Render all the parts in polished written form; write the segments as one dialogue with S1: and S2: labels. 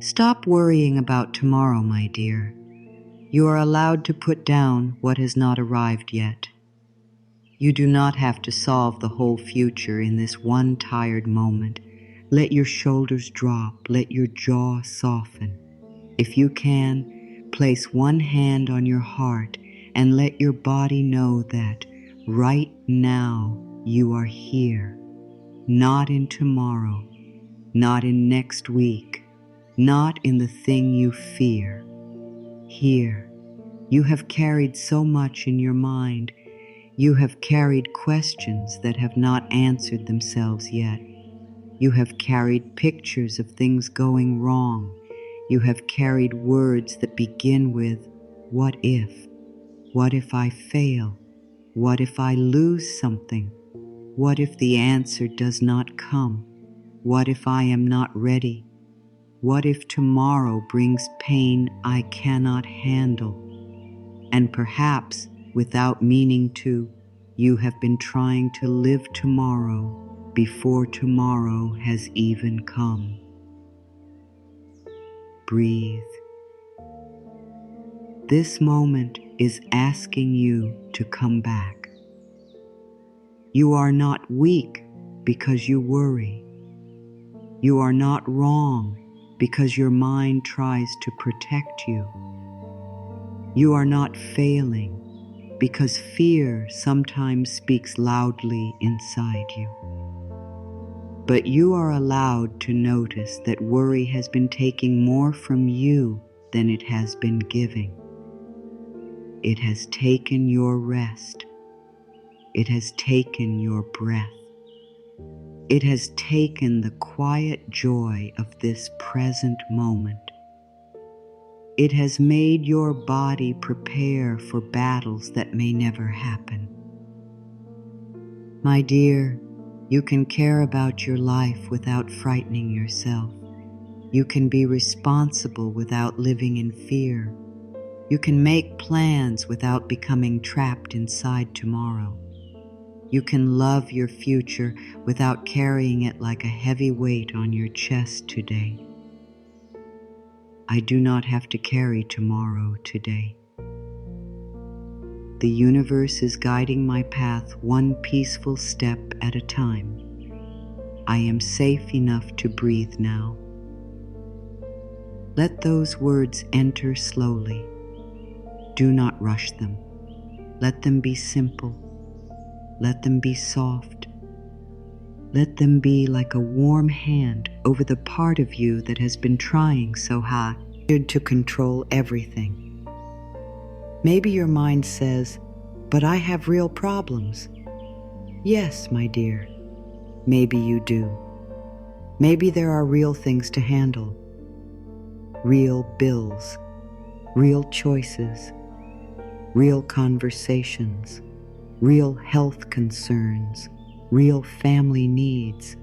S1: Stop worrying about tomorrow, my dear. You are allowed to put down what has not arrived yet. You do not have to solve the whole future in this one tired moment. Let your shoulders drop, let your jaw soften. If you can, place one hand on your heart and let your body know that right now you are here, not in tomorrow, not in next week, not in the thing you fear. Here, you have carried so much in your mind. You have carried questions that have not answered themselves yet. You have carried pictures of things going wrong. You have carried words that begin with, what if? What if I fail? What if I lose something? What if the answer does not come? What if I am not ready? What if tomorrow brings pain I cannot handle? And perhaps, without meaning to, you have been trying to live tomorrow before tomorrow has even come. Breathe. This moment is asking you to come back. You are not weak because you worry. You are not wrong because your mind tries to protect you. You are not failing because fear sometimes speaks loudly inside you. But you are allowed to notice that worry has been taking more from you than it has been giving. It has taken your rest. It has taken your breath. It has taken the quiet joy of this present moment. It has made your body prepare for battles that may never happen. My dear, you can care about your life without frightening yourself. You can be responsible without living in fear. You can make plans without becoming trapped inside tomorrow. You can love your future without carrying it like a heavy weight on your chest today. I do not have to carry tomorrow today. The universe is guiding my path one peaceful step at a time. I am safe enough to breathe now. Let those words enter slowly. Do not rush them. Let them be simple. Let them be soft. Let them be like a warm hand over the part of you that has been trying so hard to control everything. Maybe your mind says, but I have real problems. Yes, my dear, maybe you do. Maybe there are real things to handle. Real bills, real choices, real conversations, real health concerns, real family needs,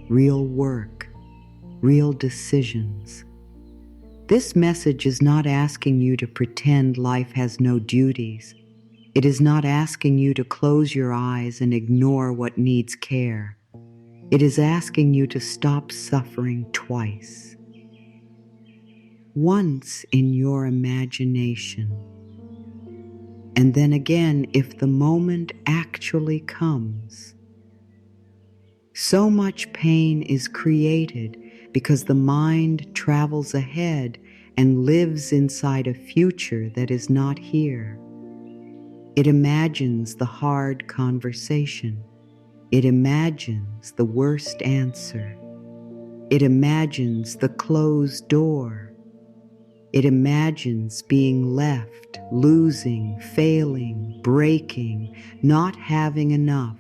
S1: real work, real decisions. This message is not asking you to pretend life has no duties. It is not asking you to close your eyes and ignore what needs care. It is asking you to stop suffering twice. Once in your imagination, and then again if the moment actually comes. So much pain is created because the mind travels ahead and lives inside a future that is not here. It imagines the hard conversation. It imagines the worst answer. It imagines the closed door. It imagines being left, losing, failing, breaking, not having enough,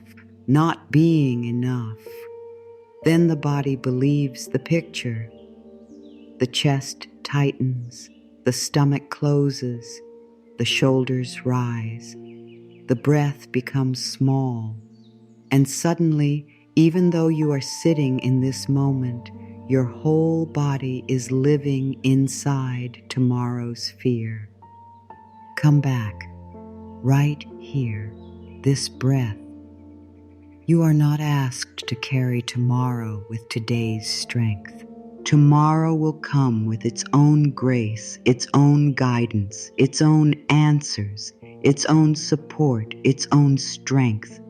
S1: not being enough. Then the body believes the picture. The chest tightens, the stomach closes, the shoulders rise, the breath becomes small, and suddenly, even though you are sitting in this moment, your whole body is living inside tomorrow's fear. Come back, right here, this breath. You are not asked to carry tomorrow with today's strength. Tomorrow will come with its own grace, its own guidance, its own answers, its own support, its own strength.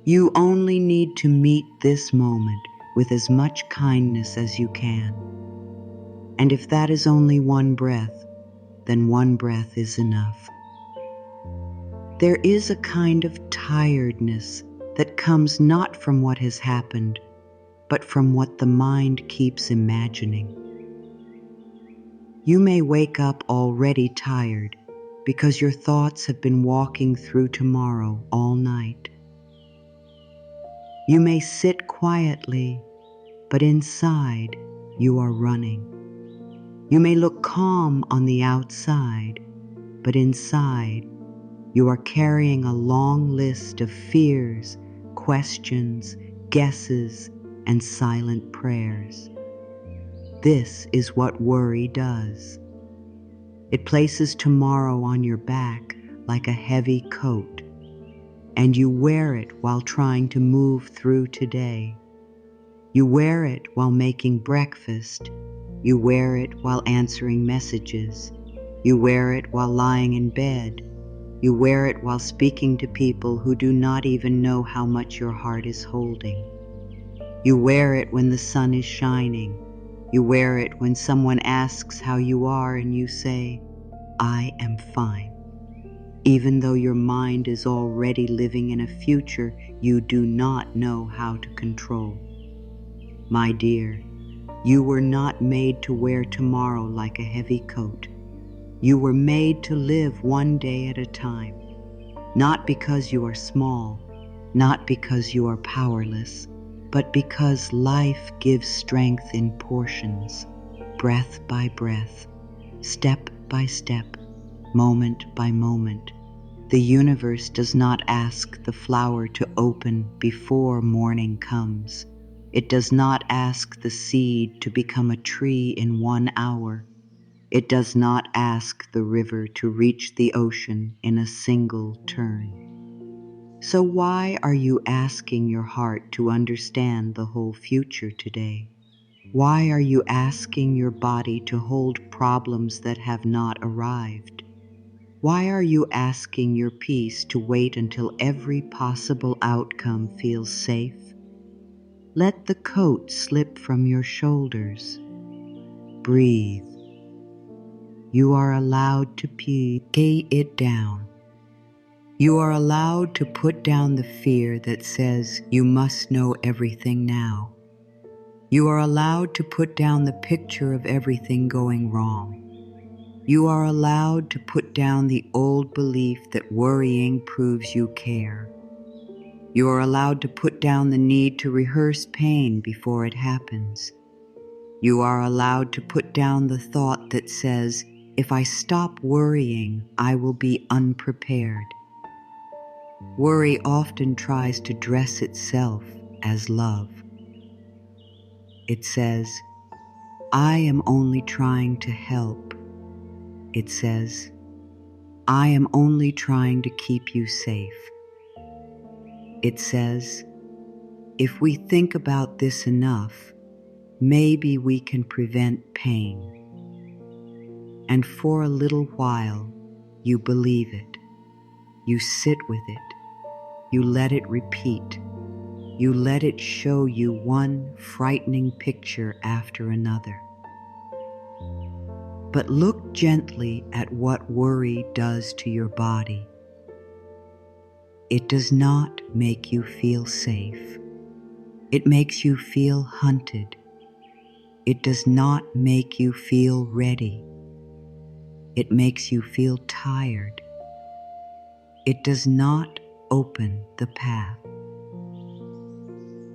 S1: You only need to meet this moment with as much kindness as you can. And if that is only one breath, then one breath is enough. There is a kind of tiredness that comes not from what has happened, but from what the mind keeps imagining. You may wake up already tired because your thoughts have been walking through tomorrow all night. You may sit quietly, but inside you are running. You may look calm on the outside, but inside you are carrying a long list of fears, questions, guesses, and silent prayers. This is what worry does. It places tomorrow on your back like a heavy coat, and you wear it while trying to move through today. You wear it while making breakfast. You wear it while answering messages. You wear it while lying in bed. You wear it while speaking to people who do not even know how much your heart is holding. You wear it when the sun is shining. You wear it when someone asks how you are and you say, "I am fine." Even though your mind is already living in a future you do not know how to control. My dear, you were not made to wear tomorrow like a heavy coat. You were made to live one day at a time, not because you are small, not because you are powerless, but because life gives strength in portions, breath by breath, step by step, moment by moment. The universe does not ask the flower to open before morning comes. It does not ask the seed to become a tree in 1 hour. It does not ask the river to reach the ocean in a single turn. So why are you asking your heart to understand the whole future today? Why are you asking your body to hold problems that have not arrived? Why are you asking your peace to wait until every possible outcome feels safe? Let the coat slip from your shoulders. Breathe. You are allowed to lay it down. You are allowed to put down the fear that says you must know everything now. You are allowed to put down the picture of everything going wrong. You are allowed to put down the old belief that worrying proves you care. You are allowed to put down the need to rehearse pain before it happens. You are allowed to put down the thought that says, if I stop worrying, I will be unprepared. Worry often tries to dress itself as love. It says, I am only trying to help. It says, I am only trying to keep you safe. It says, if we think about this enough, maybe we can prevent pain. And for a little while, you believe it. You sit with it. You let it repeat. You let it show you one frightening picture after another. But look gently at what worry does to your body. It does not make you feel safe. It makes you feel hunted. It does not make you feel ready. It makes you feel tired. It does not open the path.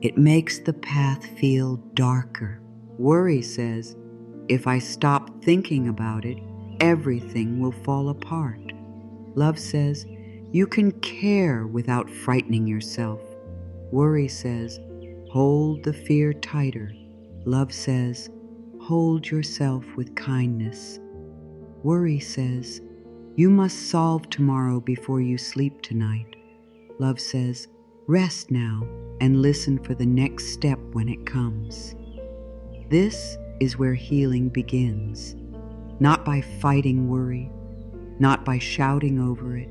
S1: It makes the path feel darker. Worry says, if I stop thinking about it, everything will fall apart. Love says, you can care without frightening yourself. Worry says, hold the fear tighter. Love says, hold yourself with kindness. Worry says, you must solve tomorrow before you sleep tonight. Love says, rest now and listen for the next step when it comes. This is where healing begins. Not by fighting worry, not by shouting over it,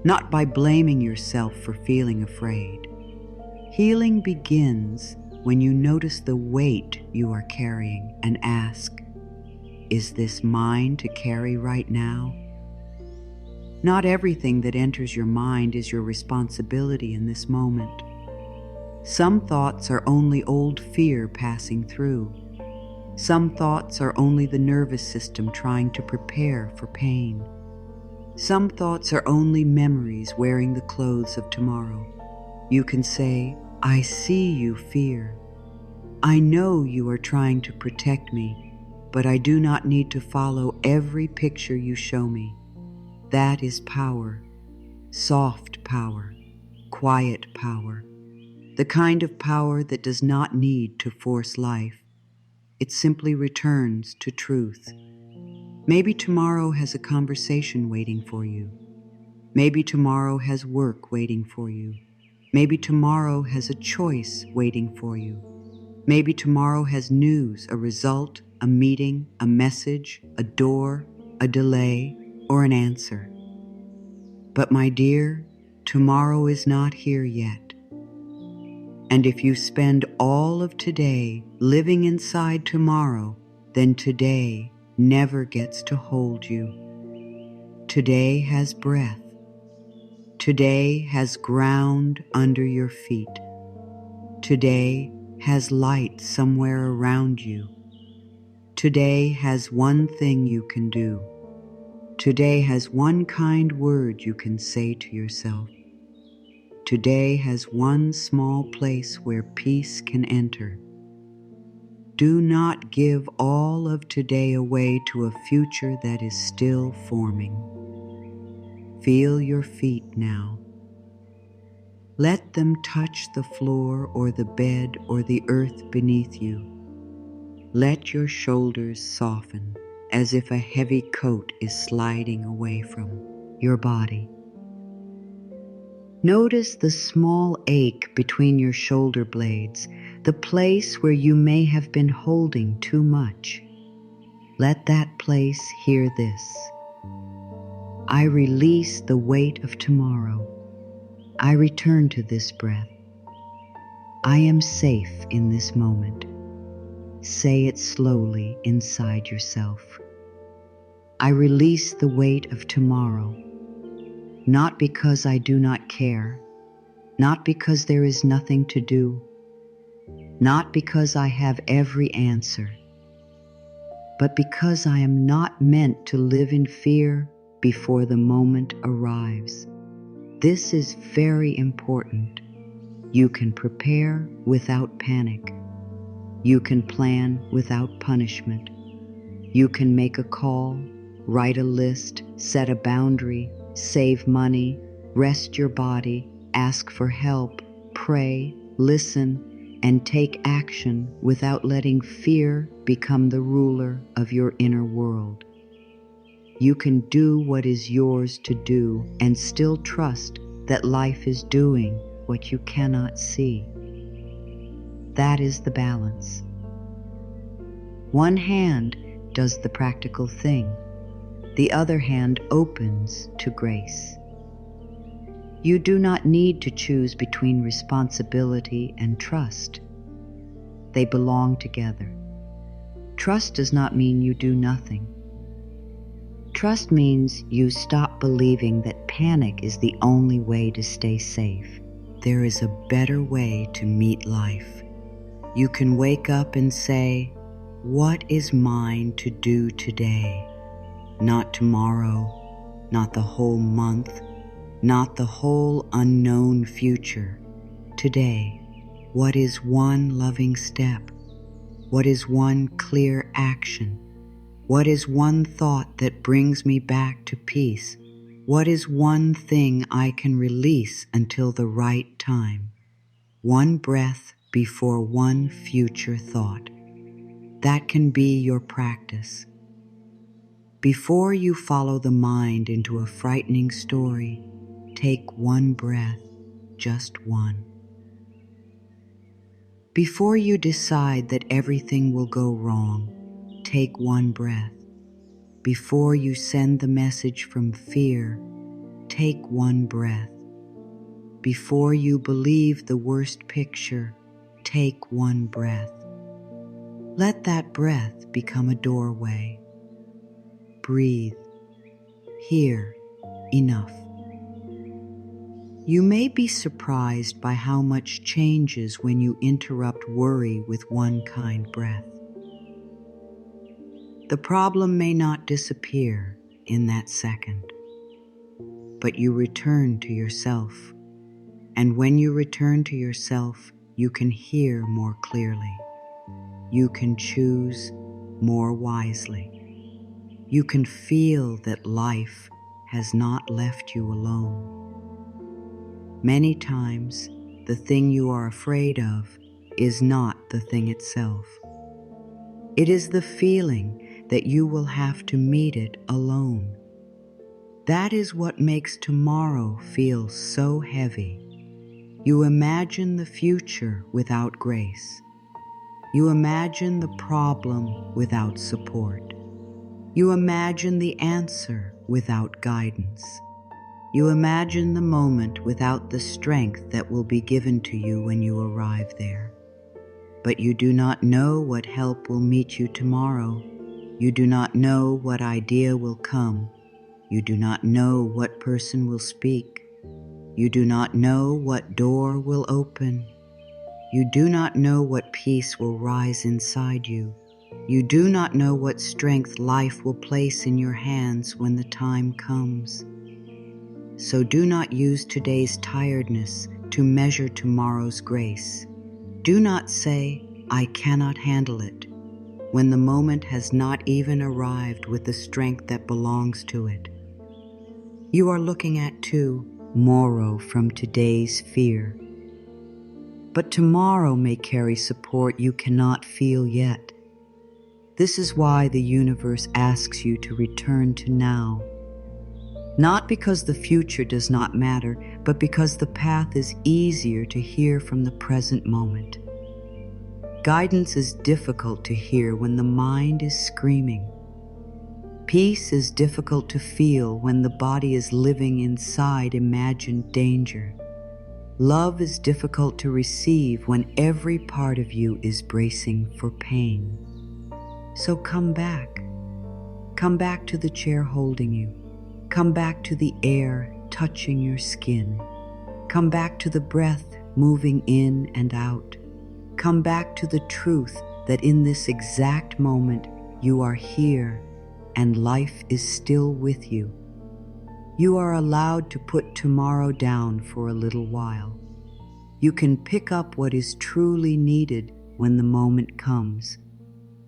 S1: not by blaming yourself for feeling afraid. Healing begins when you notice the weight you are carrying and ask, is this mine to carry right now? Not everything that enters your mind is your responsibility in this moment. Some thoughts are only old fear passing through. Some thoughts are only the nervous system trying to prepare for pain. Some thoughts are only memories wearing the clothes of tomorrow. You can say, I see you, fear. I know you are trying to protect me, but I do not need to follow every picture you show me. That is power, soft power, quiet power, the kind of power that does not need to force life. It simply returns to truth. Maybe tomorrow has a conversation waiting for you. Maybe tomorrow has work waiting for you. Maybe tomorrow has a choice waiting for you. Maybe tomorrow has news, a result, a meeting, a message, a door, a delay, or an answer. But my dear, tomorrow is not here yet. And if you spend all of today living inside tomorrow, then today never gets to hold you. Today has breath. Today has ground under your feet. Today has light somewhere around you. Today has one thing you can do. Today has one kind word you can say to yourself. Today has one small place where peace can enter. Do not give all of today away to a future that is still forming. Feel your feet now. Let them touch the floor or the bed or the earth beneath you. Let your shoulders soften as if a heavy coat is sliding away from your body. Notice the small ache between your shoulder blades, the place where you may have been holding too much. Let that place hear this. I release the weight of tomorrow. I return to this breath. I am safe in this moment. Say it slowly inside yourself. I release the weight of tomorrow, not because I do not care, not because there is nothing to do, not because I have every answer, but because I am not meant to live in fear before the moment arrives. This is very important. You can prepare without panic. You can plan without punishment. You can make a call, write a list, set a boundary, save money, rest your body, ask for help, pray, listen, and take action without letting fear become the ruler of your inner world. You can do what is yours to do and still trust that life is doing what you cannot see. That is the balance. One hand does the practical thing. The other hand opens to grace. You do not need to choose between responsibility and trust. They belong together. Trust does not mean you do nothing. Trust means you stop believing that panic is the only way to stay safe. There is a better way to meet life. You can wake up and say, what is mine to do today? Not tomorrow, not the whole month, not the whole unknown future. Today, what is one loving step? What is one clear action? What is one thought that brings me back to peace? What is one thing I can release until the right time? One breath before one future thought. That can be your practice. Before you follow the mind into a frightening story, take one breath, just one. Before you decide that everything will go wrong, take one breath. Before you send the message from fear, take one breath. Before you believe the worst picture, take one breath. Let that breath become a doorway. Breathe. Here, enough. You may be surprised by how much changes when you interrupt worry with one kind breath. The problem may not disappear in that second, but you return to yourself. And when you return to yourself, you can hear more clearly. You can choose more wisely. You can feel that life has not left you alone. Many times, the thing you are afraid of is not the thing itself. It is the feeling that you will have to meet it alone. That is what makes tomorrow feel so heavy. You imagine the future without grace. You imagine the problem without support. You imagine the answer without guidance. You imagine the moment without the strength that will be given to you when you arrive there. But you do not know what help will meet you tomorrow. You do not know what idea will come. You do not know what person will speak. You do not know what door will open. You do not know what peace will rise inside you. You do not know what strength life will place in your hands when the time comes. So do not use today's tiredness to measure tomorrow's grace. Do not say, "I cannot handle it," when the moment has not even arrived with the strength that belongs to it. You are looking at tomorrow from today's fear. But tomorrow may carry support you cannot feel yet. This is why the universe asks you to return to now. Not because the future does not matter, but because the path is easier to hear from the present moment. Guidance is difficult to hear when the mind is screaming. Peace is difficult to feel when the body is living inside imagined danger. Love is difficult to receive when every part of you is bracing for pain. So come back. Come back to the chair holding you. Come back to the air touching your skin. Come back to the breath moving in and out. Come back to the truth that in this exact moment you are here and life is still with you. You are allowed to put tomorrow down for a little while. You can pick up what is truly needed when the moment comes.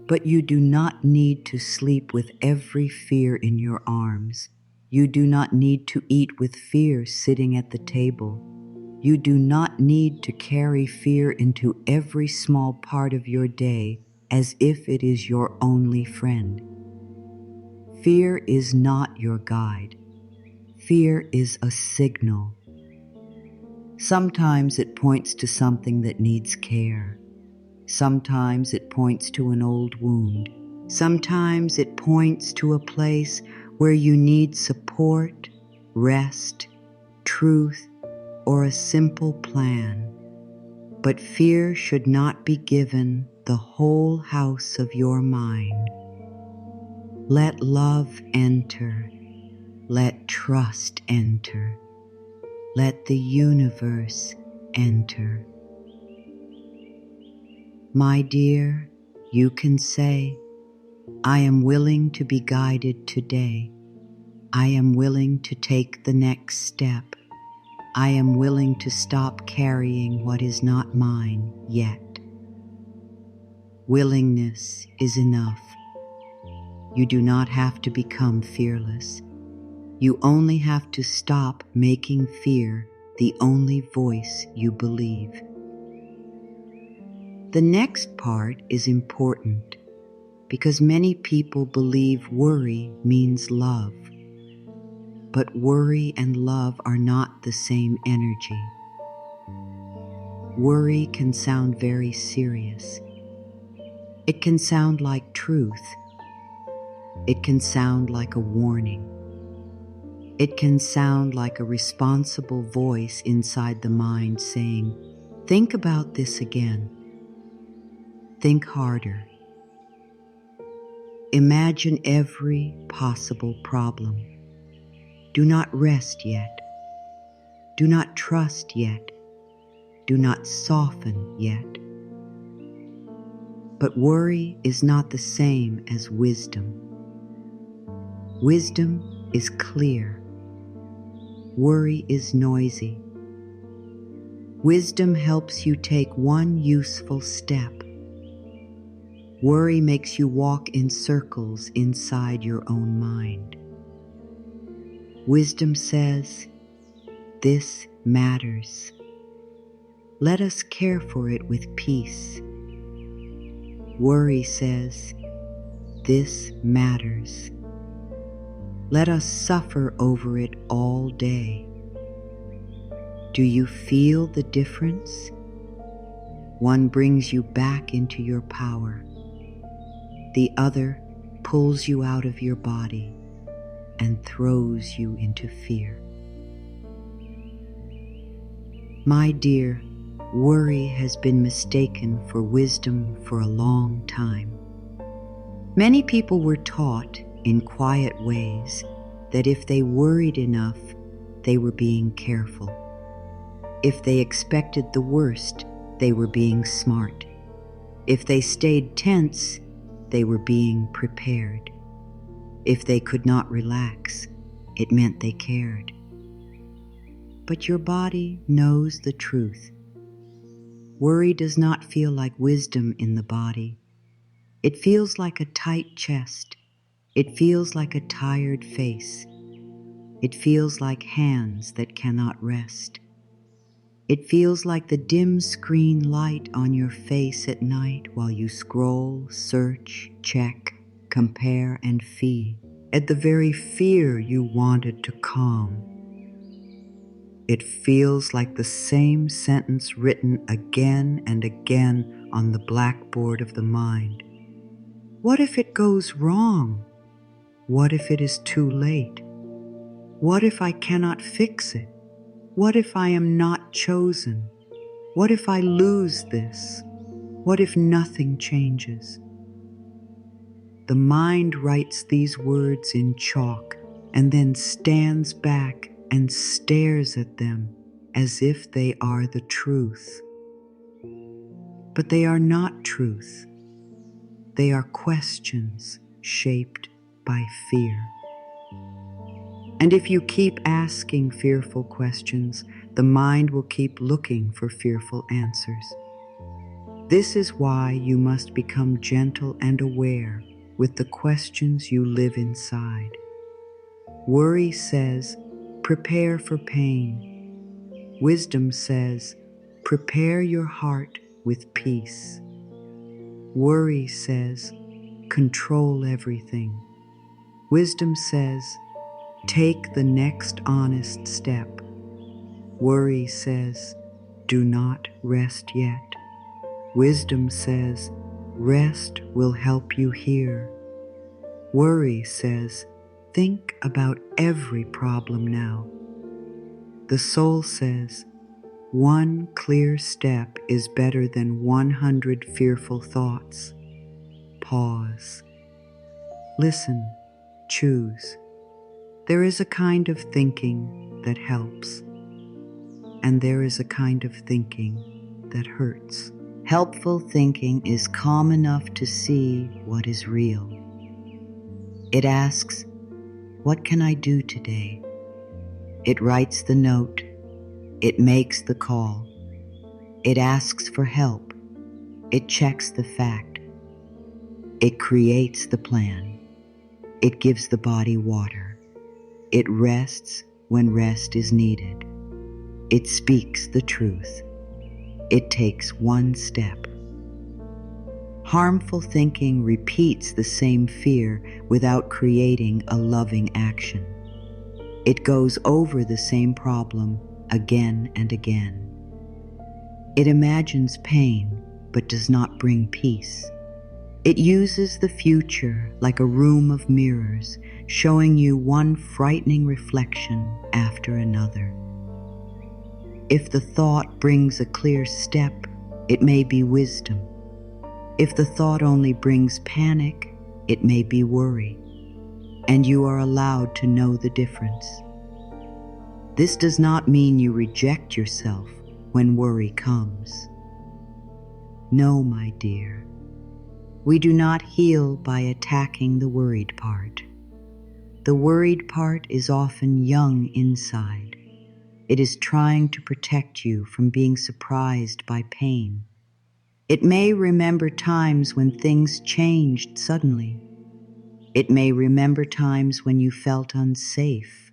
S1: But you do not need to sleep with every fear in your arms. You do not need to eat with fear sitting at the table. You do not need to carry fear into every small part of your day as if it is your only friend. Fear is not your guide. Fear is a signal. Sometimes it points to something that needs care. Sometimes it points to an old wound. Sometimes it points to a place where you need support, rest, truth, or a simple plan. But fear should not be given the whole house of your mind. Let love enter. Let trust enter. Let the universe enter. My dear, you can say, "I am willing to be guided today. I am willing to take the next step. I am willing to stop carrying what is not mine yet." Willingness is enough. You do not have to become fearless. You only have to stop making fear the only voice you believe. The next part is important because many people believe worry means love. But worry and love are not the same energy. Worry can sound very serious. It can sound like truth, It can sound like a warning. It can sound like a responsible voice inside the mind saying, "Think about this again. Think harder. Imagine every possible problem. Do not rest yet. Do not trust yet. Do not soften yet." But worry is not the same as wisdom. Wisdom is clear. Worry is noisy. Wisdom helps you take one useful step. Worry makes you walk in circles inside your own mind. Wisdom says, "This matters. Let us care for it with peace." Worry says, "This matters. Let us suffer over it all day." Do you feel the difference? One brings you back into your power. The other pulls you out of your body and throws you into fear. My dear, worry has been mistaken for wisdom for a long time. Many people were taught in quiet ways that if they worried enough, they were being careful. If they expected the worst, they were being smart. If they stayed tense, they were being prepared. If they could not relax, it meant they cared. But your body knows the truth. Worry does not feel like wisdom in the body. It feels like a tight chest. It feels like a tired face. It feels like hands that cannot rest. It feels like the dim screen light on your face at night while you scroll, search, check, compare, and feed at the very fear you wanted to calm. It feels like the same sentence written again and again on the blackboard of the mind. What if it goes wrong? What if it is too late? What if I cannot fix it? What if I am not chosen? What if I lose this? What if nothing changes? The mind writes these words in chalk and then stands back and stares at them as if they are the truth. But they are not truth. They are questions shaped by fear. And if you keep asking fearful questions, the mind will keep looking for fearful answers. This is why you must become gentle and aware with the questions you live inside. Worry says, "Prepare for pain." Wisdom says, "Prepare your heart with peace." Worry says, "Control everything." Wisdom says, "Take the next honest step." Worry says, "Do not rest yet." Wisdom says, "Rest will help you here." Worry says, "Think about every problem now." The soul says, "One clear step is better than 100 fearful thoughts." Pause. Listen. Choose. There is a kind of thinking that helps, and there is a kind of thinking that hurts. Helpful thinking is calm enough to see what is real. It asks, "What can I do today?" It writes the note. It makes the call. It asks for help. It checks the fact. It creates the plan. It gives the body water. It rests when rest is needed. It speaks the truth. It takes one step. Harmful thinking repeats the same fear without creating a loving action. It goes over the same problem again and again. It imagines pain but does not bring peace. It uses the future like a room of mirrors, showing you one frightening reflection after another. If the thought brings a clear step, it may be wisdom. If the thought only brings panic, it may be worry. And you are allowed to know the difference. This does not mean you reject yourself when worry comes. No, my dear, we do not heal by attacking the worried part. The worried part is often young inside. It is trying to protect you from being surprised by pain. It may remember times when things changed suddenly. It may remember times when you felt unsafe.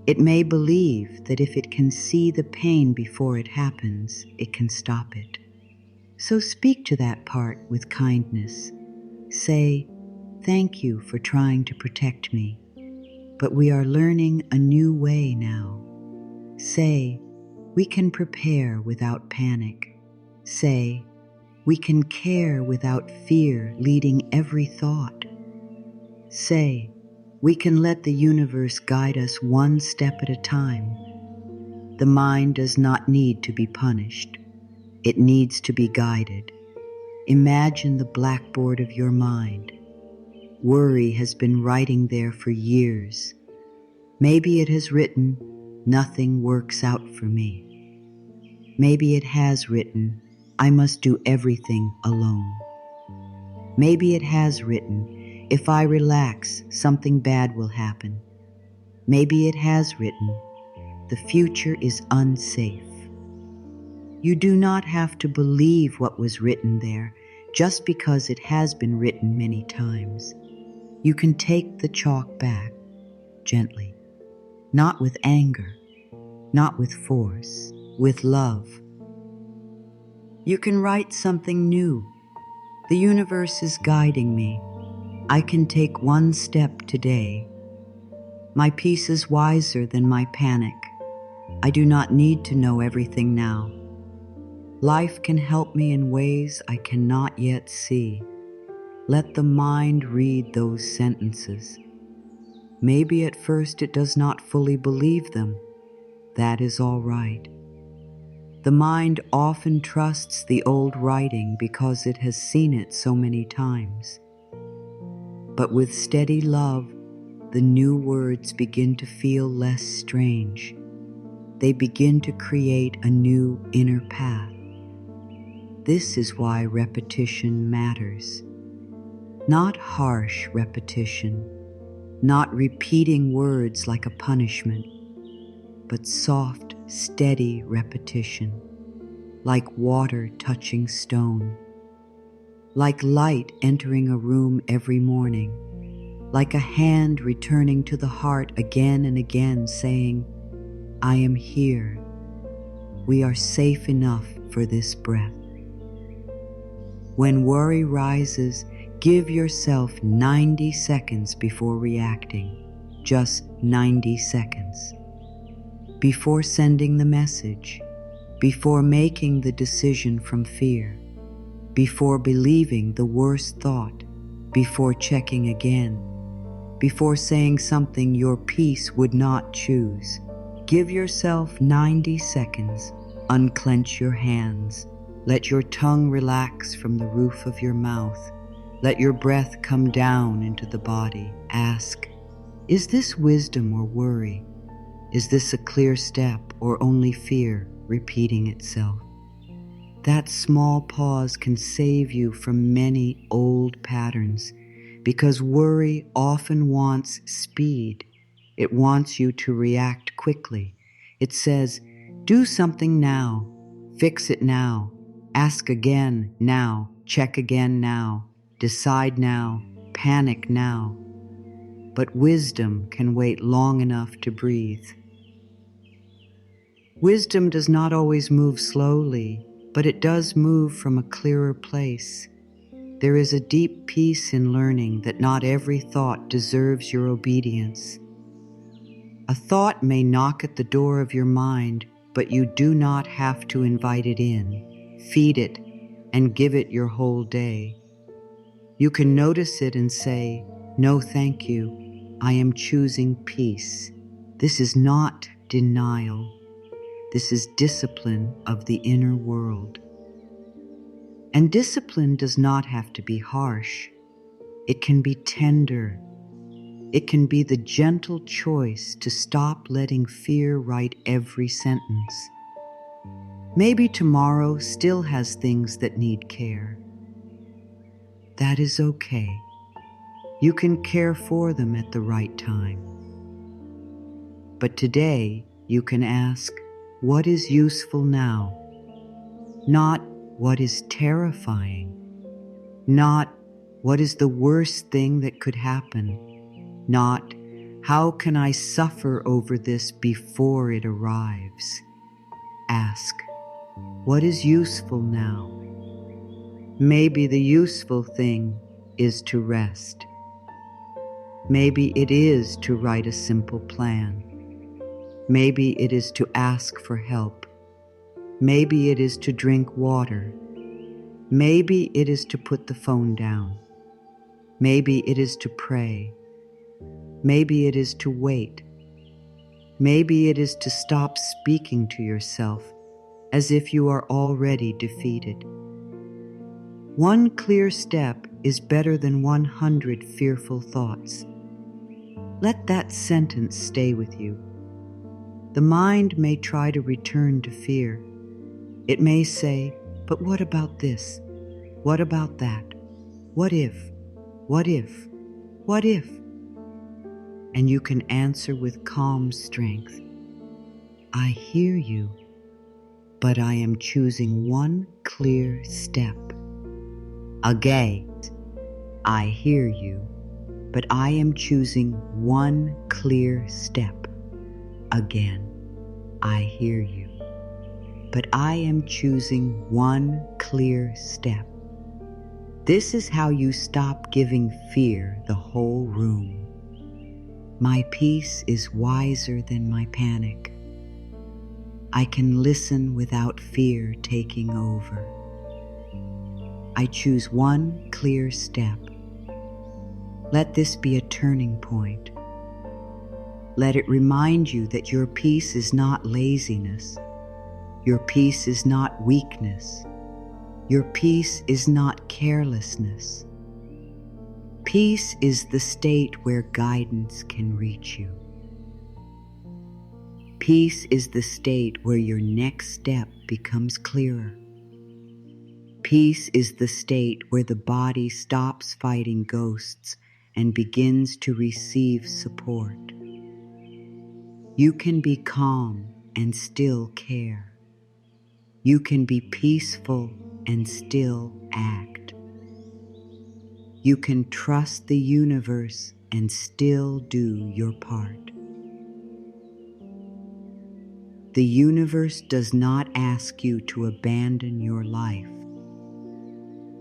S1: It may believe that if it can see the pain before it happens, it can stop it. So speak to that part with kindness. Say, "Thank you for trying to protect me, but we are learning a new way now." Say, "We can prepare without panic." Say, "We can care without fear leading every thought." Say, "We can let the universe guide us one step at a time." The mind does not need to be punished. It needs to be guided. Imagine the blackboard of your mind. Worry has been writing there for years. Maybe it has written, "Nothing works out for me." Maybe it has written, "I must do everything alone." Maybe it has written, "If I relax, something bad will happen." Maybe it has written, "The future is unsafe." You do not have to believe what was written there just because it has been written many times. You can take the chalk back gently, not with anger, not with force, with love. You can write something new. The universe is guiding me. I can take one step today. My peace is wiser than my panic. I do not need to know everything now. Life can help me in ways I cannot yet see. Let the mind read those sentences. Maybe at first it does not fully believe them. That is all right. The mind often trusts the old writing because it has seen it so many times. But with steady love, the new words begin to feel less strange. They begin to create a new inner path. This is why repetition matters. Not harsh repetition, not repeating words like a punishment, but soft, steady repetition, like water touching stone, like light entering a room every morning, like a hand returning to the heart again and again saying, "I am here. We are safe enough for this breath." When worry rises, give yourself 90 seconds before reacting, just 90 seconds. Before sending the message, before making the decision from fear, before believing the worst thought, before checking again, before saying something your peace would not choose. Give yourself 90 seconds, unclench your hands. Let your tongue relax from the roof of your mouth. Let your breath come down into the body. Ask, is this wisdom or worry? Is this a clear step or only fear repeating itself? That small pause can save you from many old patterns because worry often wants speed. It wants you to react quickly. It says, do something now, fix it now, ask again now, check again now, decide now, panic now. But wisdom can wait long enough to breathe. Wisdom does not always move slowly, but it does move from a clearer place. There is a deep peace in learning that not every thought deserves your obedience. A thought may knock at the door of your mind, but you do not have to invite it in. Feed it and give it your whole day. You can notice it and say, "No, thank you. I am choosing peace." This is not denial. This is discipline of the inner world. And discipline does not have to be harsh. It can be tender. It can be the gentle choice to stop letting fear write every sentence. Maybe tomorrow still has things that need care. That is okay. You can care for them at the right time. But today, you can ask, what is useful now? Not what is terrifying. Not what is the worst thing that could happen. Not how can I suffer over this before it arrives. Ask, what is useful now? Maybe the useful thing is to rest. Maybe it is to write a simple plan. Maybe it is to ask for help. Maybe it is to drink water. Maybe it is to put the phone down. Maybe it is to pray. Maybe it is to wait. Maybe it is to stop speaking to yourself as if you are already defeated. One clear step is better than 100 fearful thoughts. Let that sentence stay with you. The mind may try to return to fear. It may say, but what about this? What about that? What if? What if? What if? And you can answer with calm strength, I hear you, but I am choosing one clear step. Again, I hear you, but I am choosing one clear step. Again, I hear you, but I am choosing one clear step. This is how you stop giving fear the whole room. My peace is wiser than my panic. I can listen without fear taking over. I choose one clear step. Let this be a turning point. Let it remind you that your peace is not laziness. Your peace is not weakness. Your peace is not carelessness. Peace is the state where guidance can reach you. Peace is the state where your next step becomes clearer. Peace is the state where the body stops fighting ghosts and begins to receive support. You can be calm and still care. You can be peaceful and still act. You can trust the universe and still do your part. The universe does not ask you to abandon your life.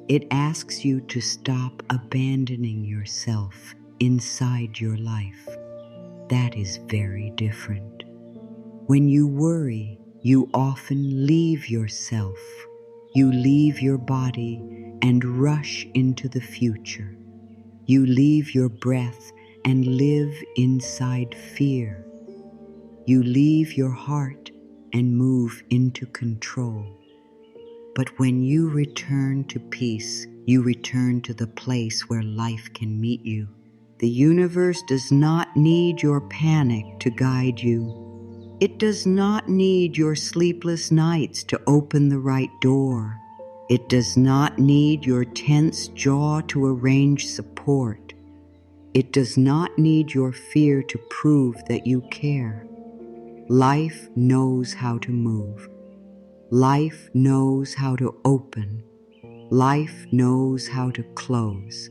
S1: It asks you to stop abandoning yourself inside your life. That is very different. When you worry, you often leave yourself. You leave your body and rush into the future. You leave your breath and live inside fear. You leave your heart and move into control. But when you return to peace, you return to the place where life can meet you. The universe does not need your panic to guide you. It does not need your sleepless nights to open the right door. It does not need your tense jaw to arrange support. It does not need your fear to prove that you care. Life knows how to move. Life knows how to open. Life knows how to close.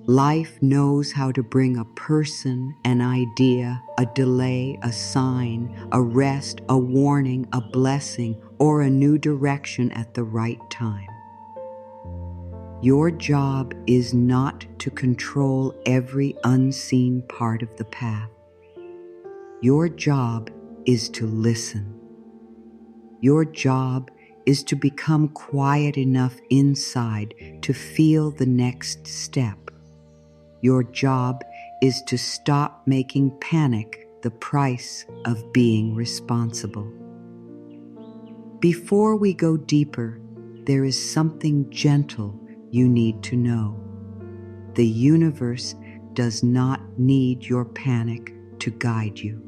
S1: Life knows how to bring a person, an idea, a delay, a sign, a rest, a warning, a blessing, or a new direction at the right time. Your job is not to control every unseen part of the path. Your job is to listen. Your job is to become quiet enough inside to feel the next step. Your job is to stop making panic the price of being responsible. Before we go deeper, there is something gentle you need to know. The universe does not need your panic to guide you.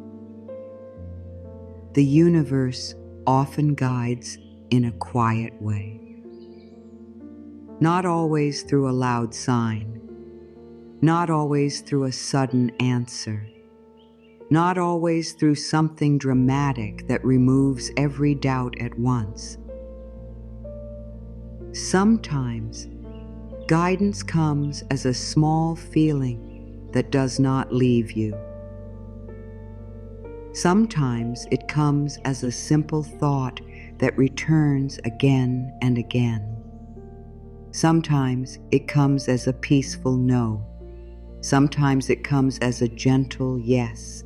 S1: The universe often guides in a quiet way. Not always through a loud sign, not always through a sudden answer, not always through something dramatic that removes every doubt at once. Sometimes, guidance comes as a small feeling that does not leave you. Sometimes it comes as a simple thought that returns again and again. Sometimes it comes as a peaceful no. Sometimes it comes as a gentle yes.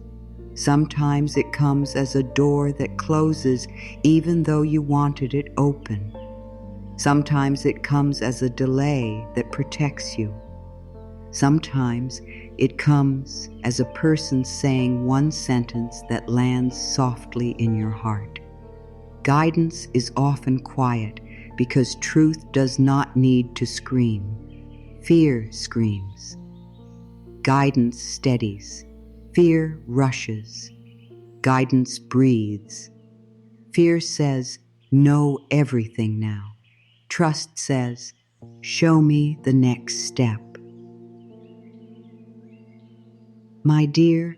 S1: Sometimes it comes as a door that closes even though you wanted it open. Sometimes it comes as a delay that protects you. Sometimes it comes as a person saying one sentence that lands softly in your heart. Guidance is often quiet because truth does not need to scream. Fear screams. Guidance steadies. Fear rushes. Guidance breathes. Fear says, know everything now. Trust says, show me the next step. My dear,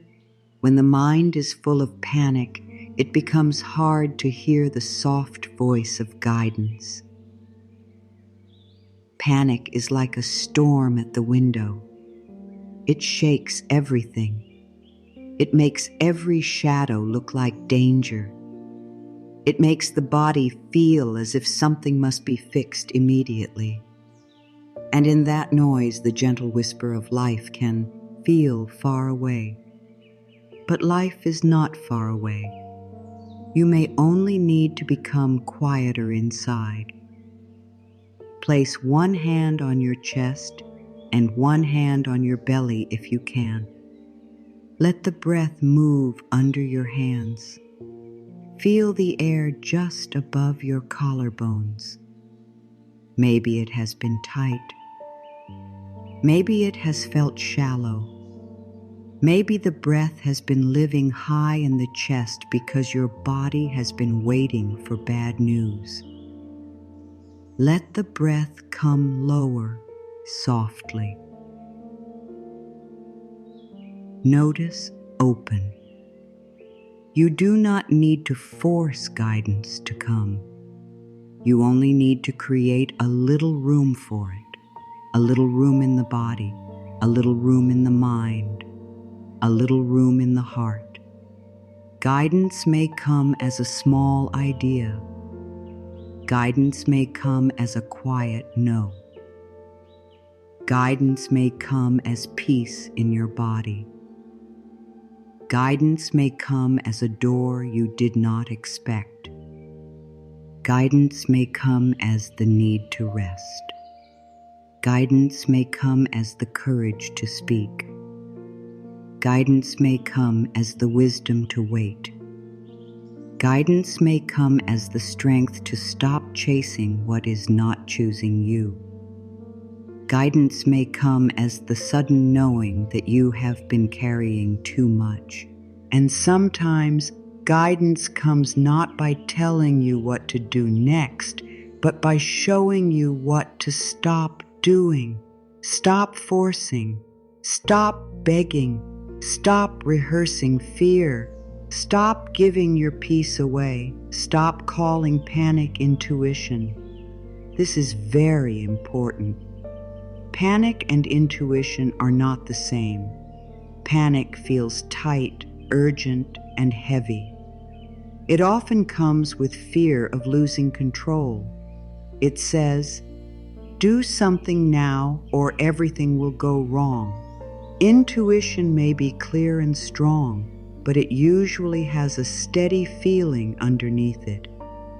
S1: when the mind is full of panic, it becomes hard to hear the soft voice of guidance. Panic is like a storm at the window. It shakes everything. It makes every shadow look like danger. It makes the body feel as if something must be fixed immediately. And in that noise, the gentle whisper of life can feel far away. But life is not far away. You may only need to become quieter inside. Place one hand on your chest and one hand on your belly if you can. Let the breath move under your hands. Feel the air just above your collarbones. Maybe it has been tight. Maybe it has felt shallow. Maybe the breath has been living high in the chest because your body has been waiting for bad news. Let the breath come lower, softly. Notice open. You do not need to force guidance to come. You only need to create a little room for it, a little room in the body, a little room in the mind, a little room in the heart. Guidance may come as a small idea. Guidance may come as a quiet no. Guidance may come as peace in your body. Guidance may come as a door you did not expect. Guidance may come as the need to rest. Guidance may come as the courage to speak. Guidance may come as the wisdom to wait. Guidance may come as the strength to stop chasing what is not choosing you. Guidance may come as the sudden knowing that you have been carrying too much. And sometimes guidance comes not by telling you what to do next, but by showing you what to stop doing. Stop forcing. Stop begging. Stop rehearsing fear. Stop giving your peace away. Stop calling panic intuition. This is very important. Panic and intuition are not the same. Panic feels tight, urgent, and heavy. It often comes with fear of losing control. It says, do something now or everything will go wrong. Intuition may be clear and strong, but it usually has a steady feeling underneath it.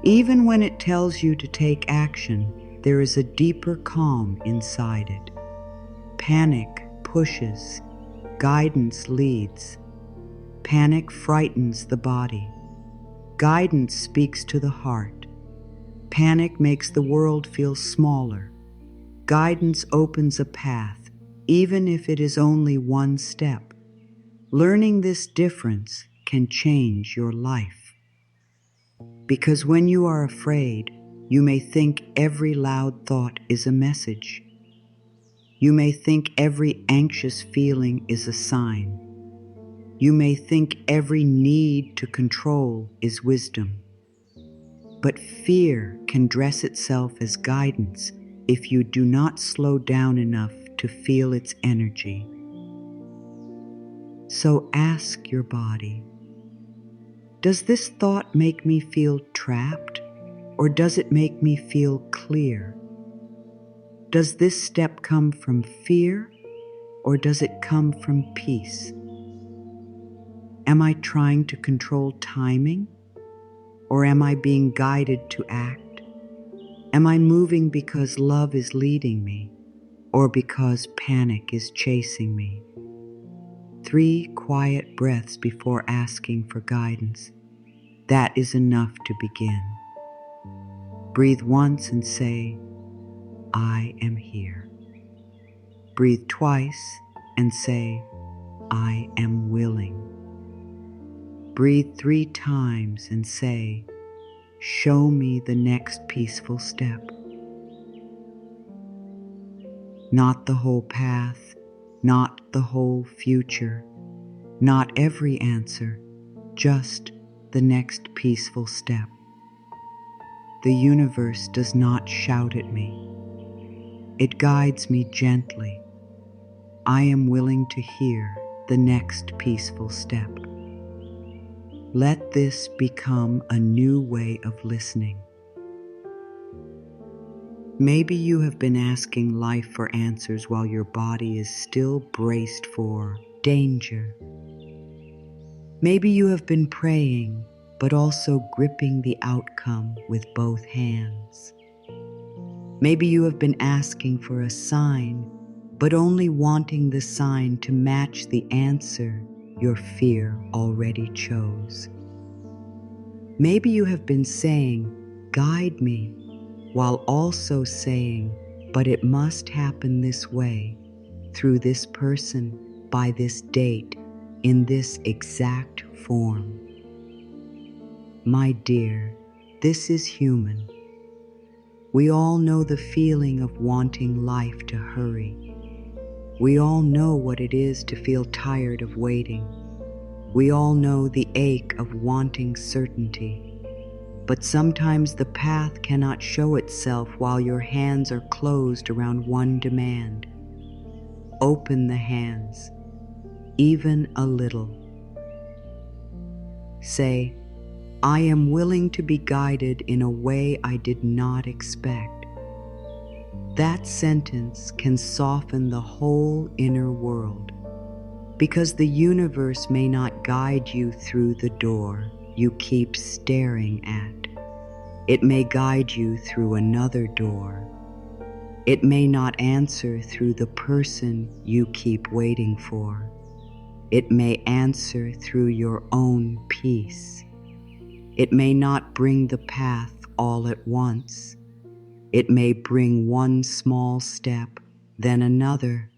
S1: Even when it tells you to take action, there is a deeper calm inside it. Panic pushes, guidance leads. Panic frightens the body. Guidance speaks to the heart. Panic makes the world feel smaller. Guidance opens a path, even if it is only one step. Learning this difference can change your life. Because when you are afraid, you may think every loud thought is a message. You may think every anxious feeling is a sign. You may think every need to control is wisdom. But fear can dress itself as guidance if you do not slow down enough to feel its energy. So ask your body, does this thought make me feel trapped, or does it make me feel clear? Does this step come from fear, or does it come from peace? Am I trying to control timing, or am I being guided to act? Am I moving because love is leading me, or because panic is chasing me? 3 quiet breaths before asking for guidance. That is enough to begin. Breathe once and say, I am here. Breathe twice and say, I am willing. Breathe 3 times and say, show me the next peaceful step. Not the whole path, not the whole future, not every answer, just the next peaceful step. The universe does not shout at me. It guides me gently. I am willing to hear the next peaceful step. Let this become a new way of listening. Maybe you have been asking life for answers while your body is still braced for danger. Maybe you have been praying, but also gripping the outcome with both hands. Maybe you have been asking for a sign, but only wanting the sign to match the answer your fear already chose. Maybe you have been saying, guide me, while also saying, but it must happen this way, through this person, by this date, in this exact form. My dear, this is human. We all know the feeling of wanting life to hurry. We all know what it is to feel tired of waiting. We all know the ache of wanting certainty. But sometimes the path cannot show itself while your hands are closed around one demand. Open the hands, even a little. Say, I am willing to be guided in a way I did not expect. That sentence can soften the whole inner world, because the universe may not guide you through the door you keep staring at. It may guide you through another door. It may not answer through the person you keep waiting for. It may answer through your own peace. It may not bring the path all at once. It may bring one small step, then another,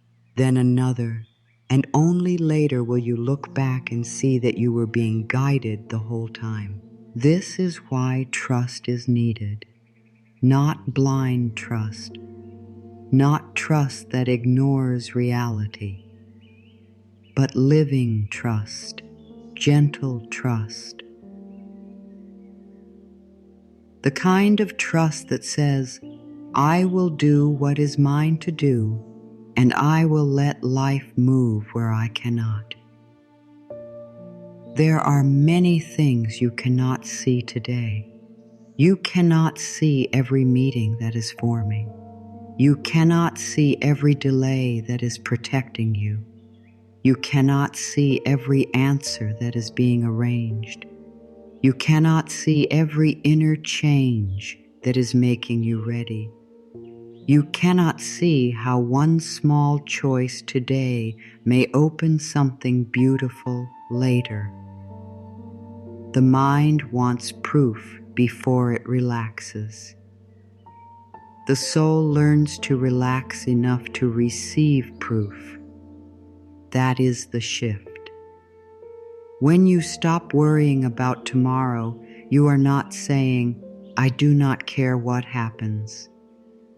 S1: and only later will you look back and see that you were being guided the whole time. This is why trust is needed. Not blind trust, not trust that ignores reality, but living trust, gentle trust. The kind of trust that says, I will do what is mine to do, and I will let life move where I cannot. There are many things you cannot see today. You cannot see every meeting that is forming. You cannot see every delay that is protecting you. You cannot see every answer that is being arranged. You cannot see every inner change that is making you ready. You cannot see how one small choice today may open something beautiful later. The mind wants proof before it relaxes. The soul learns to relax enough to receive proof. That is the shift. When you stop worrying about tomorrow, you are not saying, "I do not care what happens."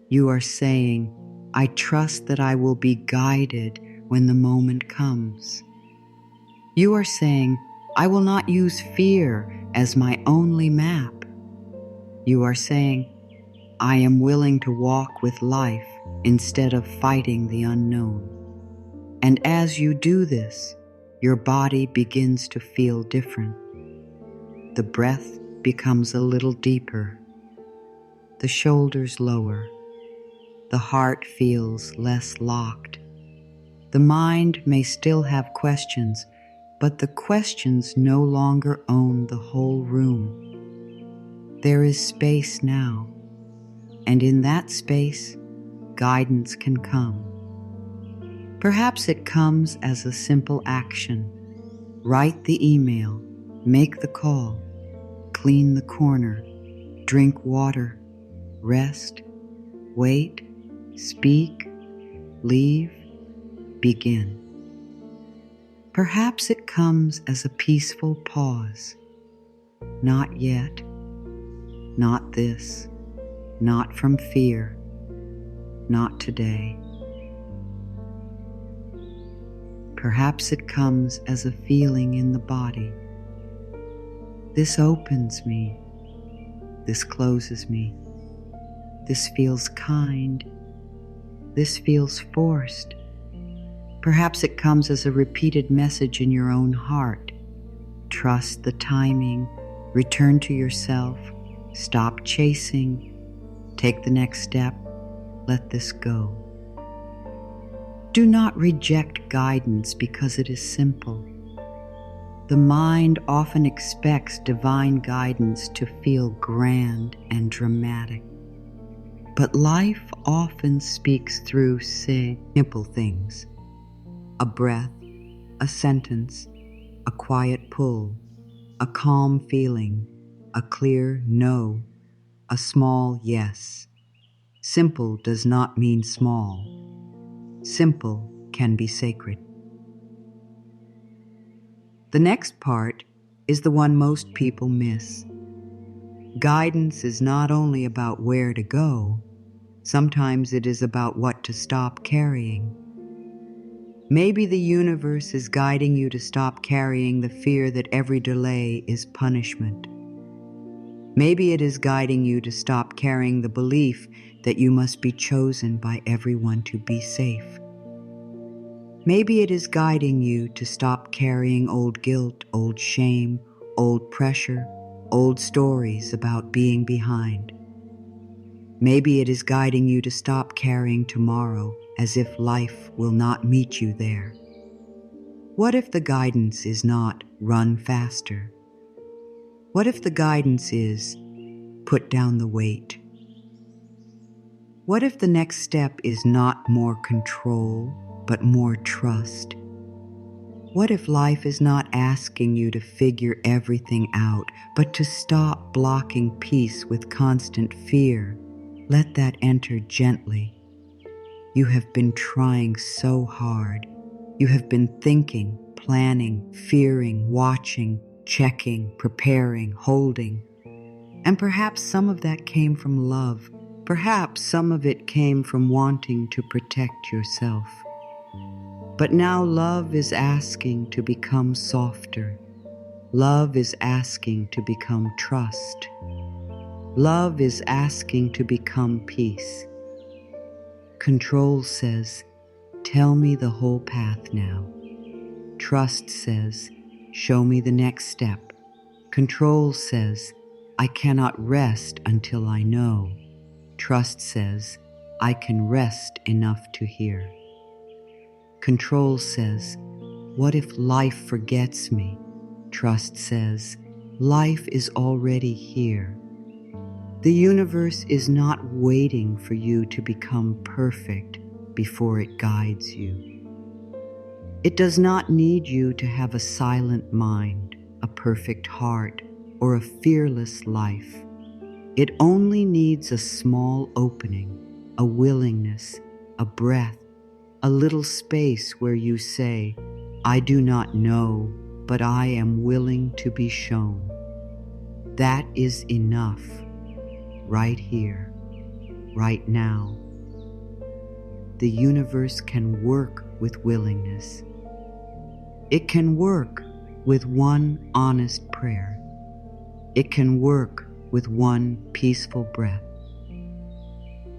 S1: You are saying, "I trust that I will be guided when the moment comes." You are saying, "I will not use fear as my only map." You are saying, "I am willing to walk with life instead of fighting the unknown." And as you do this, your body begins to feel different. The breath becomes a little deeper, the shoulders lower, the heart feels less locked. The mind may still have questions, but the questions no longer own the whole room. There is space now, and in that space, guidance can come. Perhaps it comes as a simple action. Write the email, make the call, clean the corner, drink water, rest, wait, speak, leave, begin. Perhaps it comes as a peaceful pause. Not yet, not this, not from fear, not today. Perhaps it comes as a feeling in the body. This opens me. This closes me. This feels kind. This feels forced. Perhaps it comes as a repeated message in your own heart. Trust the timing. Return to yourself. Stop chasing. Take the next step. Let this go. Do not reject guidance because it is simple. The mind often expects divine guidance to feel grand and dramatic. But life often speaks through simple things. A breath, a sentence, a quiet pull, a calm feeling, a clear no, a small yes. Simple does not mean small. Simple can be sacred. The next part is the one most people miss. Guidance is not only about where to go, sometimes it is about what to stop carrying. Maybe the universe is guiding you to stop carrying the fear that every delay is punishment. Maybe it is guiding you to stop carrying the belief that you must be chosen by everyone to be safe. Maybe it is guiding you to stop carrying old guilt, old shame, old pressure, old stories about being behind. Maybe it is guiding you to stop carrying tomorrow as if life will not meet you there. What if the guidance is not run faster? What if the guidance is put down the weight? What if the next step is not more control, but more trust? What if life is not asking you to figure everything out, but to stop blocking peace with constant fear? Let that enter gently. You have been trying so hard. You have been thinking, planning, fearing, watching, checking, preparing, holding. And perhaps some of that came from love. Perhaps some of it came from wanting to protect yourself. But now love is asking to become softer. Love is asking to become trust. Love is asking to become peace. Control says, "Tell me the whole path now." Trust says, "Show me the next step." Control says, "I cannot rest until I know." Trust says, "I can rest enough to hear." Control says, "What if life forgets me?" Trust says, Life is already here. The universe is not waiting for you to become perfect before it guides you. It does not need you to have a silent mind, a perfect heart, or a fearless life. It only needs a small opening, a willingness, a breath, a little space where you say, "I do not know, but I am willing to be shown." That is enough, right here, right now. The universe can work with willingness. It can work with one honest prayer. It can work with one peaceful breath.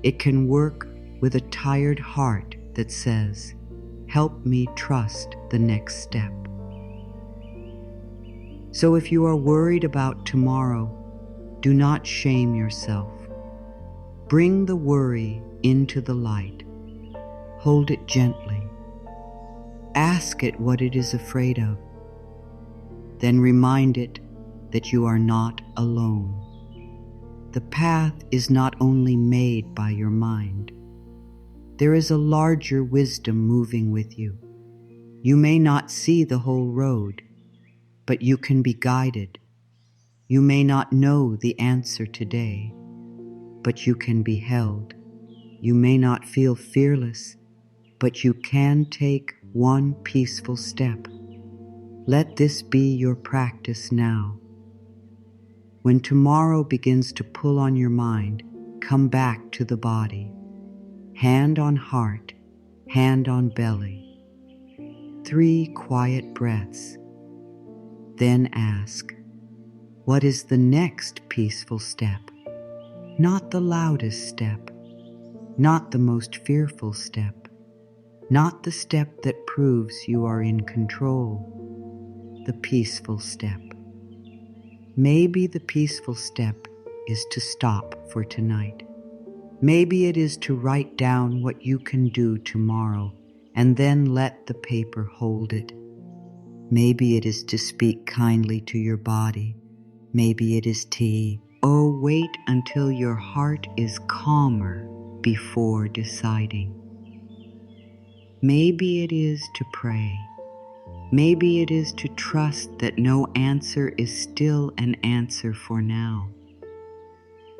S1: It can work with a tired heart that says, "Help me trust the next step." So if you are worried about tomorrow, do not shame yourself. Bring the worry into the light. Hold it gently. Ask it what it is afraid of. Then remind it that you are not alone. The path is not only made by your mind. There is a larger wisdom moving with you. You may not see the whole road, but you can be guided. You may not know the answer today, but you can be held. You may not feel fearless, but you can take one peaceful step. Let this be your practice now. When tomorrow begins to pull on your mind, come back to the body. Hand on heart, hand on belly. 3 quiet breaths. Then ask, what is the next peaceful step? Not the loudest step, not the most fearful step, not the step that proves you are in control, the peaceful step. Maybe the peaceful step is to stop for tonight. Maybe it is to write down what you can do tomorrow and then let the paper hold it. Maybe it is to speak kindly to your body. Maybe it is tea. Oh, wait until your heart is calmer before deciding. Maybe it is to pray. Maybe it is to trust that no answer is still an answer for now.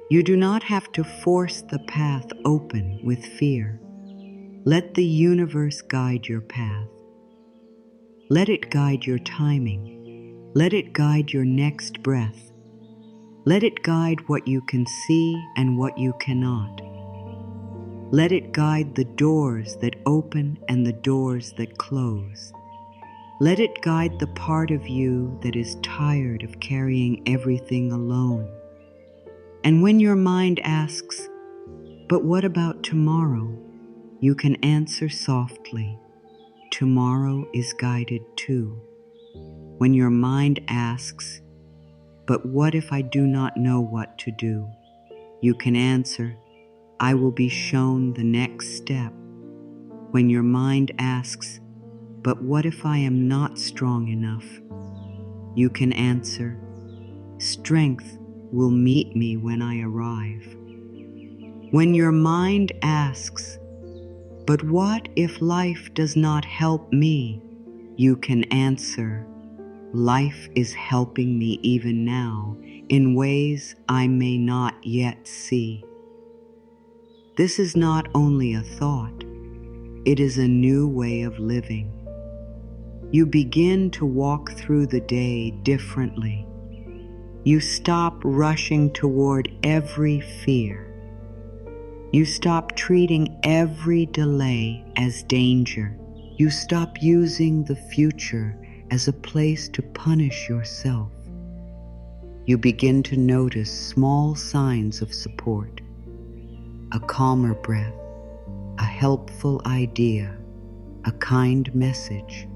S1: You do not have to force the path open with fear. Let the universe guide your path. Let it guide your timing. Let it guide your next breath. Let it guide what you can see and what you cannot. Let it guide the doors that open and the doors that close. Let it guide the part of you that is tired of carrying everything alone. And when your mind asks, "But what about tomorrow?" you can answer softly, "Tomorrow is guided too." When your mind asks, "But what if I do not know what to do?" you can answer, "I will be shown the next step." When your mind asks, "But what if I am not strong enough?" you can answer, "Strength will meet me when I arrive." When your mind asks, "But what if life does not help me?" you can answer, "Life is helping me even now in ways I may not yet see." This is not only a thought, it is a new way of living. You begin to walk through the day differently. You stop rushing toward every fear. You stop treating every delay as danger. You stop using the future as a place to punish yourself. You begin to notice small signs of support, a calmer breath, a helpful idea, a kind message,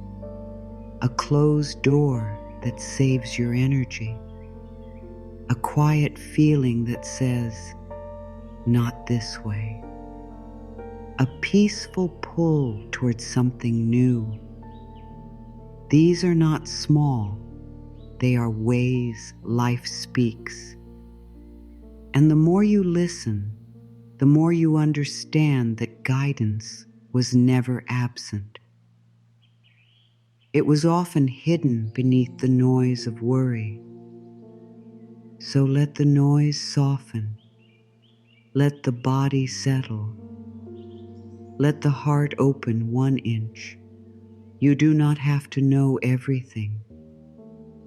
S1: a closed door that saves your energy, a quiet feeling that says, "Not this way," a peaceful pull towards something new. These are not small, They are ways life speaks. And the more you listen, the more you understand that guidance was never absent. It was often hidden beneath the noise of worry. So let the noise soften. Let the body settle. Let the heart open 1 inch. You do not have to know everything.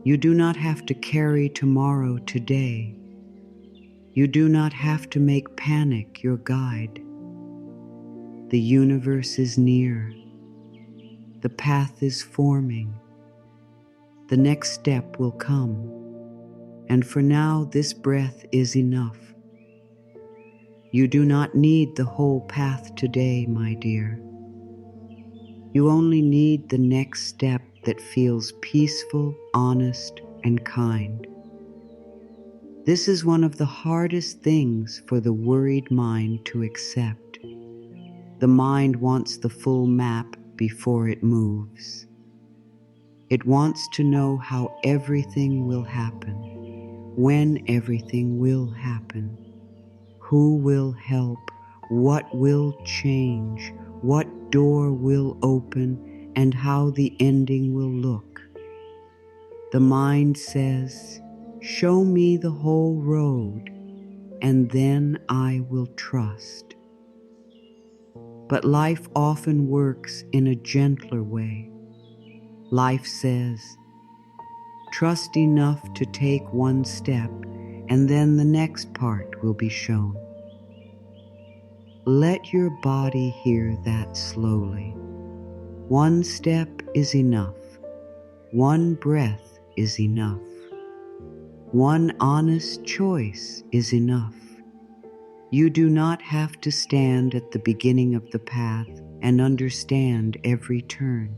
S1: You do not have to carry tomorrow today. You do not have to make panic your guide. The universe is near. The path is forming. The next step will come. And for now, this breath is enough. You do not need the whole path today, my dear. You only need the next step that feels peaceful, honest, and kind. This is one of the hardest things for the worried mind to accept. The mind wants the full map before it moves. It wants to know how everything will happen, when everything will happen, who will help, what will change, what door will open, and how the ending will look. The mind says, "Show me the whole road, and then I will trust." But life often works in a gentler way. Life says, "Trust enough to take 1 step, and then the next part will be shown." Let your body hear that slowly. 1 step is enough. 1 breath is enough. 1 honest choice is enough. You do not have to stand at the beginning of the path and understand every turn.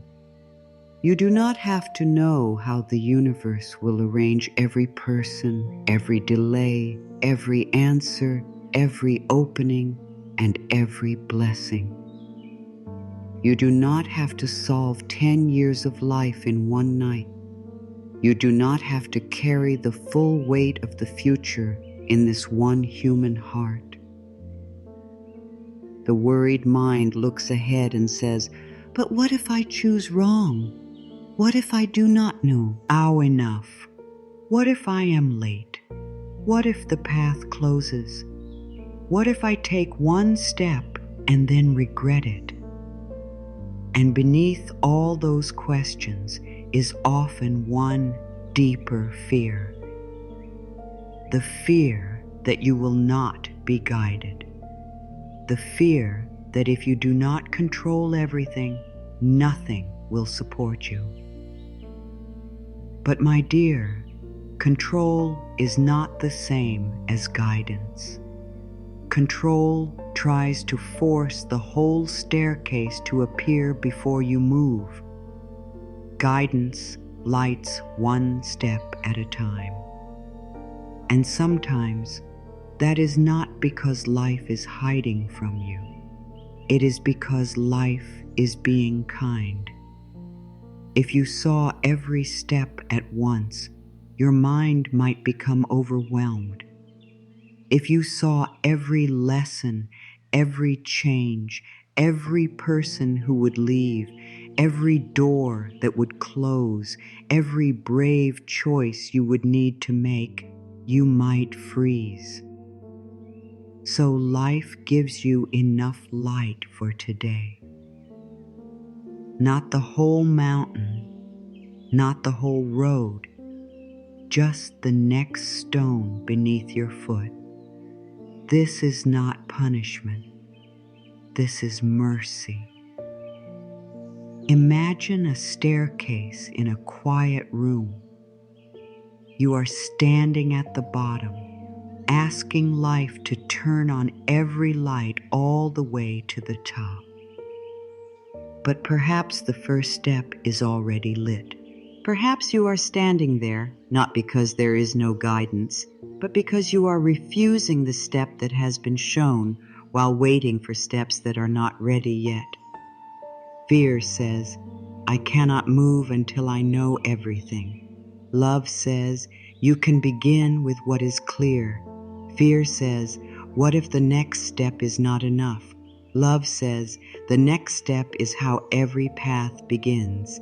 S1: You do not have to know how the universe will arrange every person, every delay, every answer, every opening, and every blessing. You do not have to solve 10 years of life in 1 night. You do not have to carry the full weight of the future in this 1 human heart. The worried mind looks ahead and says, "But what if I choose wrong? What if I do not know enough? What if I am late? What if the path closes? What if I take 1 step and then regret it?" And beneath all those questions is often one deeper fear. The fear that you will not be guided. The fear that if you do not control everything, nothing will support you. But my dear, control is not the same as guidance. Control tries to force the whole staircase to appear before you move. Guidance lights 1 step at a time. And sometimes that is not because life is hiding from you. It is because life is being kind. If you saw every step at once, your mind might become overwhelmed. If you saw every lesson, every change, every person who would leave, every door that would close, every brave choice you would need to make, you might freeze. So life gives you enough light for today. Not the whole mountain, not the whole road, just the next stone beneath your foot. This is not punishment. This is mercy. Imagine a staircase in a quiet room. You are standing at the bottom, asking life to turn on every light all the way to the top. But perhaps the first step is already lit. Perhaps you are standing there, not because there is no guidance, but because you are refusing the step that has been shown while waiting for steps that are not ready yet. Fear says, "I cannot move until I know everything." Love says, you can begin with what is clear. Fear says, what if the next step is not enough? Love says, the next step is how every path begins.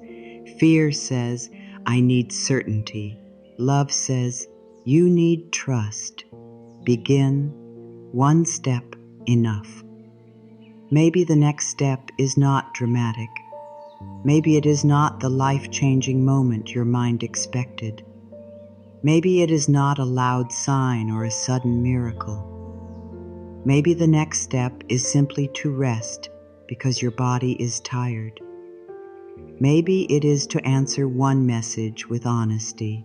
S1: Fear says, I need certainty. Love says, you need trust. Begin, one step enough. Maybe the next step is not dramatic. Maybe it is not the life-changing moment your mind expected. Maybe it is not a loud sign or a sudden miracle. Maybe the next step is simply to rest because your body is tired. Maybe it is to answer one message with honesty.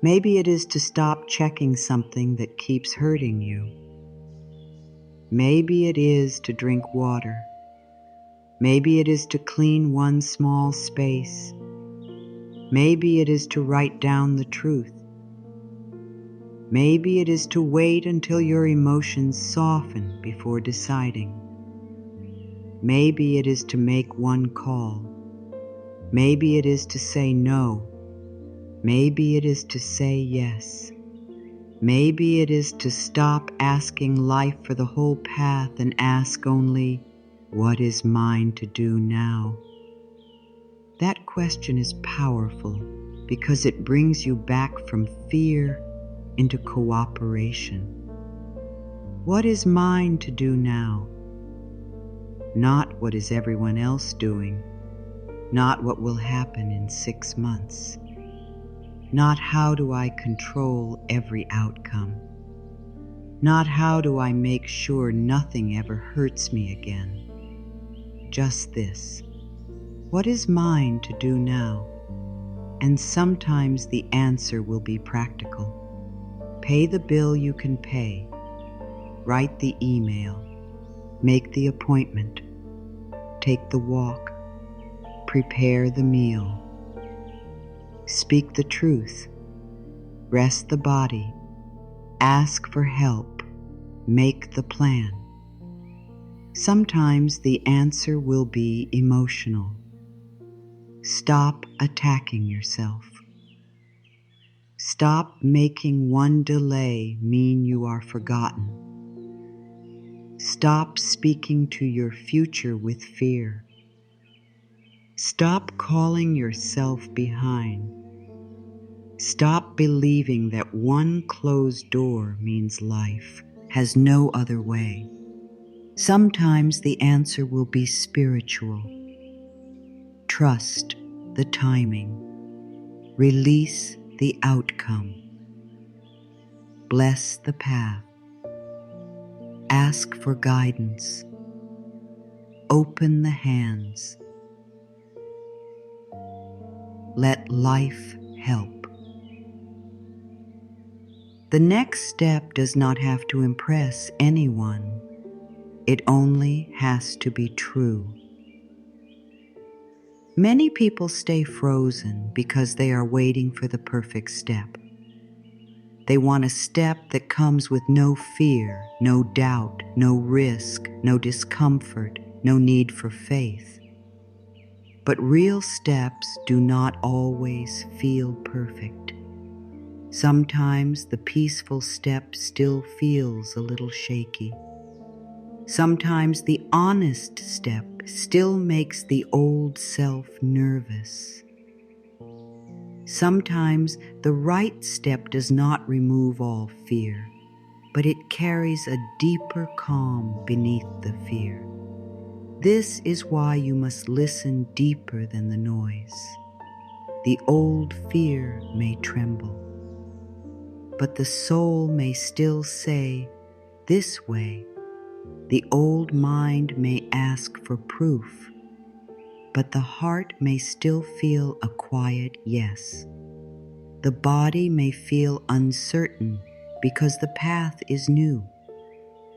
S1: Maybe it is to stop checking something that keeps hurting you. Maybe it is to drink water. Maybe it is to clean one small space. Maybe it is to write down the truth. Maybe it is to wait until your emotions soften before deciding. Maybe it is to make one call. Maybe it is to say no. Maybe it is to say yes. Maybe it is to stop asking life for the whole path and ask only, what is mine to do now? That question is powerful because it brings you back from fear into cooperation. What is mine to do now? Not what is everyone else doing, not what will happen in 6 months, not how do I control every outcome, not how do I make sure nothing ever hurts me again. Just this, what is mine to do now? And sometimes the answer will be practical. Pay the bill you can pay, write the email, make the appointment, take the walk, prepare the meal, speak the truth, rest the body, ask for help, make the plan. Sometimes the answer will be emotional. Stop attacking yourself. Stop making one delay mean you are forgotten. Stop speaking to your future with fear. Stop calling yourself behind. Stop believing that one closed door means life has no other way. Sometimes the answer will be spiritual. Trust the timing. Release the outcome. Bless the path. Ask for guidance. Open the hands. Let life help. The next step does not have to impress anyone. It only has to be true. Many people stay frozen because they are waiting for the perfect step. They want a step that comes with no fear, no doubt, no risk, no discomfort, no need for faith. But real steps do not always feel perfect. Sometimes the peaceful step still feels a little shaky. Sometimes the honest step still makes the old self nervous. Sometimes the right step does not remove all fear, but it carries a deeper calm beneath the fear. This is why you must listen deeper than the noise. The old fear may tremble, but the soul may still say, this way. The old mind may ask for proof, but the heart may still feel a quiet yes. The body may feel uncertain because the path is new,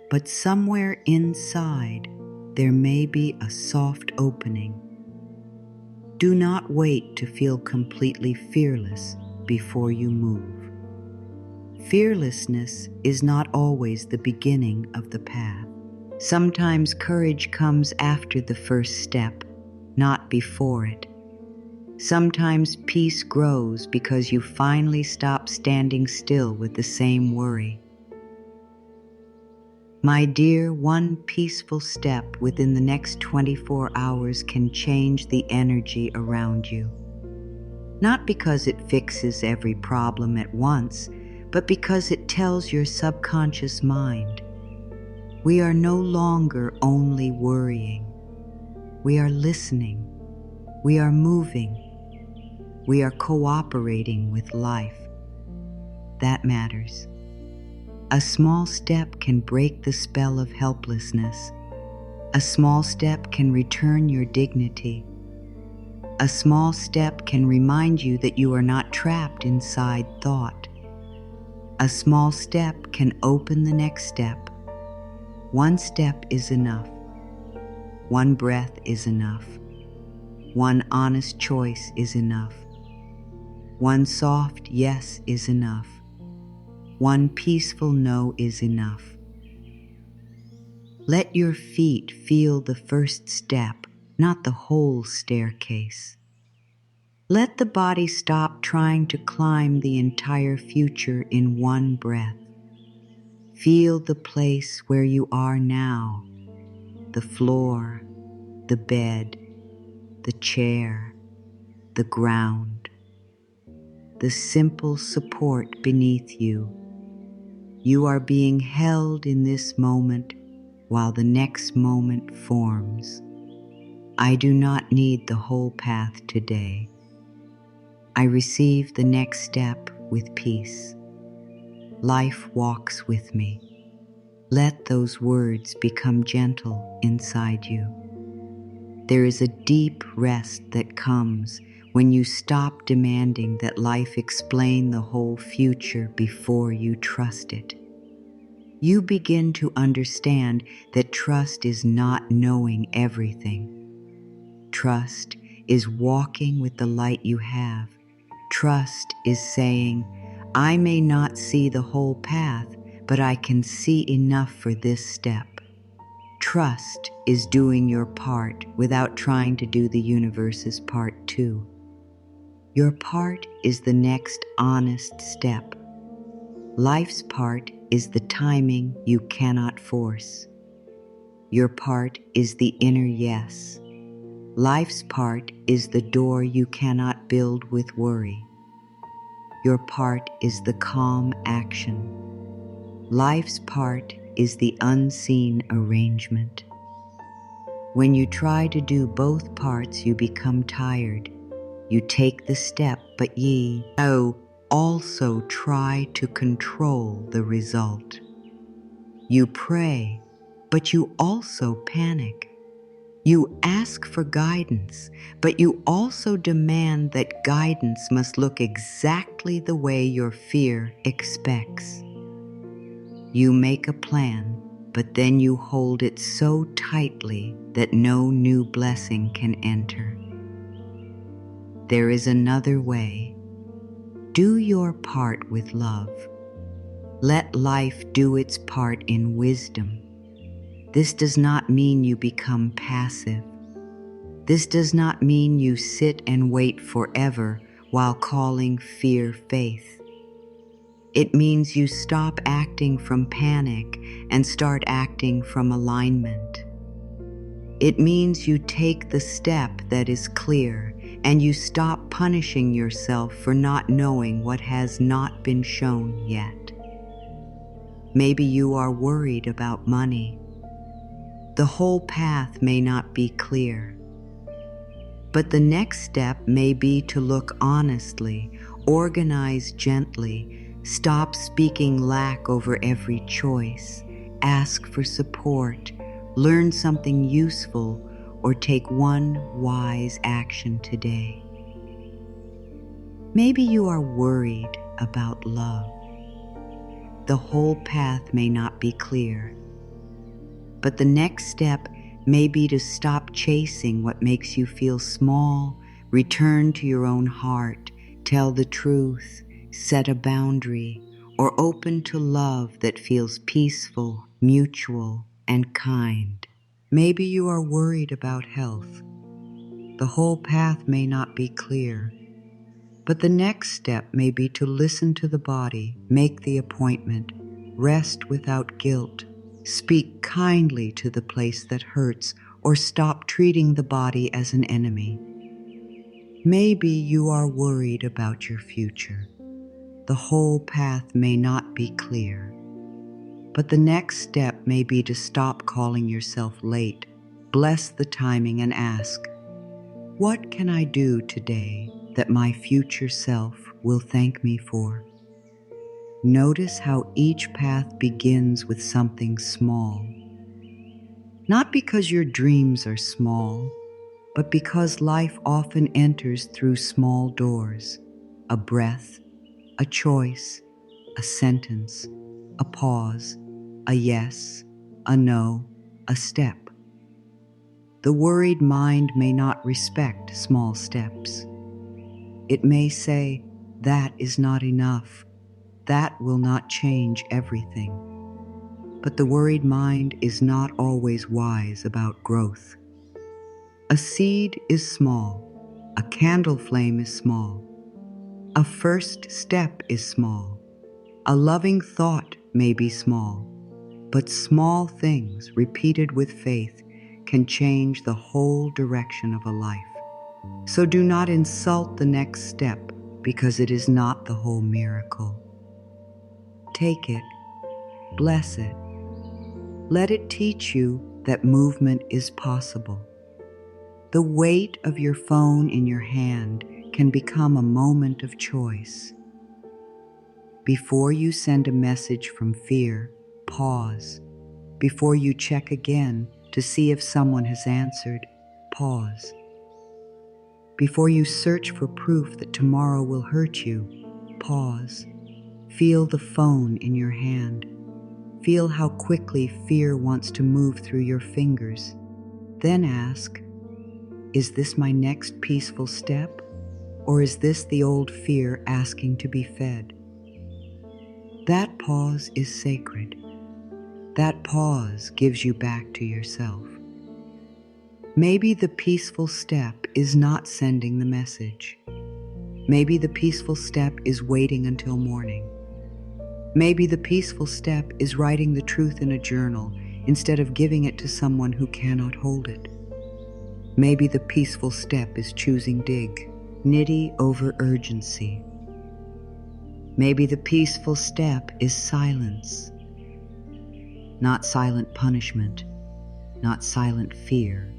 S1: but somewhere inside there may be a soft opening. Do not wait to feel completely fearless before you move. Fearlessness is not always the beginning of the path. Sometimes courage comes after the first step, not before it. Sometimes peace grows because you finally stop standing still with the same worry. My dear, one peaceful step within the next 24 hours can change the energy around you. Not because it fixes every problem at once, but because it tells your subconscious mind, we are no longer only worrying. We are listening. We are moving. We are cooperating with life. That matters. A small step can break the spell of helplessness. A small step can return your dignity. A small step can remind you that you are not trapped inside thought. A small step can open the next step. One step is enough. One breath is enough. One honest choice is enough. One soft yes is enough. One peaceful no is enough. Let your feet feel the first step, not the whole staircase. Let the body stop trying to climb the entire future in one breath. Feel the place where you are now, the floor, the bed, the chair, the ground, the simple support beneath you. You are being held in this moment while the next moment forms. I do not need the whole path today. I receive the next step with peace. Life walks with me. Let those words become gentle inside you. There is a deep rest that comes when you stop demanding that life explain the whole future before you trust it. You begin to understand that trust is not knowing everything. Trust is walking with the light you have. Trust is saying, I may not see the whole path, but I can see enough for this step. Trust is doing your part without trying to do the universe's part too. Your part is the next honest step. Life's part is the timing you cannot force. Your part is the inner yes. Life's part is the door you cannot build with worry. Your part is the calm action. Life's part is the unseen arrangement. When you try to do both parts, you become tired. You take the step, but ye also try to control the result. You pray, but you also panic. You ask for guidance, but you also demand that guidance must look exactly the way your fear expects. You make a plan, but then you hold it so tightly that no new blessing can enter. There is another way. Do your part with love. Let life do its part in wisdom. This does not mean you become passive. This does not mean you sit and wait forever while calling fear faith. It means you stop acting from panic and start acting from alignment. It means you take the step that is clear and you stop punishing yourself for not knowing what has not been shown yet. Maybe you are worried about money. The whole path may not be clear. But the next step may be to look honestly, organize gently, stop speaking lack over every choice, ask for support, learn something useful, or take one wise action today. Maybe you are worried about love. The whole path may not be clear, but the next step may be to stop chasing what makes you feel small, return to your own heart, tell the truth, set a boundary, or open to love that feels peaceful, mutual, and kind. Maybe you are worried about health. The whole path may not be clear, but the next step may be to listen to the body, make the appointment, rest without guilt, speak kindly to the place that hurts, or stop treating the body as an enemy. Maybe you are worried about your future. The whole path may not be clear, but the next step may be to stop calling yourself late, bless the timing, and ask, what can I do today that my future self will thank me for? Notice how each path begins with something small. Not because your dreams are small, but because life often enters through small doors. A breath, a choice, a sentence, a pause, a yes, a no, a step. The worried mind may not respect small steps. It may say, that is not enough. That will not change everything. But the worried mind is not always wise about growth. A seed is small. A candle flame is small. A first step is small. A loving thought may be small. But small things repeated with faith can change the whole direction of a life. So do not insult the next step because it is not the whole miracle. Take it, bless it. Let it teach you that movement is possible. The weight of your phone in your hand can become a moment of choice. Before you send a message from fear, pause. Before you check again to see if someone has answered, pause. Before you search for proof that tomorrow will hurt you, pause. Feel the phone in your hand. Feel how quickly fear wants to move through your fingers. Then ask, is this my next peaceful step? Or is this the old fear asking to be fed? That pause is sacred. That pause gives you back to yourself. Maybe the peaceful step is not sending the message. Maybe the peaceful step is waiting until morning. Maybe the peaceful step is writing the truth in a journal instead of giving it to someone who cannot hold it. Maybe the peaceful step is choosing dignity over urgency. Maybe the peaceful step is silence. Not silent punishment, not silent fear,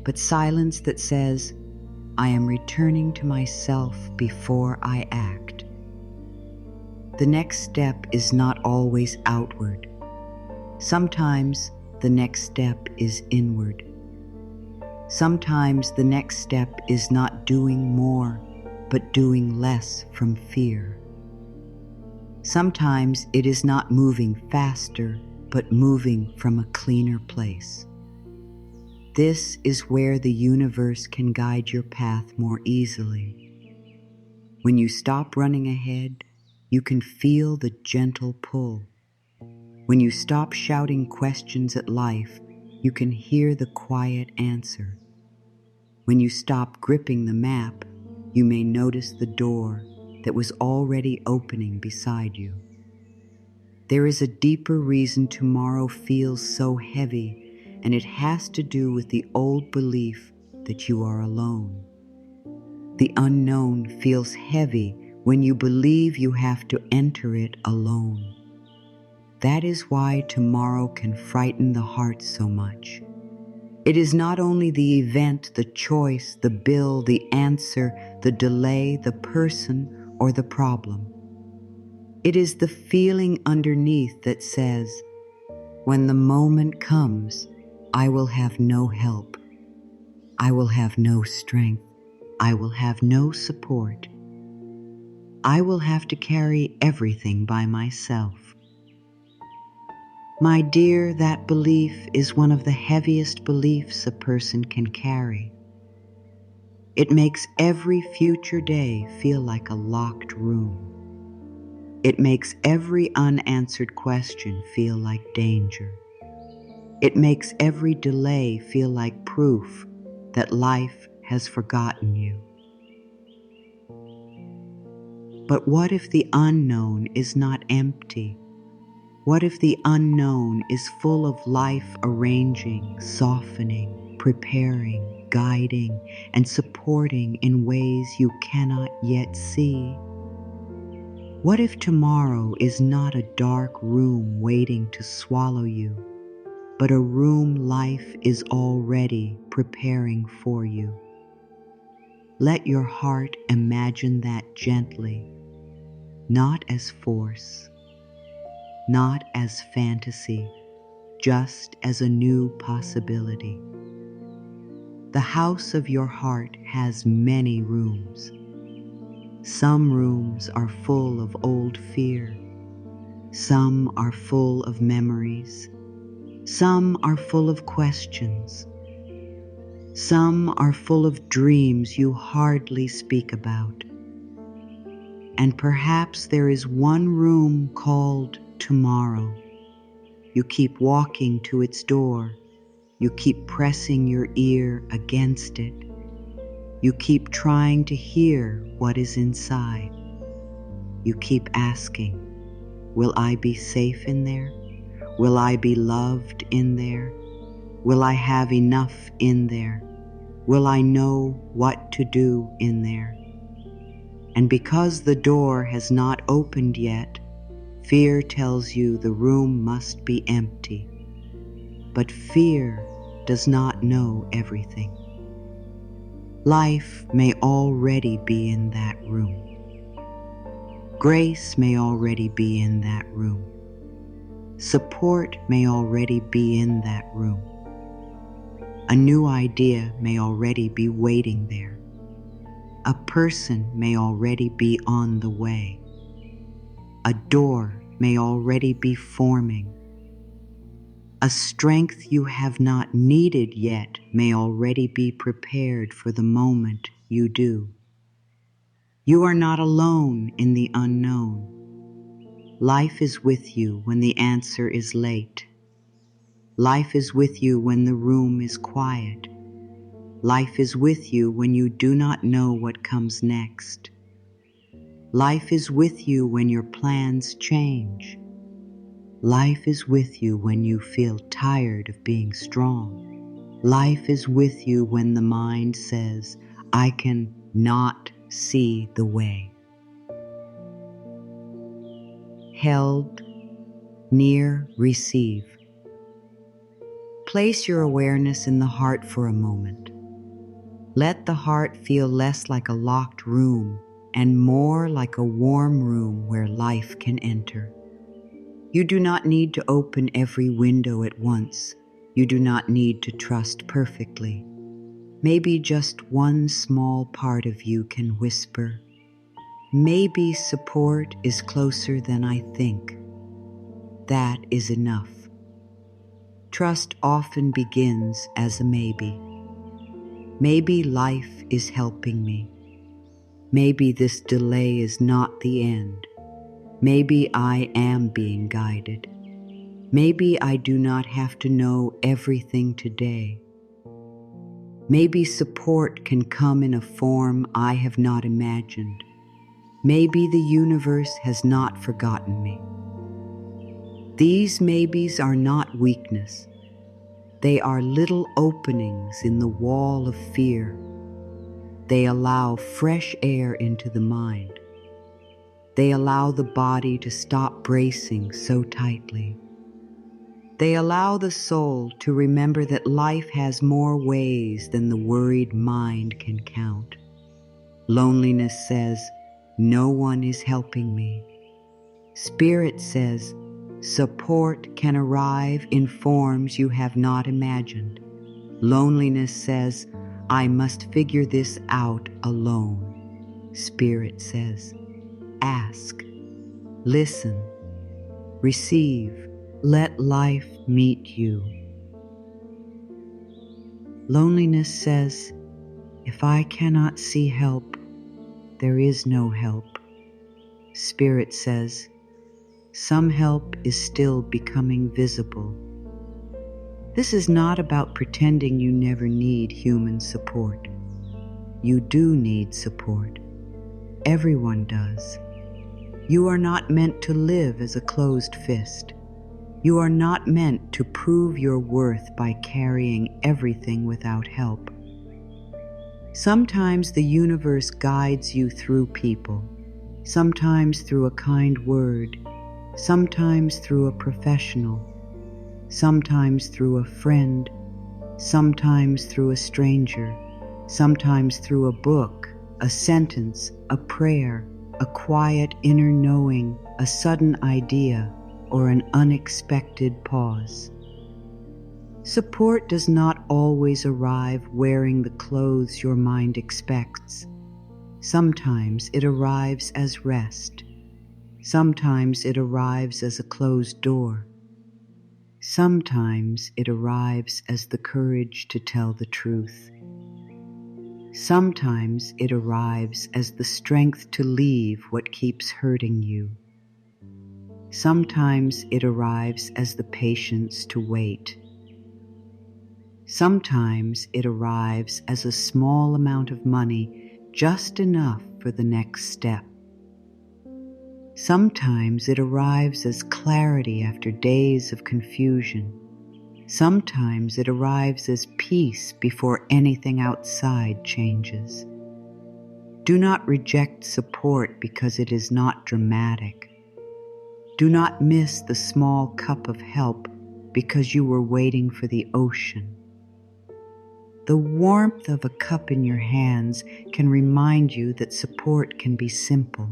S1: but silence that says, I am returning to myself before I act. The next step is not always outward. Sometimes the next step is inward. Sometimes the next step is not doing more, but doing less from fear. Sometimes it is not moving faster, but moving from a cleaner place. This is where the universe can guide your path more easily. When you stop running ahead, you can feel the gentle pull. When you stop shouting questions at life, you can hear the quiet answer. When you stop gripping the map, you may notice the door that was already opening beside you. There is a deeper reason tomorrow feels so heavy, and it has to do with the old belief that you are alone. The unknown feels heavy when you believe you have to enter it alone. That is why tomorrow can frighten the heart so much. It is not only the event, the choice, the bill, the answer, the delay, the person, or the problem. It is the feeling underneath that says, when the moment comes, I will have no help. I will have no strength. I will have no support. I will have to carry everything by myself. My dear, that belief is one of the heaviest beliefs a person can carry. It makes every future day feel like a locked room. It makes every unanswered question feel like danger. It makes every delay feel like proof that life has forgotten you. But what if the unknown is not empty? What if the unknown is full of life arranging, softening, preparing, guiding, and supporting in ways you cannot yet see? What if tomorrow is not a dark room waiting to swallow you, but a room life is already preparing for you? Let your heart imagine that gently, not as force, not as fantasy, just as a new possibility. The house of your heart has many rooms. Some rooms are full of old fear. Some are full of memories. Some are full of questions. Some are full of dreams you hardly speak about. And perhaps there is one room called tomorrow. You keep walking to its door. You keep pressing your ear against it. You keep trying to hear what is inside. You keep asking, will I be safe in there? Will I be loved in there? Will I have enough in there? Will I know what to do in there? And because the door has not opened yet, fear tells you the room must be empty. But fear does not know everything. Life may already be in that room. Grace may already be in that room. Support may already be in that room. A new idea may already be waiting there. A person may already be on the way. A door may already be forming. A strength you have not needed yet may already be prepared for the moment you do. You are not alone in the unknown. Life is with you when the answer is late. Life is with you when the room is quiet. Life is with you when you do not know what comes next. Life is with you when your plans change. Life is with you when you feel tired of being strong. Life is with you when the mind says, I can not see the way. Held, near, receive. Place your awareness in the heart for a moment. Let the heart feel less like a locked room and more like a warm room where life can enter. You do not need to open every window at once. You do not need to trust perfectly. Maybe just one small part of you can whisper, maybe support is closer than I think. That is enough. Trust often begins as a maybe. Maybe life is helping me. Maybe this delay is not the end. Maybe I am being guided. Maybe I do not have to know everything today. Maybe support can come in a form I have not imagined. Maybe the universe has not forgotten me. These maybes are not weakness. They are little openings in the wall of fear. They allow fresh air into the mind. They allow the body to stop bracing so tightly. They allow the soul to remember that life has more ways than the worried mind can count. Loneliness says, no one is helping me. Spirit says, support can arrive in forms you have not imagined. Loneliness says, I must figure this out alone. Spirit says, ask, listen, receive, let life meet you. Loneliness says, if I cannot see help, there is no help. Spirit says, some help is still becoming visible. This is not about pretending you never need human support. You do need support. Everyone does. You are not meant to live as a closed fist. You are not meant to prove your worth by carrying everything without help. Sometimes the universe guides you through people, sometimes through a kind word, sometimes through a professional, sometimes through a friend, sometimes through a stranger, sometimes through a book, a sentence, a prayer, a quiet inner knowing, a sudden idea, or an unexpected pause. Support does not always arrive wearing the clothes your mind expects. Sometimes it arrives as rest. Sometimes it arrives as a closed door. Sometimes it arrives as the courage to tell the truth. Sometimes it arrives as the strength to leave what keeps hurting you. Sometimes it arrives as the patience to wait. Sometimes it arrives as a small amount of money, just enough for the next step. Sometimes it arrives as clarity after days of confusion. Sometimes it arrives as peace before anything outside changes. Do not reject support because it is not dramatic. Do not miss the small cup of help because you were waiting for the ocean. The warmth of a cup in your hands can remind you that support can be simple.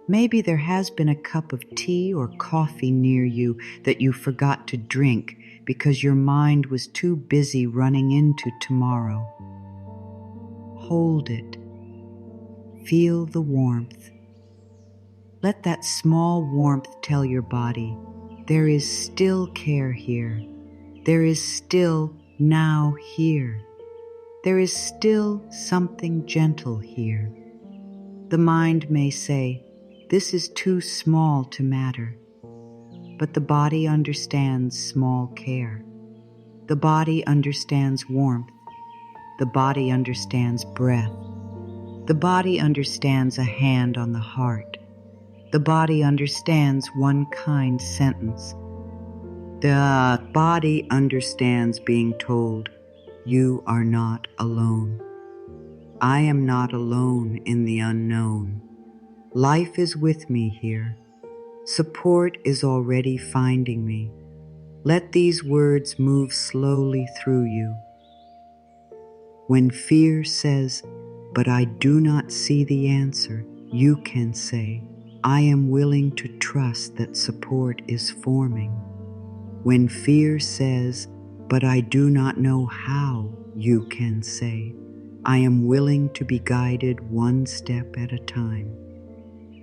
S1: Maybe there has been a cup of tea or coffee near you that you forgot to drink because your mind was too busy running into tomorrow. Hold it. Feel the warmth. Let that small warmth tell your body, there is still care here. There is still now here. There is still something gentle here. The mind may say, this is too small to matter. But the body understands small care. The body understands warmth. The body understands breath. The body understands a hand on the heart. The body understands one kind sentence. The body understands being told, you are not alone. I am not alone in the unknown. Life is with me here. Support is already finding me. Let these words move slowly through you. When fear says, but I do not see the answer, you can say, I am willing to trust that support is forming. When fear says, but I do not know how, you can say, I am willing to be guided one step at a time.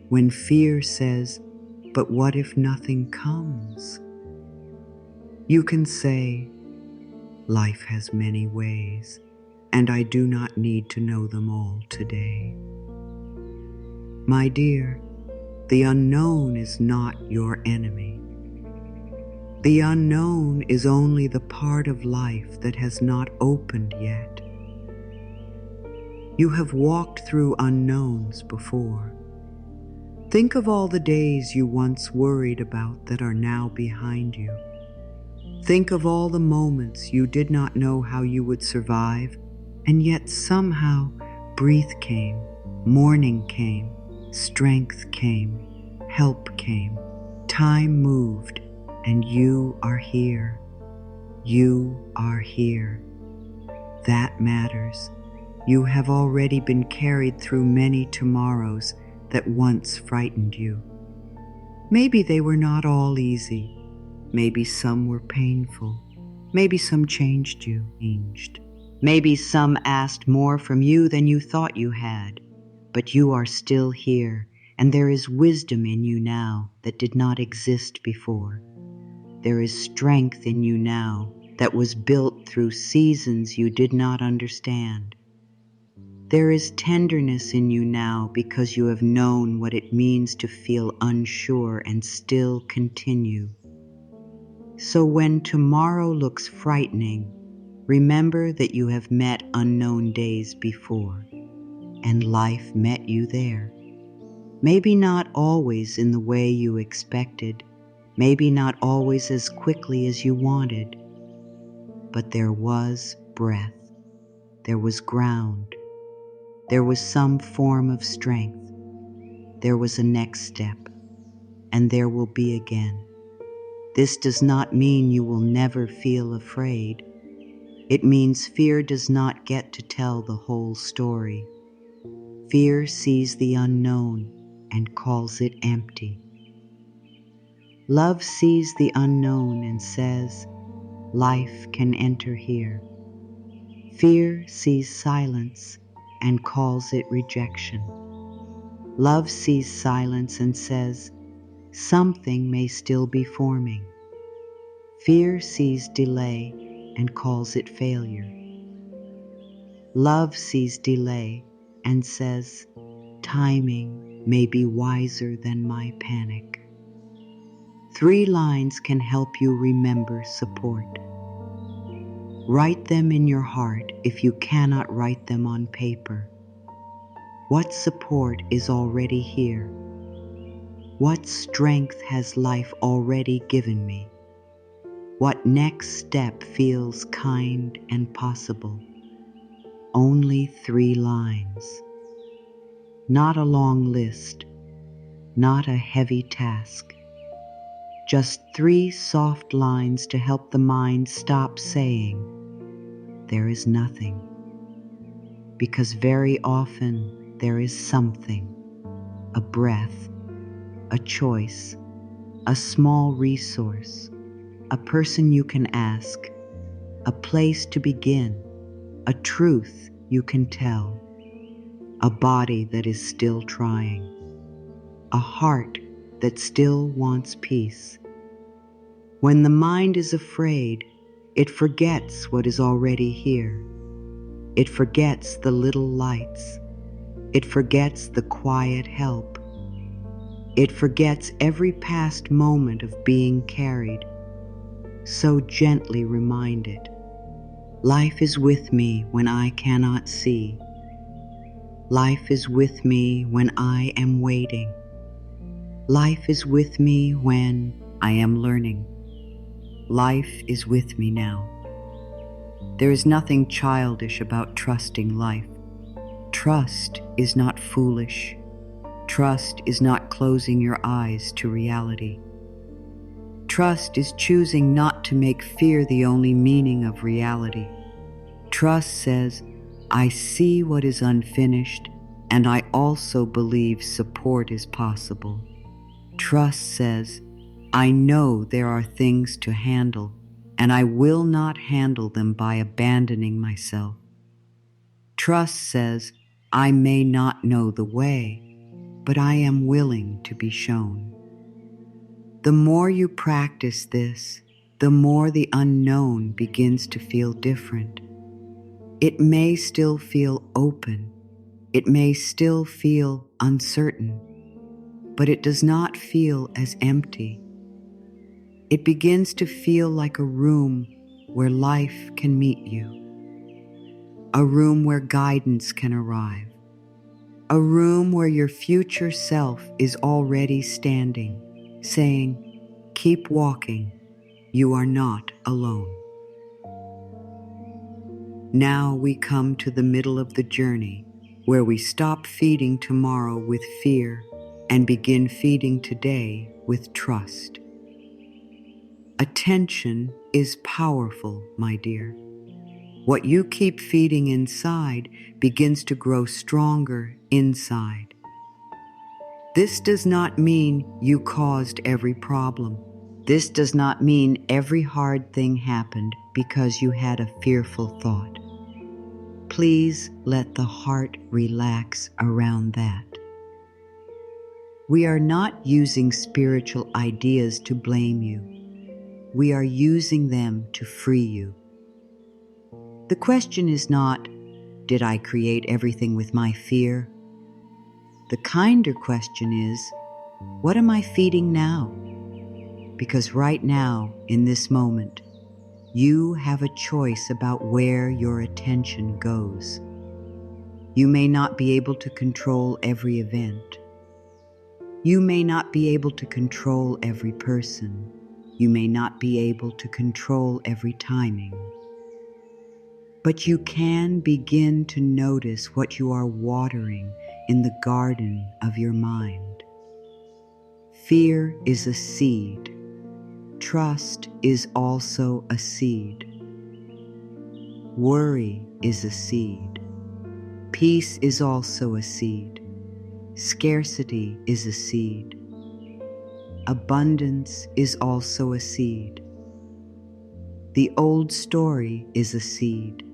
S1: When fear says, but what if nothing comes? You can say, life has many ways, and I do not need to know them all today. My dear, the unknown is not your enemy. The unknown is only the part of life that has not opened yet. You have walked through unknowns before. Think of all the days you once worried about that are now behind you. Think of all the moments you did not know how you would survive, and yet somehow breath came, morning came, strength came, help came, time moved, and you are here. You are here. That matters. You have already been carried through many tomorrows that once frightened you. Maybe they were not all easy. Maybe some were painful. Maybe some changed you. Maybe some asked more from you than you thought you had. But you are still here, and there is wisdom in you now that did not exist before. There is strength in you now that was built through seasons you did not understand. There is tenderness in you now because you have known what it means to feel unsure and still continue. So when tomorrow looks frightening, remember that you have met unknown days before, and life met you there. Maybe not always in the way you expected, maybe not always as quickly as you wanted, but there was breath, there was ground, there was some form of strength, there was a next step, and there will be again. This does not mean you will never feel afraid. It means fear does not get to tell the whole story. Fear sees the unknown and calls it empty. Love sees the unknown and says, life can enter here. Fear sees silence and calls it rejection. Love sees silence and says, something may still be forming. Fear sees delay and calls it failure. Love sees delay and says, timing may be wiser than my panic. 3 lines can help you remember support. Write them in your heart if you cannot write them on paper. What support is already here? What strength has life already given me? What next step feels kind and possible? Only 3 lines. Not a long list, not a heavy task. Just 3 soft lines to help the mind stop saying, there is nothing. Because very often there is something, a breath, a choice, a small resource, a person you can ask, a place to begin, a truth you can tell, a body that is still trying, a heart that still wants peace. When the mind is afraid, it forgets what is already here. It forgets the little lights. It forgets the quiet help. It forgets every past moment of being carried. So gently remind it. Life is with me when I cannot see. Life is with me when I am waiting. Life is with me when I am learning. Life is with me now. There is nothing childish about trusting life. Trust is not foolish. Trust is not closing your eyes to reality. Trust is choosing not to make fear the only meaning of reality. Trust says, I see what is unfinished, and I also believe support is possible. Trust says, I know there are things to handle, and I will not handle them by abandoning myself. Trust says, I may not know the way, but I am willing to be shown. The more you practice this, the more the unknown begins to feel different. It may still feel open. It may still feel uncertain, but it does not feel as empty. It begins to feel like a room where life can meet you, a room where guidance can arrive, a room where your future self is already standing, saying, keep walking, you are not alone. Now we come to the middle of the journey, where we stop feeding tomorrow with fear and begin feeding today with trust. Attention is powerful, my dear. What you keep feeding inside begins to grow stronger inside. This does not mean you caused every problem. This does not mean every hard thing happened because you had a fearful thought. Please let the heart relax around that. We are not using spiritual ideas to blame you. We are using them to free you. The question is not, did I create everything with my fear? The kinder question is, what am I feeding now? because right now, in this moment, you have a choice about where your attention goes. You may not be able to control every event. You may not be able to control every person. You may not be able to control every timing. But you can begin to notice what you are watering in the garden of your mind. Fear is a seed. Trust is also a seed. Worry is a seed. Peace is also a seed. Scarcity is a seed. Abundance is also a seed. The old story is a seed.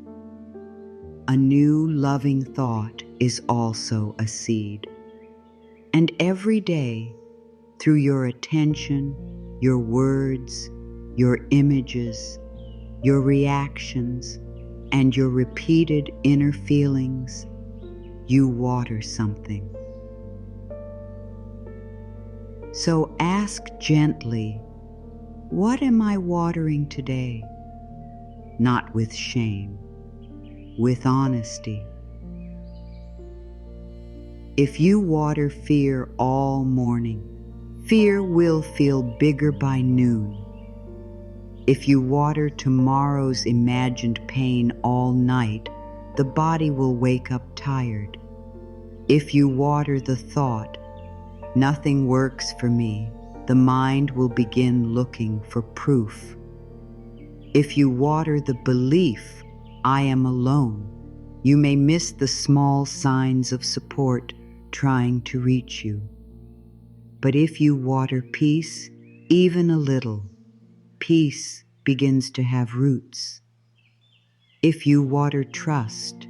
S1: A new loving thought is also a seed. And every day, through your attention, your words, your images, your reactions, and your repeated inner feelings, you water something. So ask gently, what am I watering today? Not with shame, with honesty. If you water fear all morning, fear will feel bigger by noon. If you water tomorrow's imagined pain all night, the body will wake up tired. If you water the thought, nothing works for me, the mind will begin looking for proof. If you water the belief, I am alone, you may miss the small signs of support trying to reach you. But if you water peace, even a little, peace begins to have roots. If you water trust,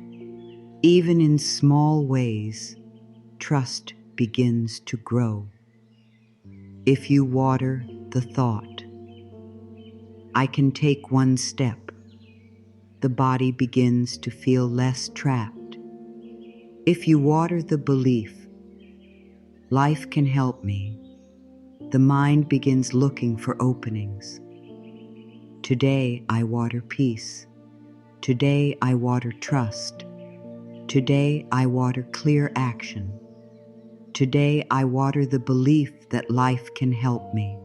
S1: even in small ways, trust begins to grow. If you water the thought, I can take one step, the body begins to feel less trapped. If you water the belief, life can help me, the mind begins looking for openings. Today I water peace. Today I water trust. Today I water clear action. Today I water the belief that life can help me.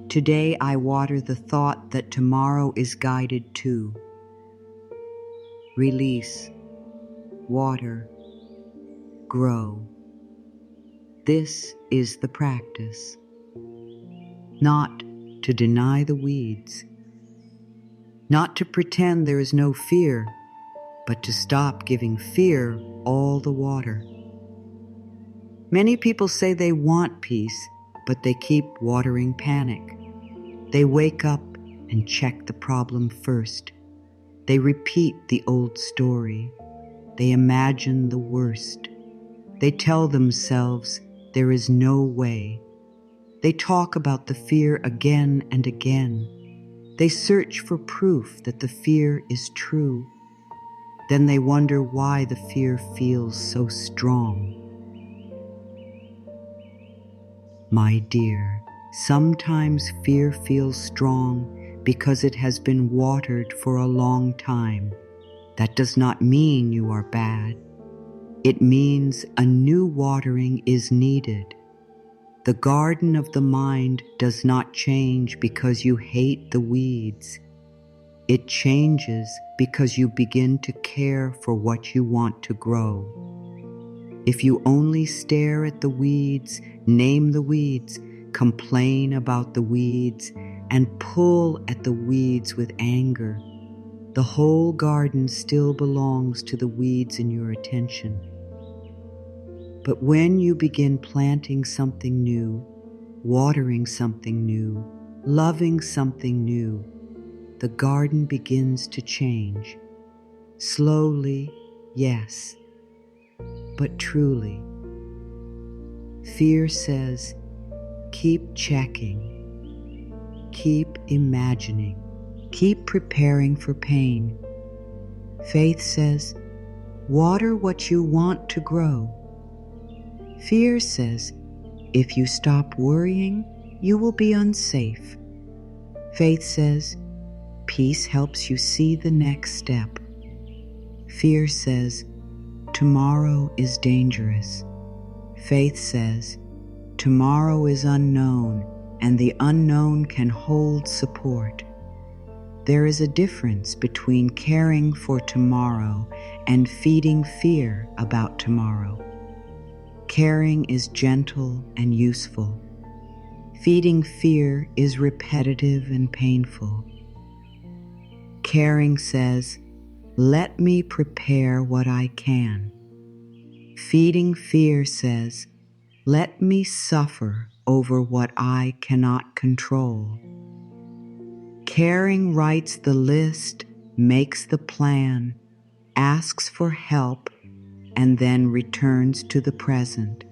S1: Today I water the thought that tomorrow is guided too. Release, water, grow. This is the practice. Not to deny the weeds. Not to pretend there is no fear, but to stop giving fear all the water. Many people say they want peace, but they keep watering panic. They wake up and check the problem first. They repeat the old story. They imagine the worst. They tell themselves there is no way. They talk about the fear again and again. They search for proof that the fear is true. Then they wonder why the fear feels so strong. My dear, sometimes fear feels strong because it has been watered for a long time. That does not mean you are bad. It means a new watering is needed. The garden of the mind does not change because you hate the weeds. It changes because you begin to care for what you want to grow. If you only stare at the weeds, name the weeds, complain about the weeds, and pull at the weeds with anger, the whole garden still belongs to the weeds in your attention. But when you begin planting something new, watering something new, loving something new, the garden begins to change. Slowly, yes, but truly. Fear says, keep checking, keep imagining, keep preparing for pain. Faith says, water what you want to grow. Fear says, if you stop worrying, you will be unsafe. Faith says, peace helps you see the next step. Fear says, tomorrow is dangerous. Faith says, tomorrow is unknown, and the unknown can hold support. There is a difference between caring for tomorrow and feeding fear about tomorrow. Caring is gentle and useful. Feeding fear is repetitive and painful. Caring says, let me prepare what I can. Feeding fear says, let me suffer over what I cannot control. Caring writes the list, makes the plan, asks for help, and then returns to the present.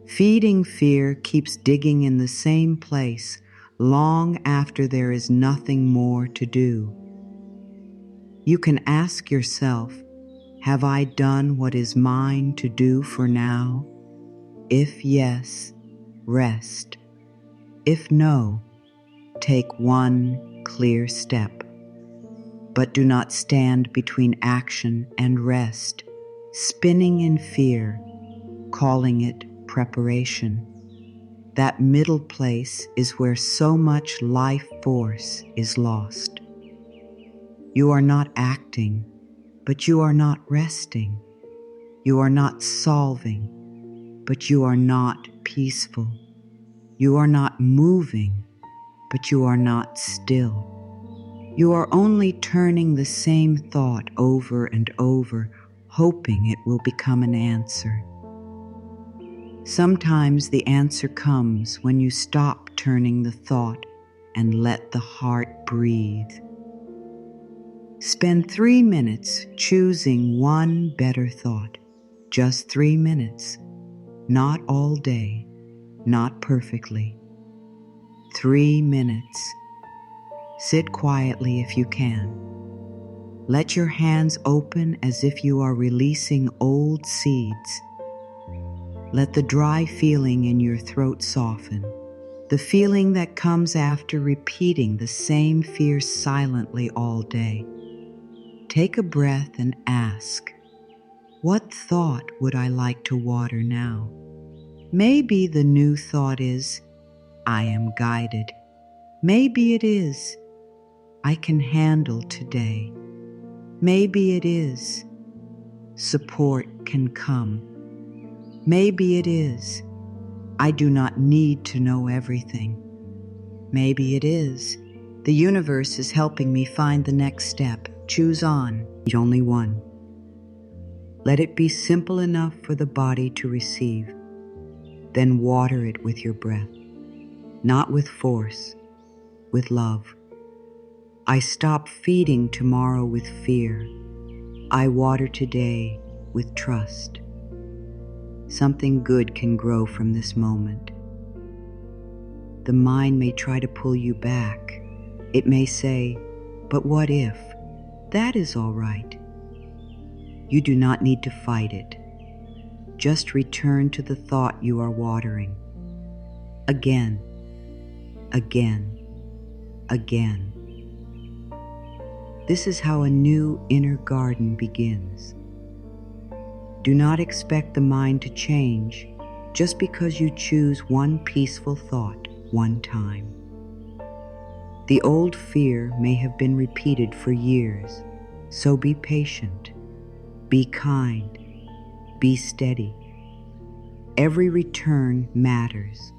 S1: Feeding fear keeps digging in the same place long after there is nothing more to do. You can ask yourself, have I done what is mine to do for now? If yes, rest. If no, take one clear step. But do not stand between action and rest, spinning in fear, calling it preparation. That middle place is where so much life force is lost. You are not acting, but you are not resting. You are not solving, but you are not peaceful. You are not moving, but you are not still. You are only turning the same thought over and over, hoping it will become an answer. Sometimes the answer comes when you stop turning the thought and let the heart breathe. Spend 3 minutes choosing one better thought. Just 3 minutes. Not all day, not perfectly. 3 minutes. Sit quietly if you can. Let your hands open as if you are releasing old seeds. Let the dry feeling in your throat soften, the feeling that comes after repeating the same fear silently all day. Take a breath and ask, what thought would I like to water now? Maybe the new thought is, I am guided. Maybe it is, I can handle today. Maybe it is, support can come. Maybe it is, I do not need to know everything. Maybe it is, the universe is helping me find the next step. Choose on, only one. Let it be simple enough for the body to receive. Then water it with your breath, not with force, with love. I stop feeding tomorrow with fear. I water today with trust. Something good can grow from this moment. The mind may try to pull you back. It may say, but what if? That is all right. You do not need to fight it. Just return to the thought you are watering. Again, again, again. This is how a new inner garden begins. Do not expect the mind to change just because you choose one peaceful thought one time. The old fear may have been repeated for years, so be patient, be kind, be steady. Every return matters.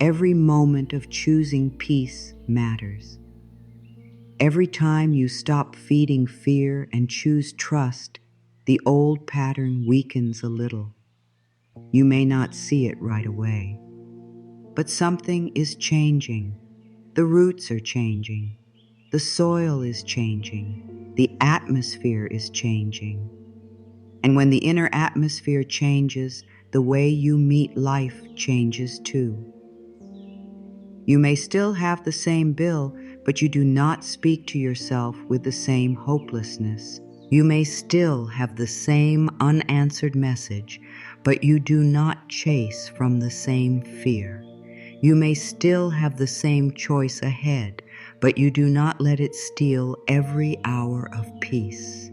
S1: Every moment of choosing peace matters. Every time you stop feeding fear and choose trust, the old pattern weakens a little. You may not see it right away, but something is changing. The roots are changing. The soil is changing. The atmosphere is changing. And when the inner atmosphere changes, the way you meet life changes too. You may still have the same bill, but you do not speak to yourself with the same hopelessness. You may still have the same unanswered message, but you do not chase from the same fear. You may still have the same choice ahead, but you do not let it steal every hour of peace.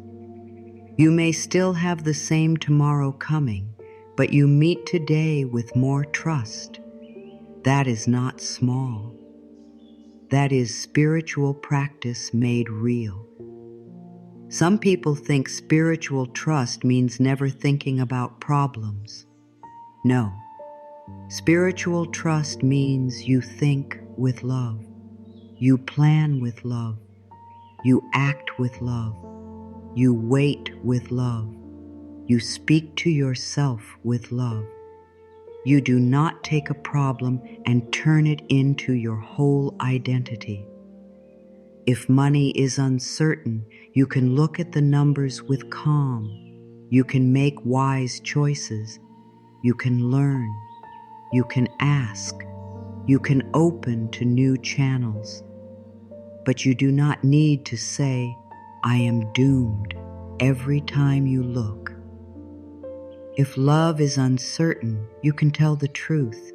S1: You may still have the same tomorrow coming, but you meet today with more trust. That is not small. That is spiritual practice made real. Some people think spiritual trust means never thinking about problems. No. Spiritual trust means you think with love. You plan with love. You act with love. You wait with love. You speak to yourself with love. You do not take a problem and turn it into your whole identity. If money is uncertain, you can look at the numbers with calm. You can make wise choices. You can learn. You can ask. You can open to new channels. But you do not need to say, "I am doomed," every time you look. If love is uncertain, you can tell the truth.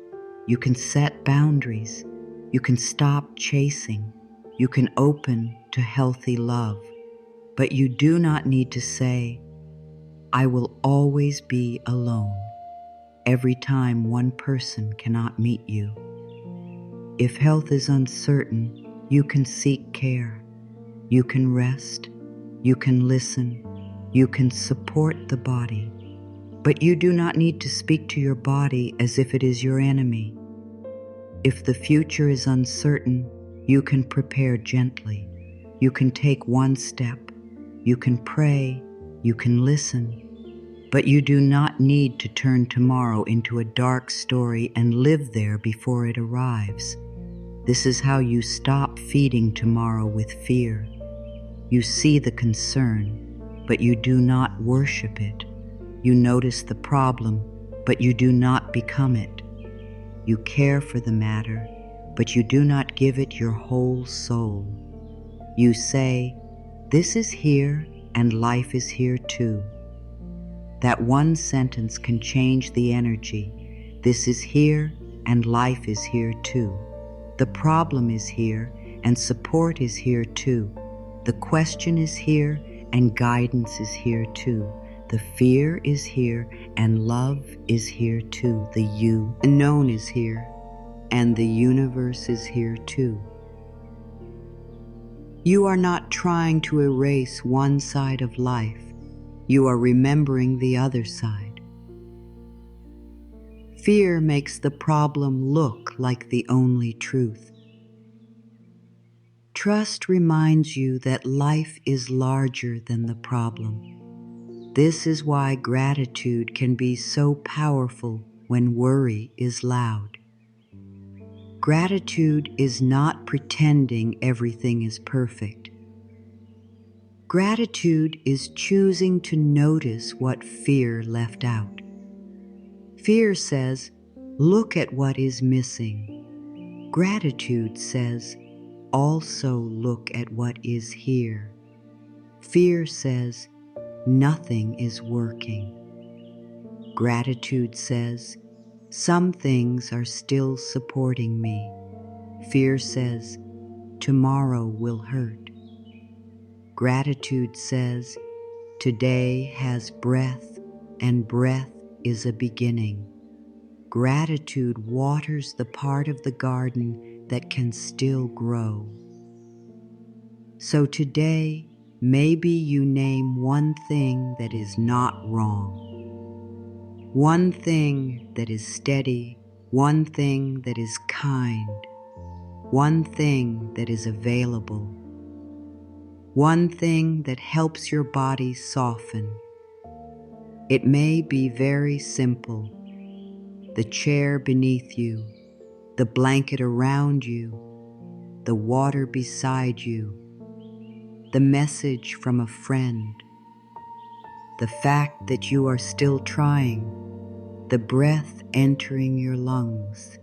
S1: You can set boundaries. You can stop chasing. You can open to healthy love. But you do not need to say, "I will always be alone," every time one person cannot meet you. If health is uncertain, you can seek care. You can rest. You can listen. You can support the body. But you do not need to speak to your body as if it is your enemy. If the future is uncertain, you can prepare gently. You can take one step. You can pray. You can listen. But you do not need to turn tomorrow into a dark story and live there before it arrives. This is how you stop feeding tomorrow with fear. You see the concern, but you do not worship it. You notice the problem, but you do not become it. You care for the matter, but you do not give it your whole soul. You say, "This is here and life is here too." That one sentence can change the energy. This is here and life is here too. The problem is here and support is here too. The question is here and guidance is here too. The fear is here and love is here too. The you unknown is here and the universe is here too. You are not trying to erase one side of life. You are remembering the other side. Fear makes the problem look like the only truth. Trust reminds you that life is larger than the problem. This is why gratitude can be so powerful when worry is loud. Gratitude is not pretending everything is perfect. Gratitude is choosing to notice what fear left out. Fear says, "Look at what is missing." Gratitude says, "Also look at what is here." Fear says, "Nothing is working." Gratitude says, "Some things are still supporting me." Fear says, "Tomorrow will hurt." Gratitude says, "Today has breath, and breath is a beginning." Gratitude waters the part of the garden that can still grow. So today, maybe you name one thing that is not wrong. One thing that is steady, one thing that is kind, one thing that is available, one thing that helps your body soften. It may be very simple. The chair beneath you, the blanket around you, the water beside you, the message from a friend, the fact that you are still trying, the breath entering your lungs,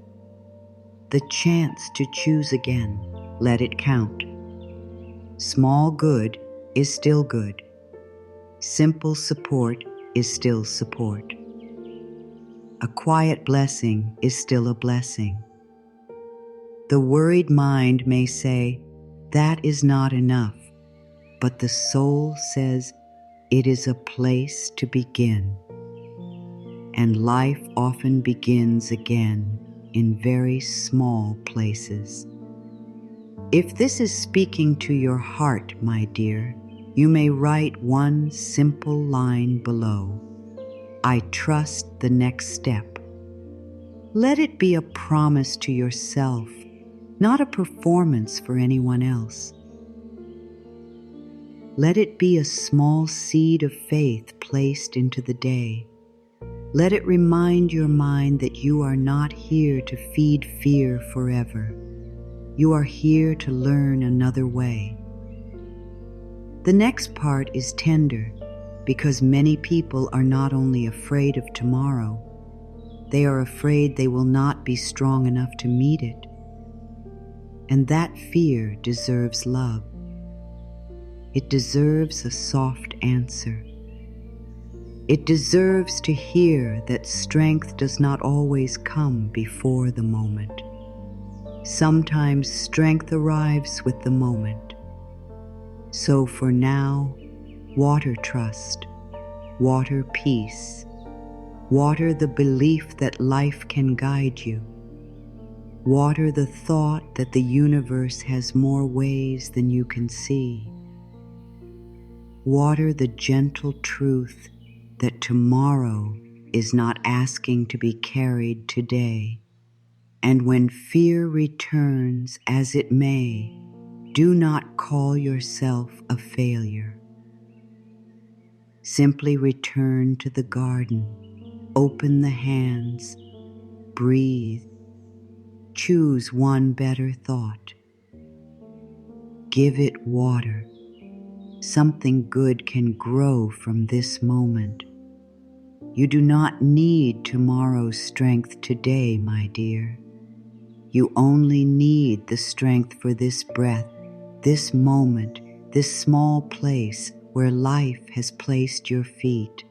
S1: the chance to choose again. Let it count. Small good is still good. Simple support is still support. A quiet blessing is still a blessing. The worried mind may say, "That is not enough," but the soul says, "It is a place to begin." And life often begins again in very small places. If this is speaking to your heart, my dear, you may write one simple line below. I trust the next step. Let it be a promise to yourself, not a performance for anyone else. Let it be a small seed of faith placed into the day. Let it remind your mind that you are not here to feed fear forever. You are here to learn another way. The next part is tender, because many people are not only afraid of tomorrow, they are afraid they will not be strong enough to meet it. And that fear deserves love. It deserves a soft answer. It deserves to hear that strength does not always come before the moment. Sometimes strength arrives with the moment. So for now, water trust, water peace, water the belief that life can guide you, water the thought that the universe has more ways than you can see, water the gentle truth that tomorrow is not asking to be carried today. And when fear returns, as it may, do not call yourself a failure. Simply return to the garden, open the hands, breathe, choose one better thought. Give it water. Something good can grow from this moment. You do not need tomorrow's strength today, my dear. You only need the strength for this breath, this moment, this small place where life has placed your feet.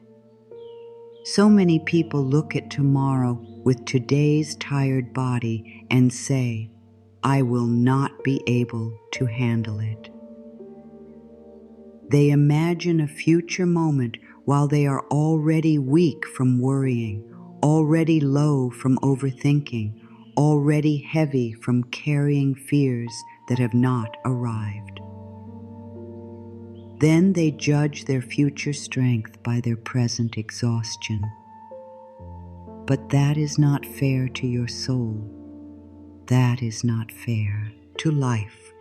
S1: So many people look at tomorrow with today's tired body and say, "I will not be able to handle it." They imagine a future moment while they are already weak from worrying, already low from overthinking, already heavy from carrying fears that have not arrived. Then they judge their future strength by their present exhaustion. But that is not fair to your soul. That is not fair to life.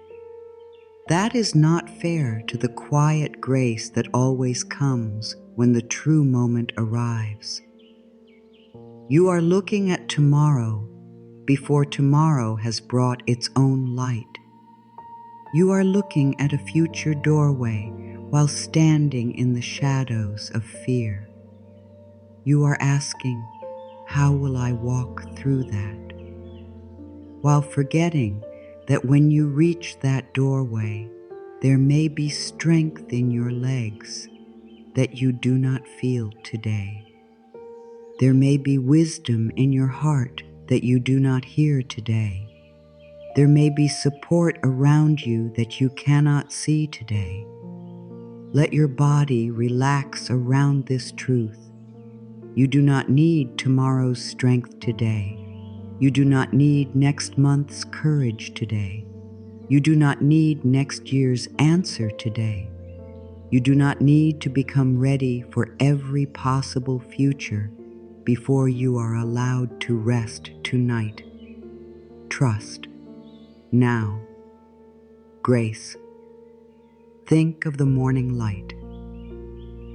S1: That is not fair to the quiet grace that always comes when the true moment arrives. You are looking at tomorrow before tomorrow has brought its own light. You are looking at a future doorway while standing in the shadows of fear. You are asking, "How will I walk through that?" While forgetting that when you reach that doorway, there may be strength in your legs that you do not feel today. There may be wisdom in your heart that you do not hear today. There may be support around you that you cannot see today. Let your body relax around this truth. You do not need tomorrow's strength today. You do not need next month's courage today. You do not need next year's answer today. You do not need to become ready for every possible future before you are allowed to rest tonight. Trust. Now. Grace. Think of the morning light.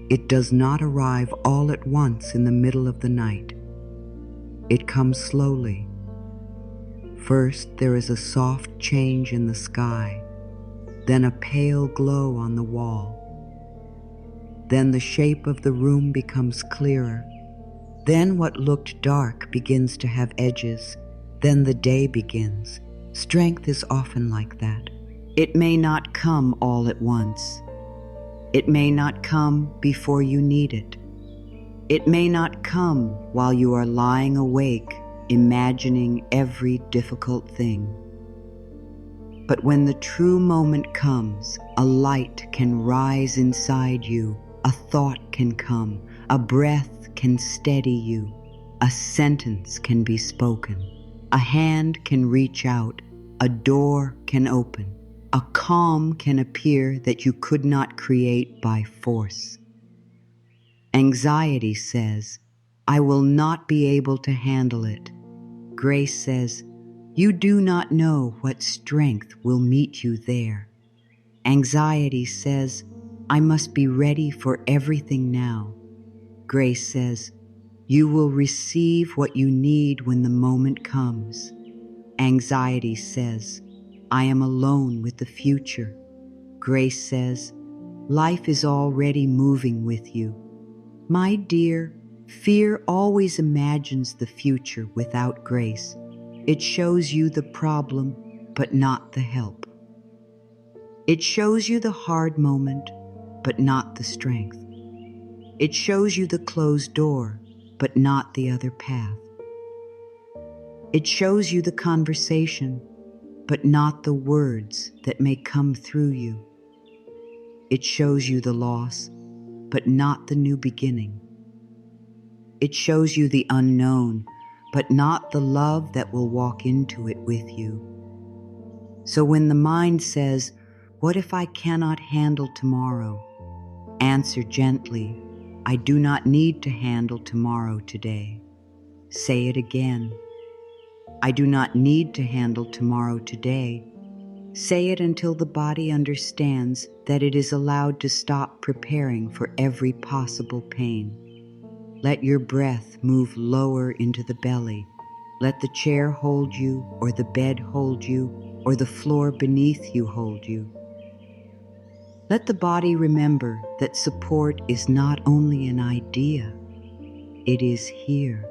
S1: It does not arrive all at once in the middle of the night. It comes slowly. First, there is a soft change in the sky, then a pale glow on the wall. Then the shape of the room becomes clearer. Then what looked dark begins to have edges. Then the day begins. Strength is often like that. It may not come all at once. It may not come before you need it. It may not come while you are lying awake, imagining every difficult thing. But when the true moment comes, a light can rise inside you, a thought can come, a breath can steady you, a sentence can be spoken, a hand can reach out, a door can open, a calm can appear that you could not create by force. Anxiety says, I will not be able to handle it. Grace says, you do not know what strength will meet you there. Anxiety says, I must be ready for everything now. Grace says, you will receive what you need when the moment comes. Anxiety says, I am alone with the future. Grace says, life is already moving with you. My dear, fear always imagines the future without grace. It shows you the problem, but not the help. It shows you the hard moment, but not the strength. It shows you the closed door, but not the other path. It shows you the conversation, but not the words that may come through you. It shows you the loss, but not the new beginning. It shows you the unknown, but not the love that will walk into it with you. So when the mind says, what if I cannot handle tomorrow? Answer gently, I do not need to handle tomorrow today. Say it again. I do not need to handle tomorrow today. Say it until the body understands that it is allowed to stop preparing for every possible pain. Let your breath move lower into the belly. Let the chair hold you, or the bed hold you, or the floor beneath you hold you. Let the body remember that support is not only an idea, it is here,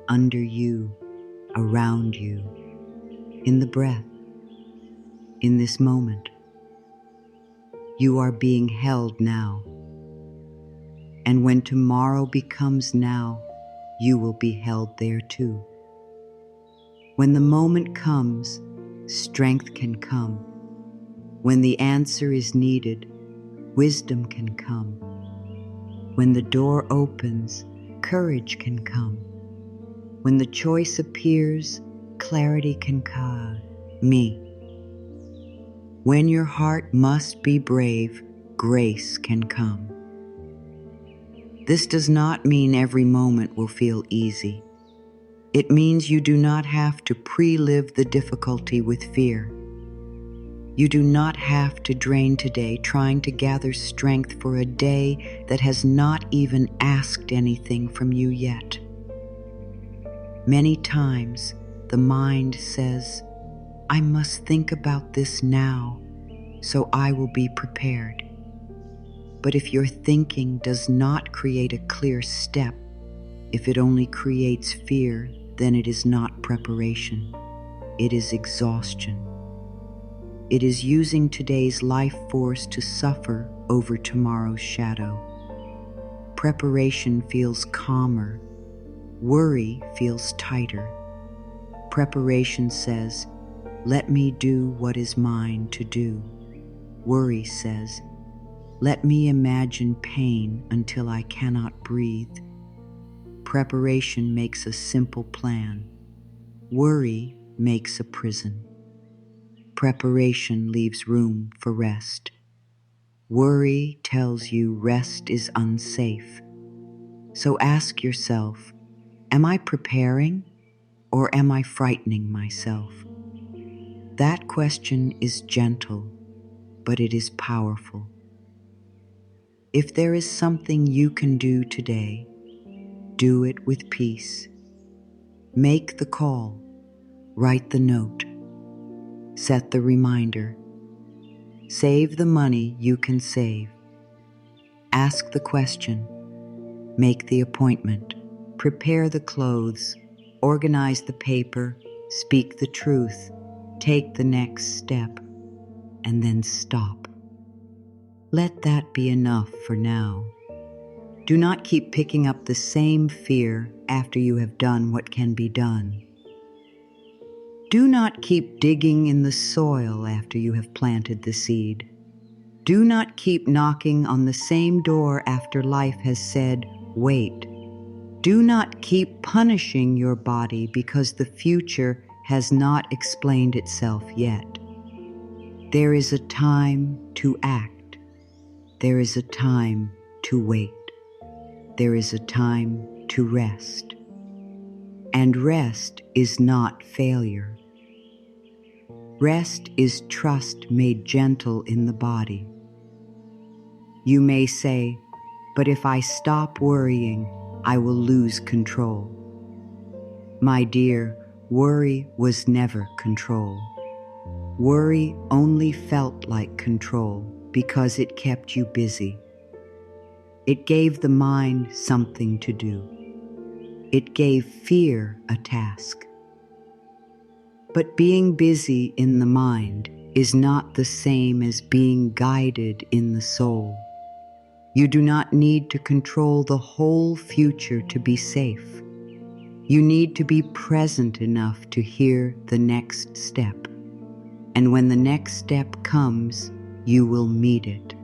S1: under you, around you, in the breath, in this moment. You are being held now. And when tomorrow becomes now, you will be held there too. When the moment comes, strength can come. When the answer is needed, wisdom can come. When the door opens, courage can come. When the choice appears, clarity can come. Me. When your heart must be brave, grace can come. This does not mean every moment will feel easy. It means you do not have to pre-live the difficulty with fear. You do not have to drain today trying to gather strength for a day that has not even asked anything from you yet. Many times, the mind says, I must think about this now, so I will be prepared. But if your thinking does not create a clear step, if it only creates fear, then it is not preparation. It is exhaustion. It is using today's life force to suffer over tomorrow's shadow. Preparation feels calmer. Worry feels tighter. Preparation says, let me do what is mine to do. Worry says, let me imagine pain until I cannot breathe. Preparation makes a simple plan. Worry makes a prison. Preparation leaves room for rest. Worry tells you rest is unsafe. So ask yourself, am I preparing or am I frightening myself? That question is gentle, but it is powerful. If there is something you can do today, do it with peace. Make the call, write the note, set the reminder, save the money you can save, ask the question, make the appointment, prepare the clothes, organize the paper, speak the truth, take the next step, and then stop. Let that be enough for now. Do not keep picking up the same fear after you have done what can be done. Do not keep digging in the soil after you have planted the seed. Do not keep knocking on the same door after life has said, wait. Do not keep punishing your body because the future has not explained itself yet. There is a time to act. There is a time to wait. There is a time to rest. And rest is not failure. Rest is trust made gentle in the body. You may say, but if I stop worrying, I will lose control. My dear, worry was never control. Worry only felt like control because it kept you busy. It gave the mind something to do. It gave fear a task. But being busy in the mind is not the same as being guided in the soul. You do not need to control the whole future to be safe. You need to be present enough to hear the next step. And when the next step comes, you will meet it.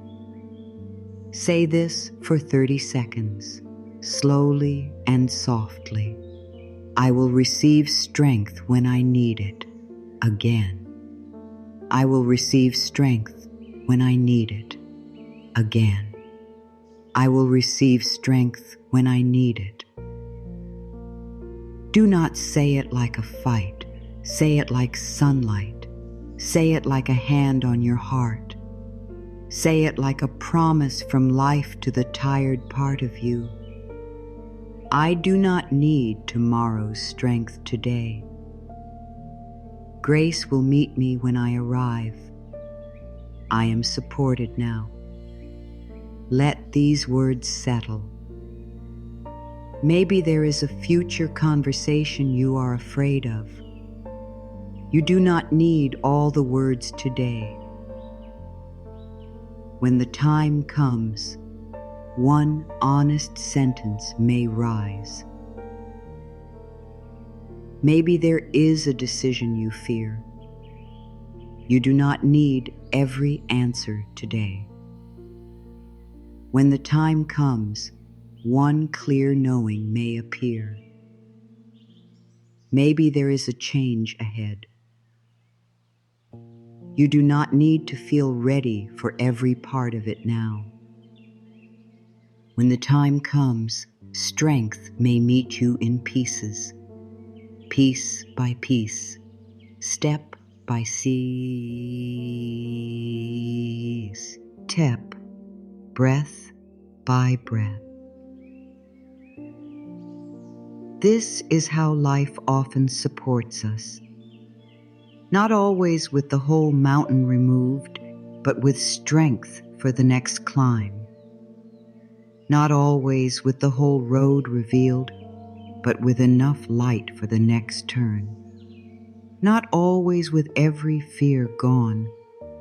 S1: Say this for 30 seconds, slowly and softly. I will receive strength when I need it. Again. I will receive strength when I need it. Again. I will receive strength when I need it. Do not say it like a fight. Say it like sunlight. Say it like a hand on your heart. Say it like a promise from life to the tired part of you. I do not need tomorrow's strength today. Grace will meet me when I arrive. I am supported now. Let these words settle. Maybe there is a future conversation you are afraid of. You do not need all the words today. When the time comes, one honest sentence may rise. Maybe there is a decision you fear. You do not need every answer today. When the time comes, one clear knowing may appear. Maybe there is a change ahead. You do not need to feel ready for every part of it now. When the time comes, strength may meet you in pieces, piece by piece, step by step, breath by breath. This is how life often supports us. Not always with the whole mountain removed, but with strength for the next climb. Not always with the whole road revealed, but with enough light for the next turn. Not always with every fear gone,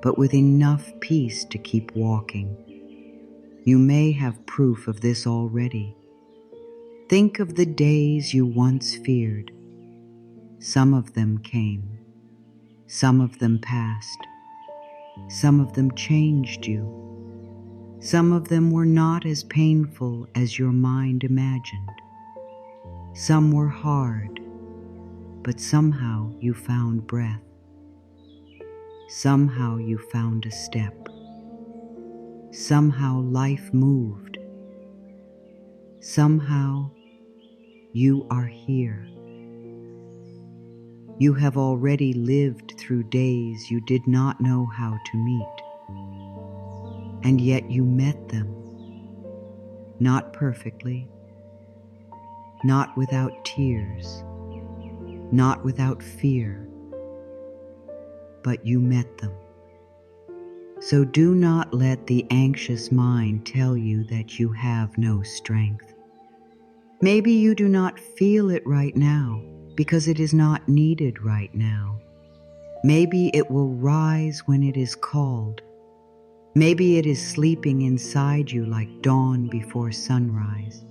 S1: but with enough peace to keep walking. You may have proof of this already. Think of the days you once feared. Some of them came. Some of them passed. Some of them changed you. Some of them were not as painful as your mind imagined. Some were hard, but somehow you found breath. Somehow you found a step. Somehow life moved. Somehow you are here. You have already lived through days you did not know how to meet. And yet you met them. Not perfectly. Not without tears. Not without fear. But you met them. So do not let the anxious mind tell you that you have no strength. Maybe you do not feel it right now because it is not needed right now. Maybe it will rise when it is called. Maybe it is sleeping inside you like dawn before sunrise.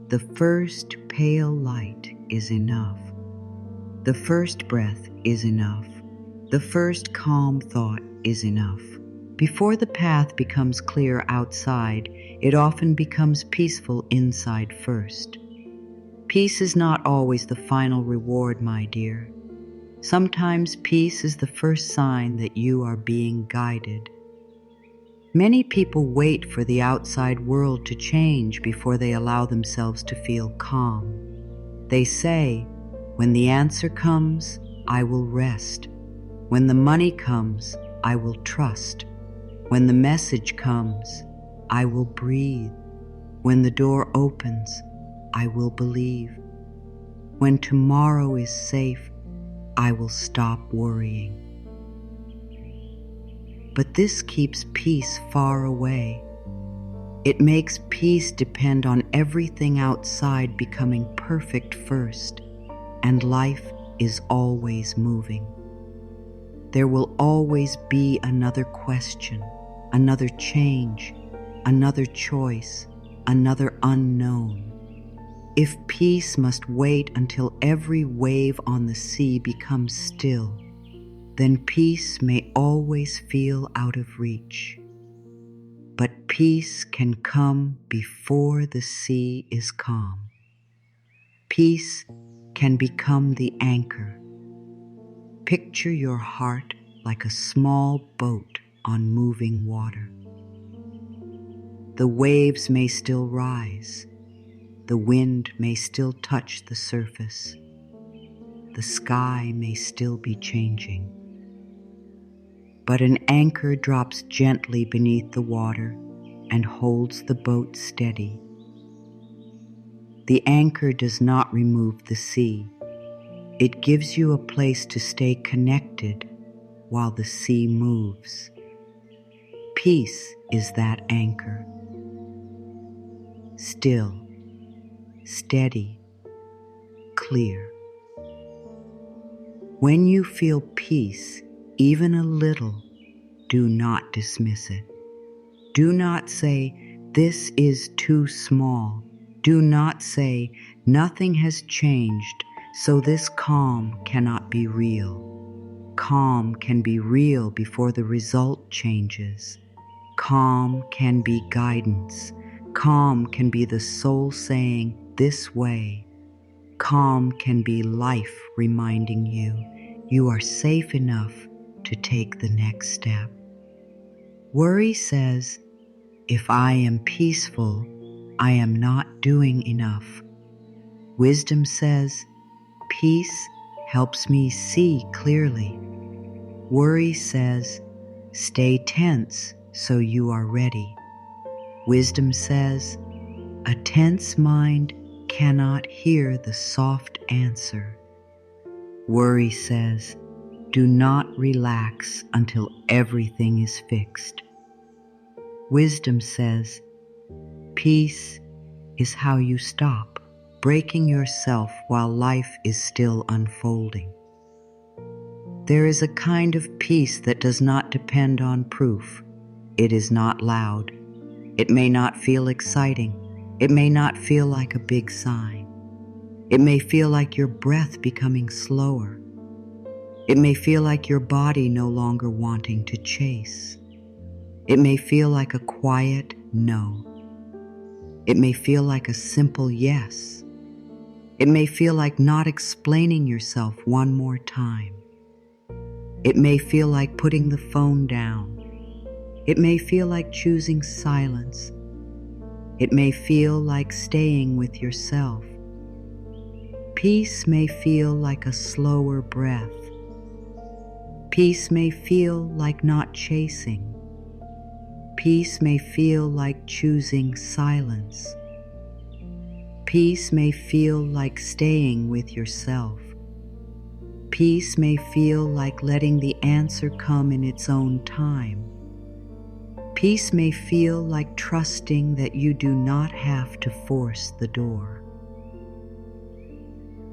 S1: The first pale light is enough. The first breath is enough. The first calm thought is enough. Before the path becomes clear outside, it often becomes peaceful inside first. Peace is not always the final reward, my dear. Sometimes peace is the first sign that you are being guided. Many people wait for the outside world to change before they allow themselves to feel calm. They say, "When the answer comes, I will rest. When the money comes, I will trust. When the message comes, I will breathe. When the door opens, I will believe. When tomorrow is safe, I will stop worrying." But this keeps peace far away. It makes peace depend on everything outside becoming perfect first, and life is always moving. There will always be another question, another change, another choice, another unknown. If peace must wait until every wave on the sea becomes still, then peace may always feel out of reach. But peace can come before the sea is calm. Peace can become the anchor. Picture your heart like a small boat on moving water. The waves may still rise. The wind may still touch the surface. The sky may still be changing. But an anchor drops gently beneath the water and holds the boat steady. The anchor does not remove the sea. It gives you a place to stay connected while the sea moves. Peace is that anchor. Still, steady, clear. When you feel peace, even a little, do not dismiss it. Do not say, "This is too small." Do not say, "Nothing has changed, so this calm cannot be real." Calm can be real before the result changes. Calm can be guidance. Calm can be the soul saying, "This way." Calm can be life reminding you, you are safe enough to take the next step. Worry says, "If I am peaceful, I am not doing enough." Wisdom says, "Peace helps me see clearly." Worry says, "Stay tense so you are ready." Wisdom says, "A tense mind cannot hear the soft answer." Worry says, "Do not relax until everything is fixed." Wisdom says, "Peace is how you stop breaking yourself while life is still unfolding." There is a kind of peace that does not depend on proof. It is not loud. It may not feel exciting. It may not feel like a big sign. It may feel like your breath becoming slower. It may feel like your body no longer wanting to chase. It may feel like a quiet no. It may feel like a simple yes. It may feel like not explaining yourself one more time. It may feel like putting the phone down. It may feel like choosing silence. It may feel like staying with yourself. Peace may feel like a slower breath. Peace may feel like not chasing. Peace may feel like choosing silence. Peace may feel like staying with yourself. Peace may feel like letting the answer come in its own time. Peace may feel like trusting that you do not have to force the door.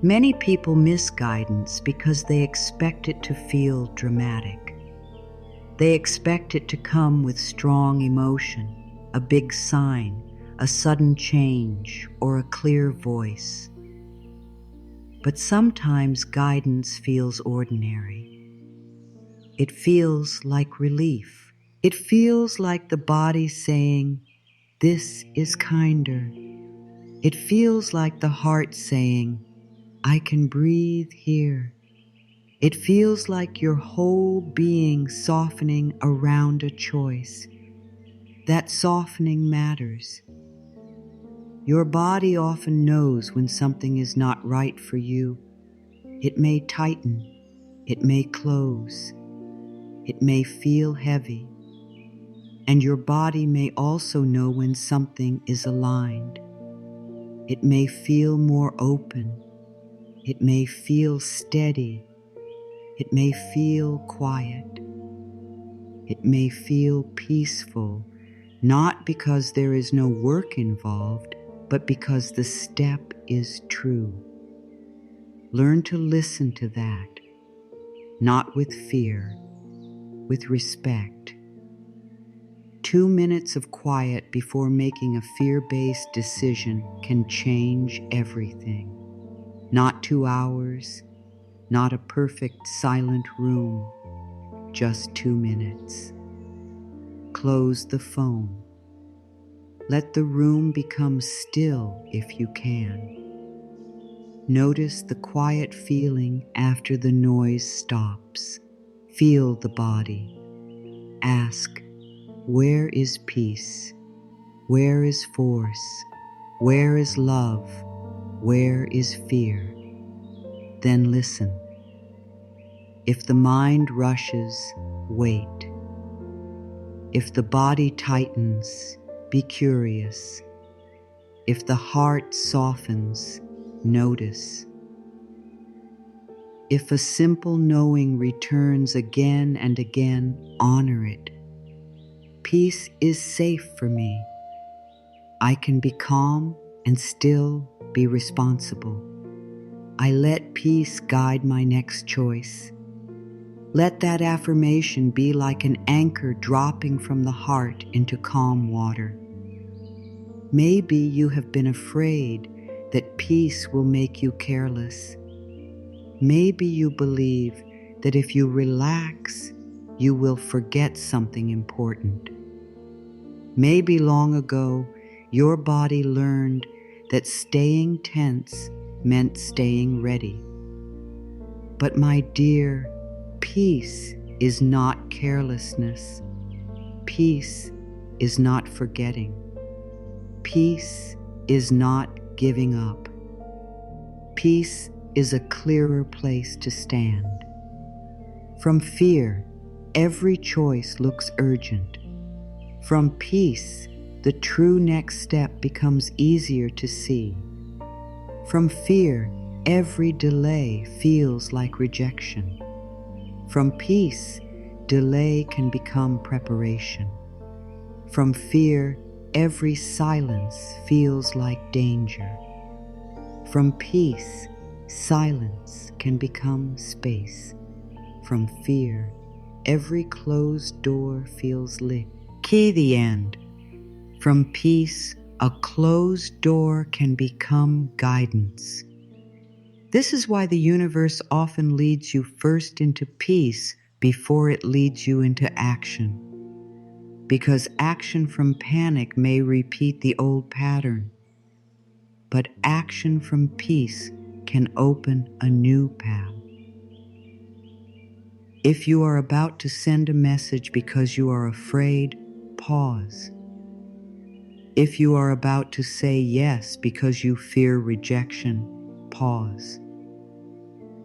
S1: Many people miss guidance because they expect it to feel dramatic. They expect it to come with strong emotion, a big sign, a sudden change, or a clear voice. But sometimes guidance feels ordinary. It feels like relief. It feels like the body saying, "This is kinder." It feels like the heart saying, "I can breathe here." It feels like your whole being softening around a choice. That softening matters. Your body often knows when something is not right for you. It may tighten, it may close, it may feel heavy. And your body may also know when something is aligned. It may feel more open. It may feel steady. It may feel quiet. It may feel peaceful, not because there is no work involved, but because the step is true. Learn to listen to that, not with fear, with respect. 2 minutes of quiet before making a fear-based decision can change everything. Not 2 hours, not a perfect silent room, just 2 minutes. Close the phone. Let the room become still if you can. Notice the quiet feeling after the noise stops. Feel the body. Ask, where is peace? Where is force? Where is love? Where is fear? Then listen. If the mind rushes, wait. If the body tightens, be curious. If the heart softens, notice. If a simple knowing returns again and again, honor it. Peace is safe for me. I can be calm and still be responsible. I let peace guide my next choice. Let that affirmation be like an anchor dropping from the heart into calm water. Maybe you have been afraid that peace will make you careless. Maybe you believe that if you relax, you will forget something important. Maybe long ago, your body learned that staying tense meant staying ready. But my dear, peace is not carelessness. Peace is not forgetting. Peace is not giving up. Peace is a clearer place to stand. From fear, every choice looks urgent. From peace, the true next step becomes easier to see. From fear, every delay feels like rejection. From peace, delay can become preparation. From fear, every silence feels like danger. From peace, silence can become space. From fear, every closed door feels lit. Key the end. From peace, a closed door can become guidance. This is why the universe often leads you first into peace before it leads you into action. Because action from panic may repeat the old pattern, but action from peace can open a new path. If you are about to send a message because you are afraid, pause. If you are about to say yes because you fear rejection, pause.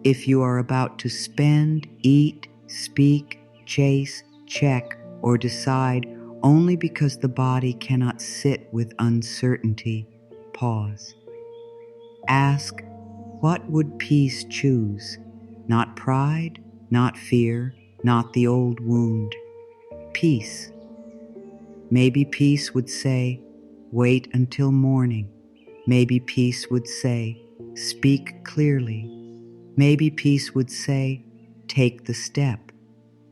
S1: If you are about to spend, eat, speak, chase, check, or decide only because the body cannot sit with uncertainty, pause. Ask, what would peace choose? Not pride, not fear, not the old wound. Peace. Maybe peace would say, wait until morning. Maybe peace would say, speak clearly. Maybe peace would say, take the step.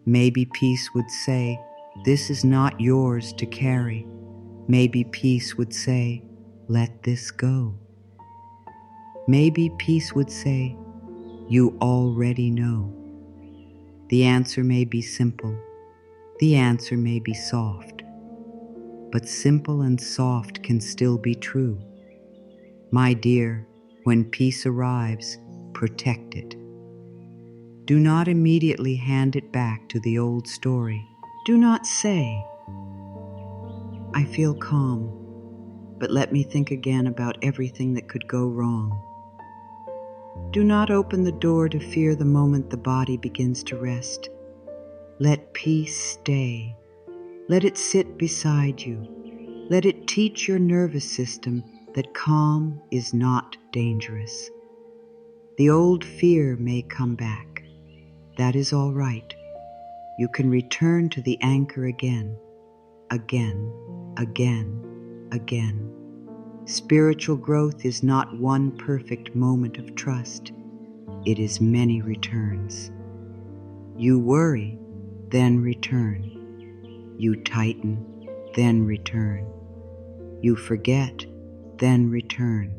S1: Maybe peace would say, this is not yours to carry. Maybe peace would say, let this go. Maybe peace would say, "You already know." The answer may be simple. The answer may be soft. But simple and soft can still be true. My dear, when peace arrives, protect it. Do not immediately hand it back to the old story. Do not say, "I feel calm, but let me think again about everything that could go wrong." Do not open the door to fear the moment the body begins to rest. Let peace stay. Let it sit beside you. Let it teach your nervous system that calm is not dangerous. The old fear may come back. That is all right. You can return to the anchor again, again, again. Spiritual growth is not one perfect moment of trust. It is many returns. You worry, then return. You tighten, then return. You forget, then return.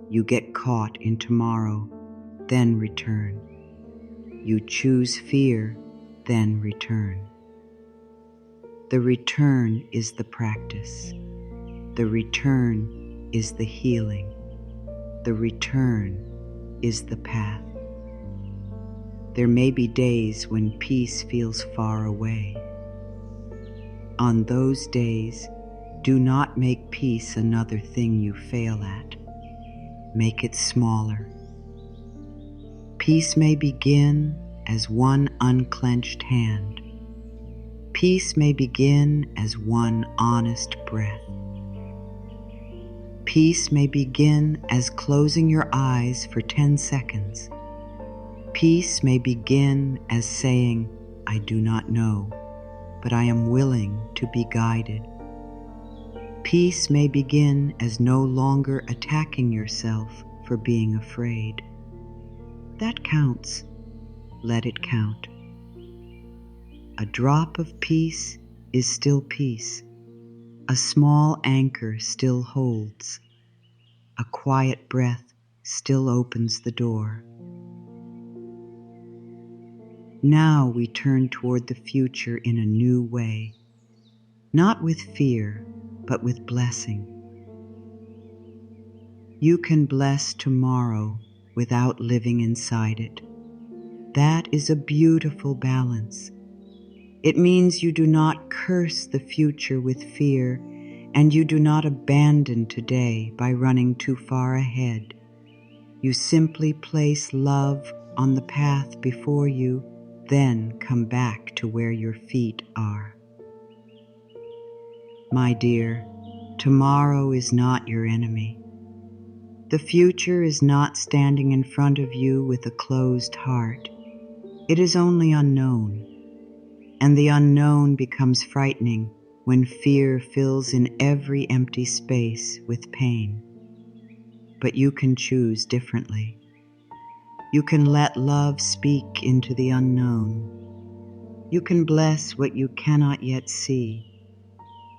S1: You get caught in tomorrow, then return. You choose fear, then return. The return is the practice. The return is the healing. The return is the path. There may be days when peace feels far away. On those days, do not make peace another thing you fail at. Make it smaller. Peace may begin as one unclenched hand. Peace may begin as one honest breath. Peace may begin as closing your eyes for 10 seconds. Peace may begin as saying, "I do not know, but I am willing to be guided." Peace may begin as no longer attacking yourself for being afraid. That counts. Let it count. A drop of peace is still peace. A small anchor still holds. A quiet breath still opens the door. Now we turn toward the future in a new way, not with fear, but with blessing. You can bless tomorrow without living inside it. That is a beautiful balance. It means you do not curse the future with fear, and you do not abandon today by running too far ahead. You simply place love on the path before you, then come back to where your feet are. My dear, tomorrow is not your enemy. The future is not standing in front of you with a closed heart. It is only unknown, and the unknown becomes frightening when fear fills in every empty space with pain. But you can choose differently. You can let love speak into the unknown. You can bless what you cannot yet see.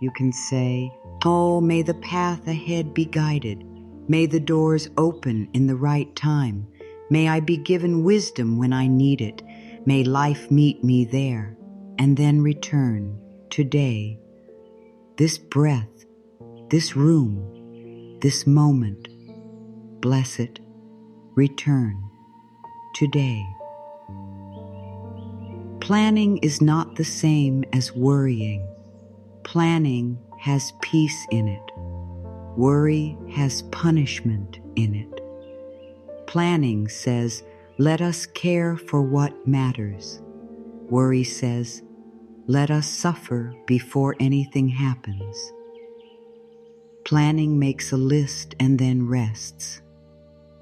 S1: You can say, "Oh, may the path ahead be guided. May the doors open in the right time. May I be given wisdom when I need it. May life meet me there." And then return, today, this breath, this room, this moment. Bless it. Return, today. Planning is not the same as worrying. Planning has peace in it. Worry has punishment in it. Planning says, "Let us care for what matters." Worry says, "Let us suffer before anything happens." Planning makes a list and then rests.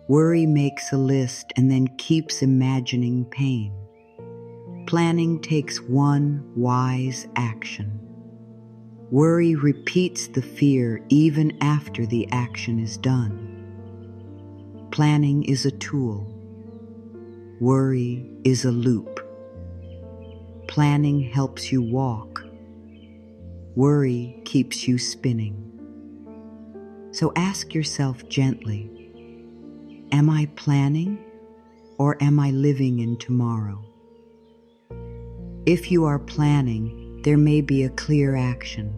S1: Worry makes a list and then keeps imagining pain. Planning takes one wise action. Worry repeats the fear even after the action is done. Planning is a tool. Worry is a loop. Planning helps you walk. Worry keeps you spinning. So ask yourself gently, Am I planning or am I living in tomorrow? If you are planning, there may be a clear action.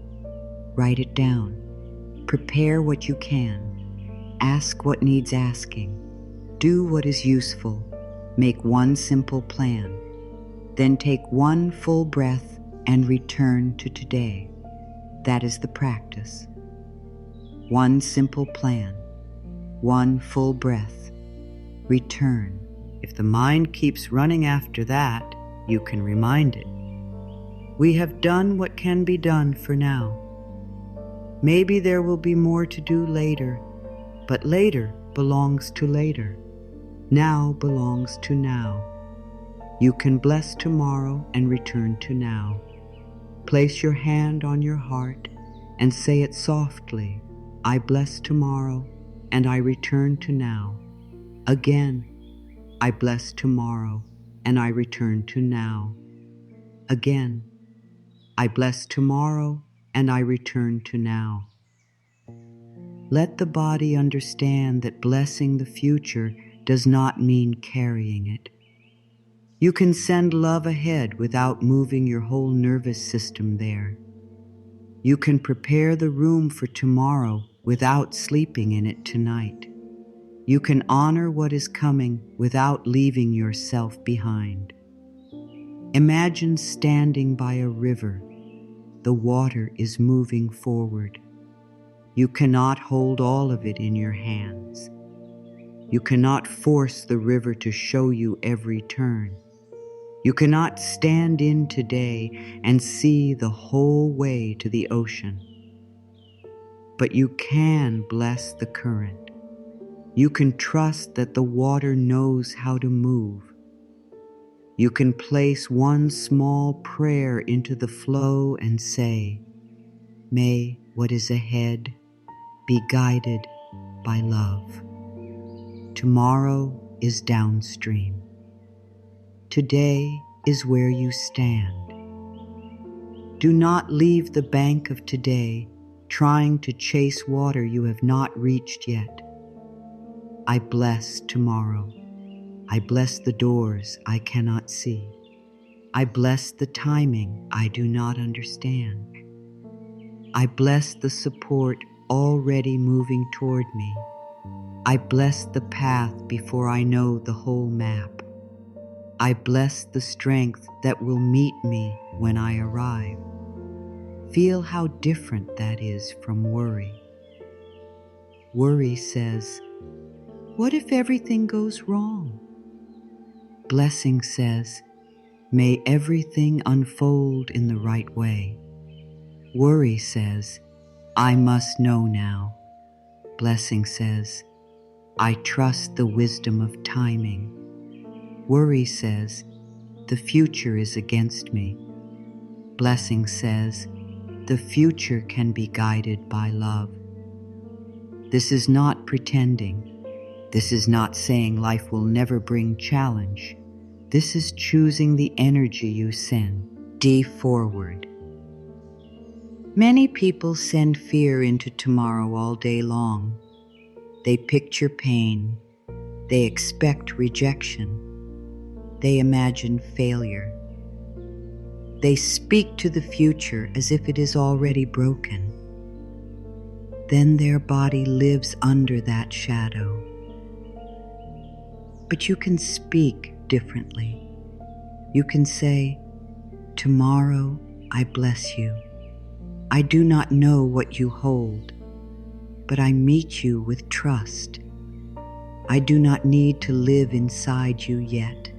S1: Write it down. Prepare what you can. Ask what needs asking. Do what is useful. Make one simple plan. Then take one full breath and return to today. That is the practice. One simple plan. One full breath. Return. If the mind keeps running after that, you can remind it. We have done what can be done for now. Maybe there will be more to do later, but later belongs to later. Now belongs to now. You can bless tomorrow and return to now. Place your hand on your heart and say it softly. I bless tomorrow and I return to now. Again, I bless tomorrow and I return to now. Again, I bless tomorrow and I return to now. Let the body understand that blessing the future does not mean carrying it. You can send love ahead without moving your whole nervous system there. You can prepare the room for tomorrow without sleeping in it tonight. You can honor what is coming without leaving yourself behind. Imagine standing by a river. The water is moving forward. You cannot hold all of it in your hands. You cannot force the river to show you every turn. You cannot stand in today and see the whole way to the ocean. But you can bless the current. You can trust that the water knows how to move. You can place one small prayer into the flow and say, may what is ahead be guided by love. Tomorrow is downstream. Today is where you stand. Do not leave the bank of today trying to chase water you have not reached yet. I bless tomorrow. I bless the doors I cannot see. I bless the timing I do not understand. I bless the support already moving toward me. I bless the path before I know the whole map. I bless the strength that will meet me when I arrive. Feel how different that is from worry. Worry says, what if everything goes wrong? Blessing says, may everything unfold in the right way. Worry says, I must know now. Blessing says, I trust the wisdom of timing. Worry says, the future is against me. Blessing says, the future can be guided by love. This is not pretending. This is not saying life will never bring challenge. This is choosing the energy you send, D forward. Many people send fear into tomorrow all day long. They picture pain. They expect rejection. They imagine failure. They speak to the future as if it is already broken. Then their body lives under that shadow. But you can speak differently. You can say, tomorrow I bless you. I do not know what you hold, but I meet you with trust. I do not need to live inside you yet.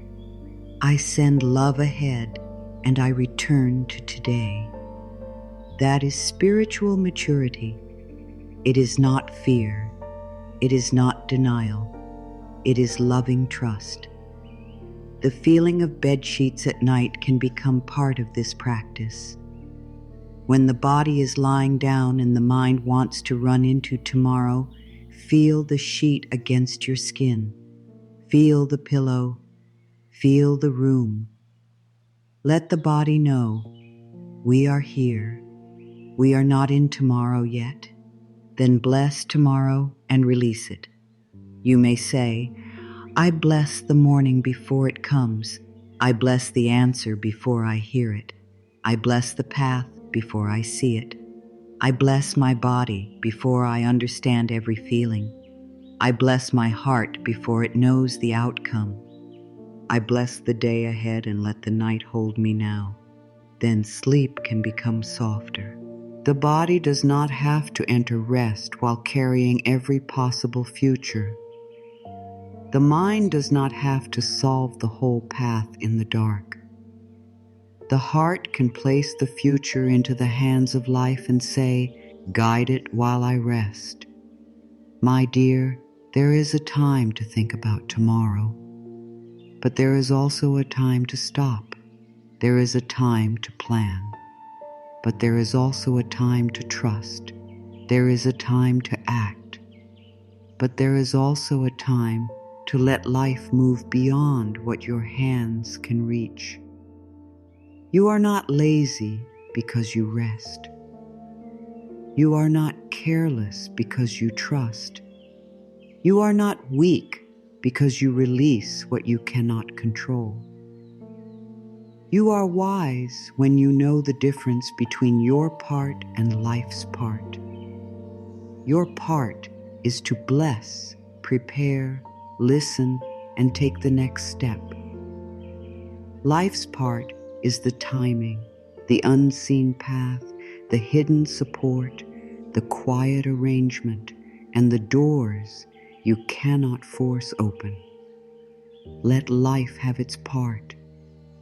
S1: I send love ahead and I return to today. That is spiritual maturity. It is not fear. It is not denial. It is loving trust. The feeling of bed sheets at night can become part of this practice. When the body is lying down and the mind wants to run into tomorrow, feel the sheet against your skin. Feel the pillow. Feel the room. Let the body know, we are here. We are not in tomorrow yet. Then bless tomorrow and release it. You may say, I bless the morning before it comes. I bless the answer before I hear it. I bless the path before I see it. I bless my body before I understand every feeling. I bless my heart before it knows the outcome. I bless the day ahead and let the night hold me now. Then sleep can become softer. The body does not have to enter rest while carrying every possible future. The mind does not have to solve the whole path in the dark. The heart can place the future into the hands of life and say, guide it while I rest. My dear, there is a time to think about tomorrow, but there is also a time to stop. There is a time to plan, but there is also a time to trust. There is a time to act, but there is also a time to let life move beyond what your hands can reach. You are not lazy because you rest. You are not careless because you trust. You are not weak because you release what you cannot control. You are wise when you know the difference between your part and life's part. Your part is to bless, prepare, listen, and take the next step. Life's part is the timing, the unseen path, the hidden support, the quiet arrangement, and the doors you cannot force open. Let life have its part.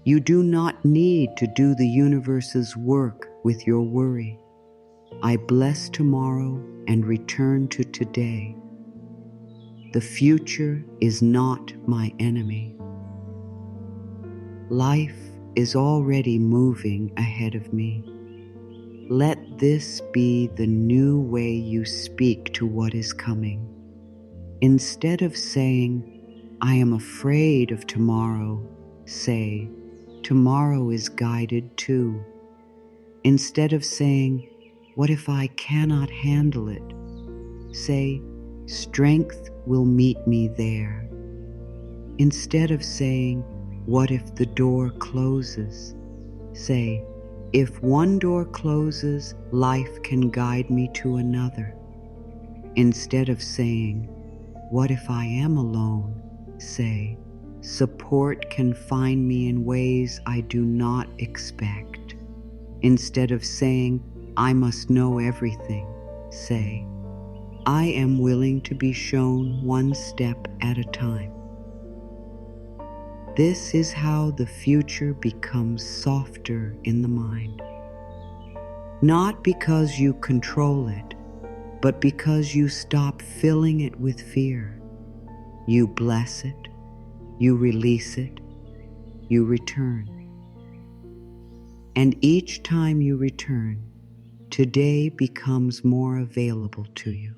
S1: You do not need to do the universe's work with your worry. I bless tomorrow and return to today. The future is not my enemy. Life is already moving ahead of me. Let this be the new way you speak to what is coming. Instead of saying, I am afraid of tomorrow, say, tomorrow is guided too. Instead of saying, what if I cannot handle it? Say, strength will meet me there. Instead of saying, what if the door closes? Say, if one door closes, life can guide me to another. Instead of saying, what if I am alone? Say, support can find me in ways I do not expect. Instead of saying, I must know everything, say, I am willing to be shown one step at a time. This is how the future becomes softer in the mind. Not because you control it, but because you stop filling it with fear. You bless it, you release it, you return. And each time you return, today becomes more available to you.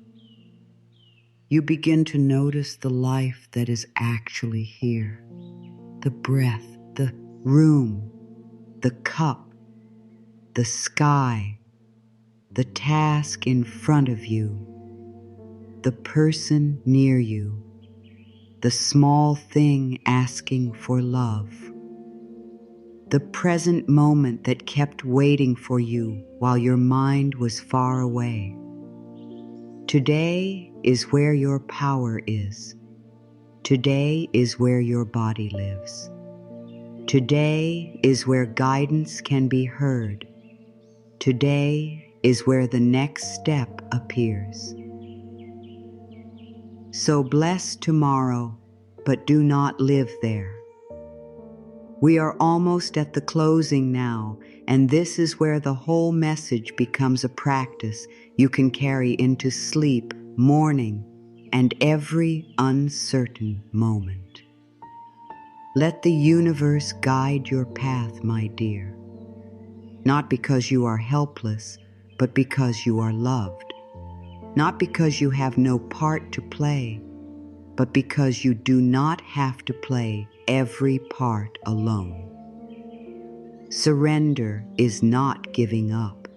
S1: You begin to notice the life that is actually here. The breath, the room, the cup, the sky, the task in front of you, the person near you, the small thing asking for love, the present moment that kept waiting for you while your mind was far away. Today is where your power is. Today is where your body lives. Today is where guidance can be heard. Today is where the next step appears. So bless tomorrow, but do not live there. We are almost at the closing now, and this is where the whole message becomes a practice you can carry into sleep, morning, and every uncertain moment. Let the universe guide your path, my dear. Not because you are helpless, but because you are loved. Not because you have no part to play, but because you do not have to play every part alone. Surrender is not giving up.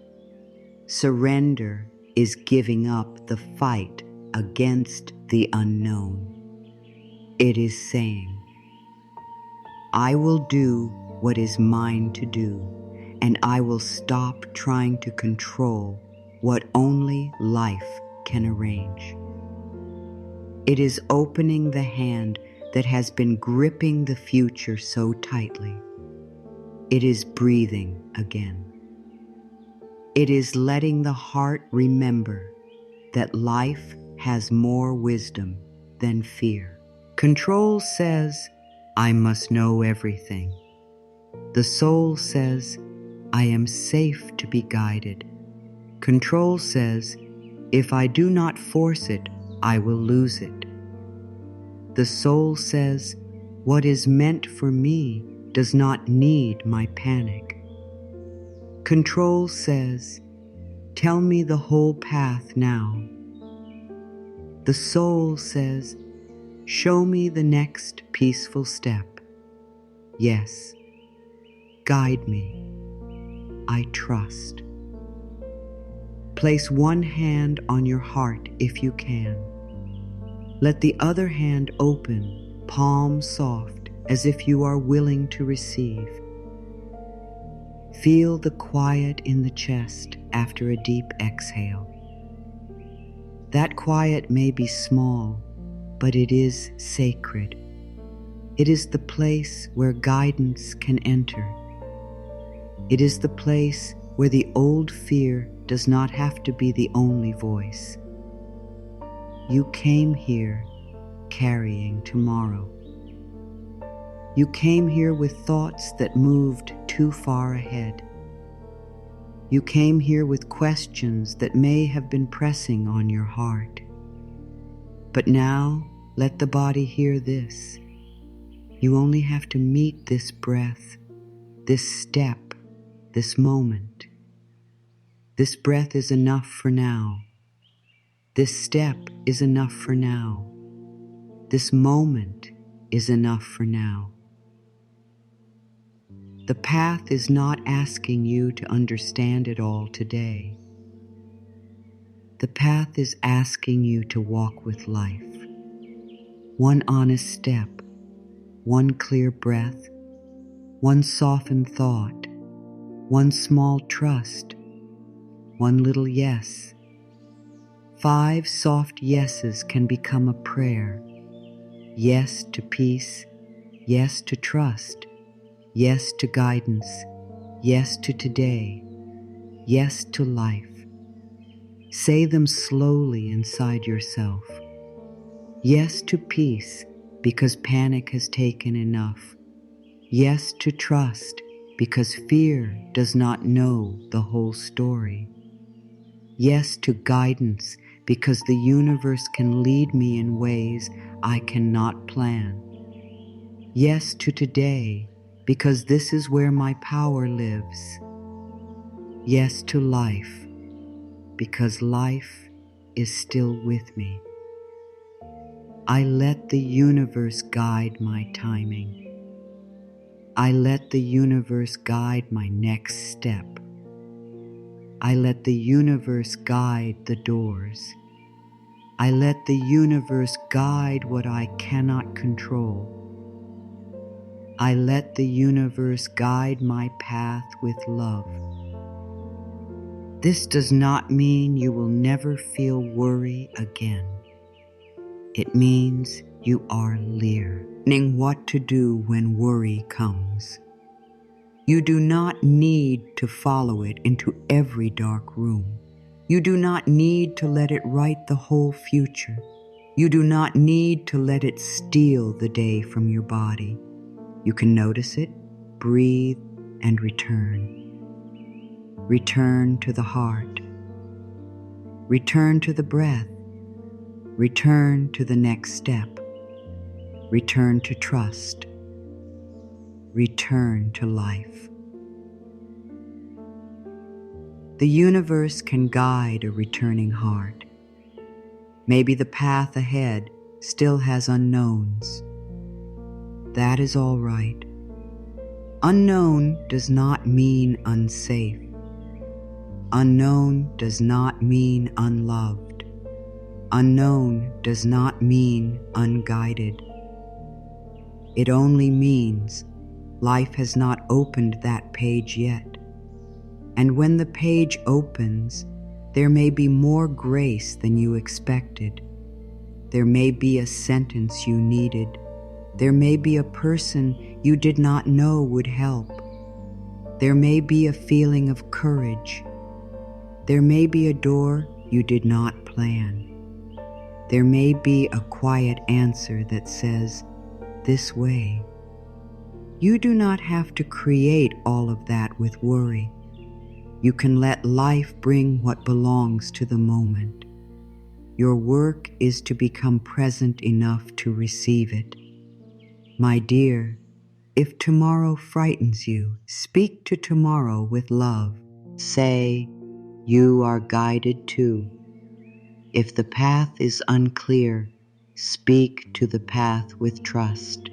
S1: Surrender is giving up the fight against the unknown. It is saying, I will do what is mine to do, and I will stop trying to control what only life can arrange. It is opening the hand that has been gripping the future so tightly. It is breathing again. It is letting the heart remember that life has more wisdom than fear. Control says, I must know everything. The soul says, I am safe to be guided. Control says, if I do not force it, I will lose it. The soul says, what is meant for me does not need my panic. Control says, tell me the whole path now. The soul says, show me the next peaceful step. Yes, guide me. I trust. Place one hand on your heart if you can. Let the other hand open, palm soft, as if you are willing to receive. Feel the quiet in the chest after a deep exhale. That quiet may be small, but it is sacred. It is the place where guidance can enter. It is the place where the old fear does not have to be the only voice. You came here carrying tomorrow. You came here with thoughts that moved too far ahead. You came here with questions that may have been pressing on your heart. But now, let the body hear this. You only have to meet this breath, this step, this moment. This breath is enough for now. This step is enough for now. This moment is enough for now. The path is not asking you to understand it all today. The path is asking you to walk with life. One honest step, one clear breath, one softened thought, one small trust, one little yes. 5 soft yeses can become a prayer. Yes to peace, yes to trust, yes to guidance, yes to today, yes to life. Say them slowly inside yourself. Yes to peace, because panic has taken enough. Yes to trust, because fear does not know the whole story. Yes to guidance, because the universe can lead me in ways I cannot plan. Yes to today, because this is where my power lives. Yes to life, because life is still with me. I let the universe guide my timing. I let the universe guide my next step. I let the universe guide the doors. I let the universe guide what I cannot control. I let the universe guide my path with love. This does not mean you will never feel worry again. It means you are learning what to do when worry comes. You do not need to follow it into every dark room. You do not need to let it write the whole future. You do not need to let it steal the day from your body. You can notice it, breathe, and return. Return to the heart. Return to the breath. Return to the next step. Return to trust. Return to life. The universe can guide a returning heart. Maybe the path ahead still has unknowns. That is all right. Unknown does not mean unsafe. Unknown does not mean unloved. Unknown does not mean unguided. It only means life has not opened that page yet. And when the page opens, there may be more grace than you expected. There may be a sentence you needed. There may be a person you did not know would help. There may be a feeling of courage. There may be a door you did not plan. There may be a quiet answer that says, "This way." You do not have to create all of that with worry. You can let life bring what belongs to the moment. Your work is to become present enough to receive it. My dear, if tomorrow frightens you, speak to tomorrow with love. Say, "You are guided too." If the path is unclear, speak to the path with trust.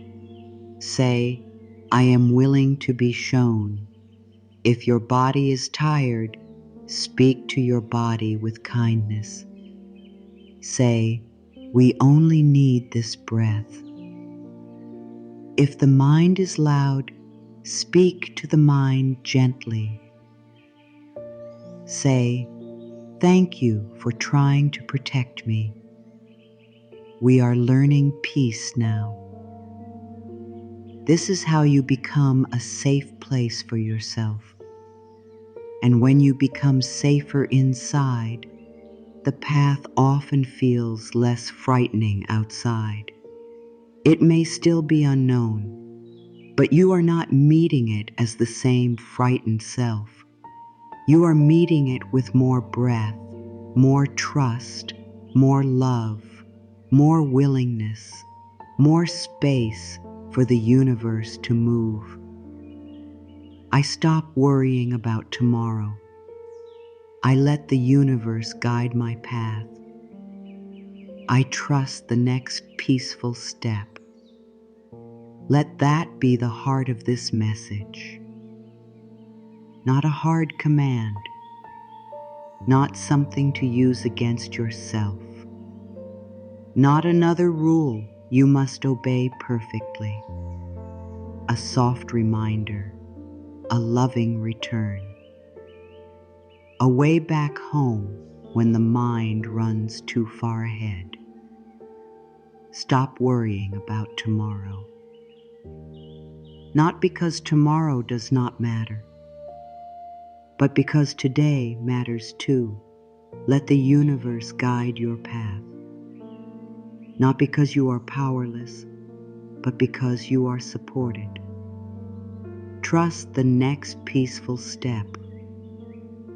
S1: Say, "I am willing to be shown." If your body is tired, speak to your body with kindness. Say, "We only need this breath." If the mind is loud, speak to the mind gently. Say, "Thank you for trying to protect me. We are learning peace now." This is how you become a safe place for yourself. And when you become safer inside, the path often feels less frightening outside. It may still be unknown, but you are not meeting it as the same frightened self. You are meeting it with more breath, more trust, more love, more willingness, more space for the universe to move. I stop worrying about tomorrow. I let the universe guide my path. I trust the next peaceful step. Let that be the heart of this message. Not a hard command, not something to use against yourself, not another rule you must obey perfectly. A soft reminder, a loving return. A way back home when the mind runs too far ahead. Stop worrying about tomorrow. Not because tomorrow does not matter, but because today matters too. Let the universe guide your path. Not because you are powerless, but because you are supported. Trust the next peaceful step,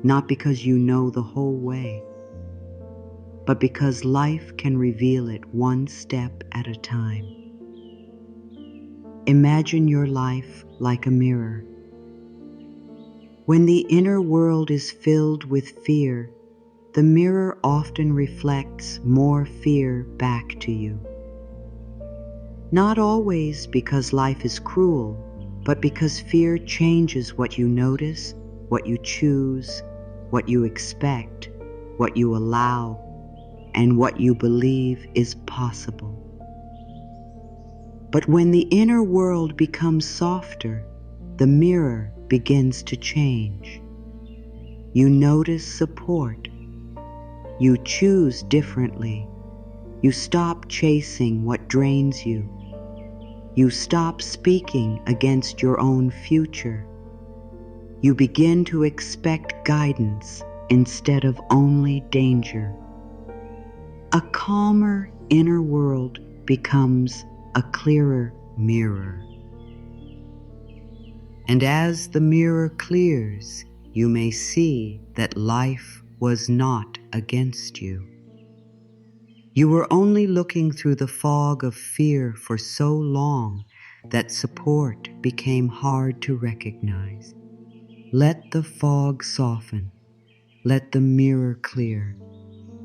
S1: not because you know the whole way, but because life can reveal it one step at a time. Imagine your life like a mirror. When the inner world is filled with fear, the mirror often reflects more fear back to you. Not always because life is cruel, but because fear changes what you notice, what you choose, what you expect, what you allow, and what you believe is possible. But when the inner world becomes softer, the mirror begins to change. You notice support. You choose differently. You stop chasing what drains you. You stop speaking against your own future. You begin to expect guidance instead of only danger. A calmer inner world becomes a clearer mirror. And as the mirror clears, you may see that life was not against you. You were only looking through the fog of fear for so long that support became hard to recognize. Let the fog soften. Let the mirror clear.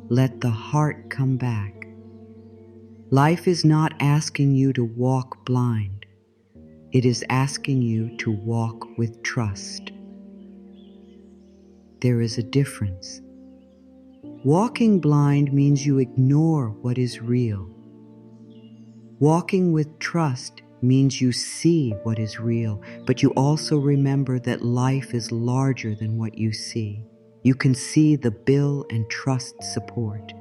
S1: Let the heart come back. Life is not asking you to walk blind. It is asking you to walk with trust. There is a difference. Walking blind means you ignore what is real. Walking with trust means you see what is real, but you also remember that life is larger than what you see. You can see the bill and trust support.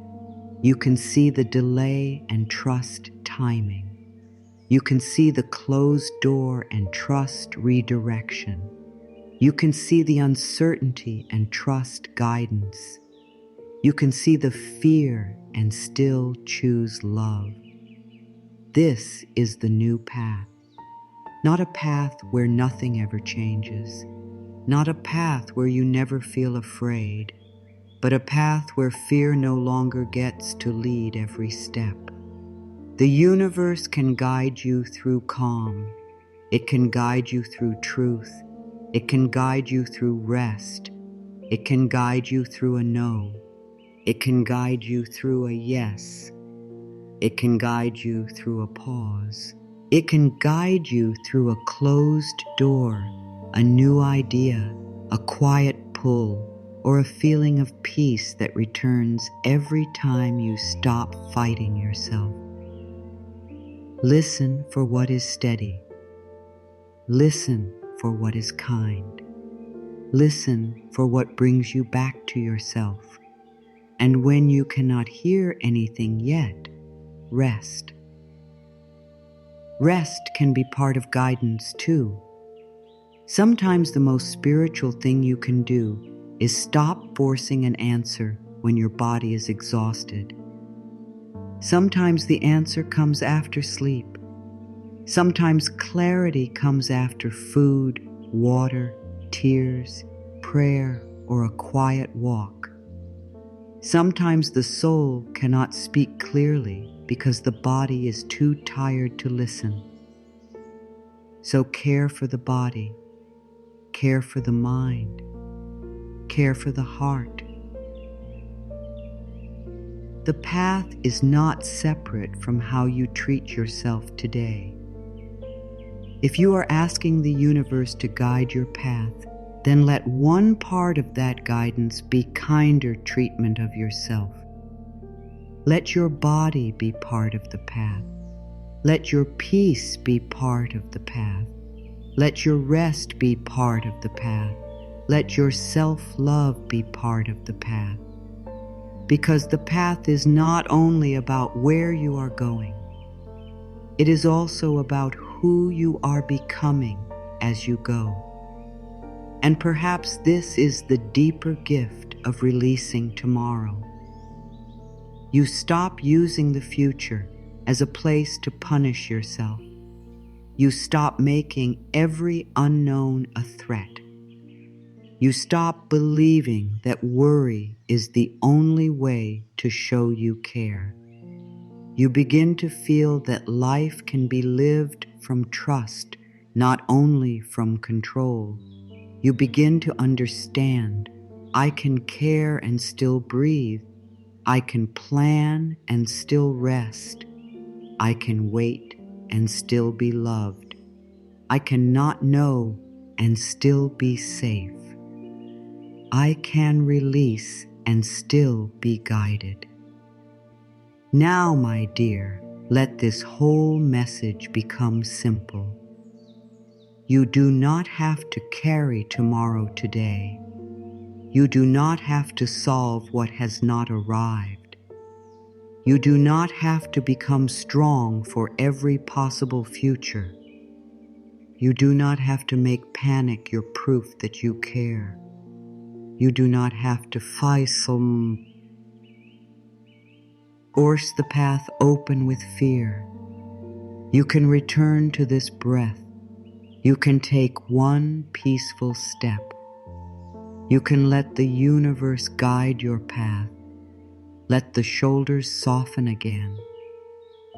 S1: You can see the delay and trust timing. You can see the closed door and trust redirection. You can see the uncertainty and trust guidance. You can see the fear and still choose love. This is the new path. Not a path where nothing ever changes. Not a path where you never feel afraid, but a path where fear no longer gets to lead every step. The universe can guide you through calm. It can guide you through truth. It can guide you through rest. It can guide you through a no. It can guide you through a yes. It can guide you through a pause. It can guide you through a closed door, a new idea, a quiet pull, or a feeling of peace that returns every time you stop fighting yourself. Listen for what is steady. Listen for what is kind. Listen for what brings you back to yourself. And when you cannot hear anything yet, rest. Rest can be part of guidance too. Sometimes the most spiritual thing you can do is stop forcing an answer when your body is exhausted. Sometimes the answer comes after sleep. Sometimes clarity comes after food, water, tears, prayer, or a quiet walk. Sometimes the soul cannot speak clearly because the body is too tired to listen. So care for the body, care for the mind, care for the heart. The path is not separate from how you treat yourself today. If you are asking the universe to guide your path, then let one part of that guidance be kinder treatment of yourself. Let your body be part of the path. Let your peace be part of the path. Let your rest be part of the path. Let your self-love be part of the path. Because the path is not only about where you are going, it is also about who you are becoming as you go. And perhaps this is the deeper gift of releasing tomorrow. You stop using the future as a place to punish yourself. You stop making every unknown a threat. You stop believing that worry is the only way to show you care. You begin to feel that life can be lived from trust, not only from control. You begin to understand, I can care and still breathe. I can plan and still rest. I can wait and still be loved. I can not know and still be safe. I can release and still be guided. Now, my dear, let this whole message become simple. You do not have to carry tomorrow today. You do not have to solve what has not arrived. You do not have to become strong for every possible future. You do not have to make panic your proof that you care. You do not have to force the path open with fear. You can return to this breath. You can take one peaceful step. You can let the universe guide your path. Let the shoulders soften again.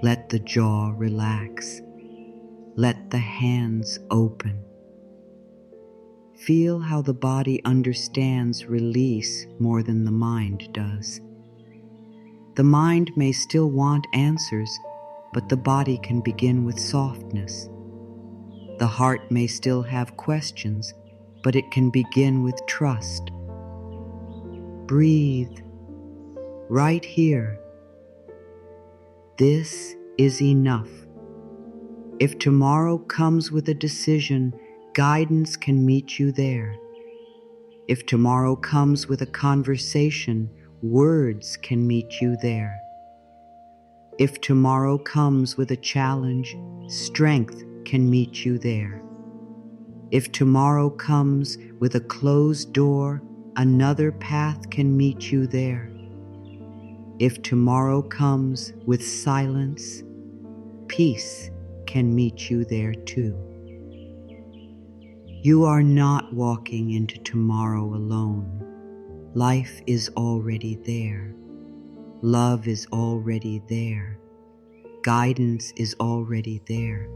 S1: Let the jaw relax. Let the hands open. Feel how the body understands release more than the mind does. The mind may still want answers, but the body can begin with softness. The heart may still have questions, but it can begin with trust. Breathe. Right here. This is enough. If tomorrow comes with a decision, guidance can meet you there. If tomorrow comes with a conversation, words can meet you there. If tomorrow comes with a challenge, strength can meet you there. If tomorrow comes with a closed door, another path can meet you there. If tomorrow comes with silence, peace can meet you there too. You are not walking into tomorrow alone. Life is already there. Love is already there. Guidance is already there.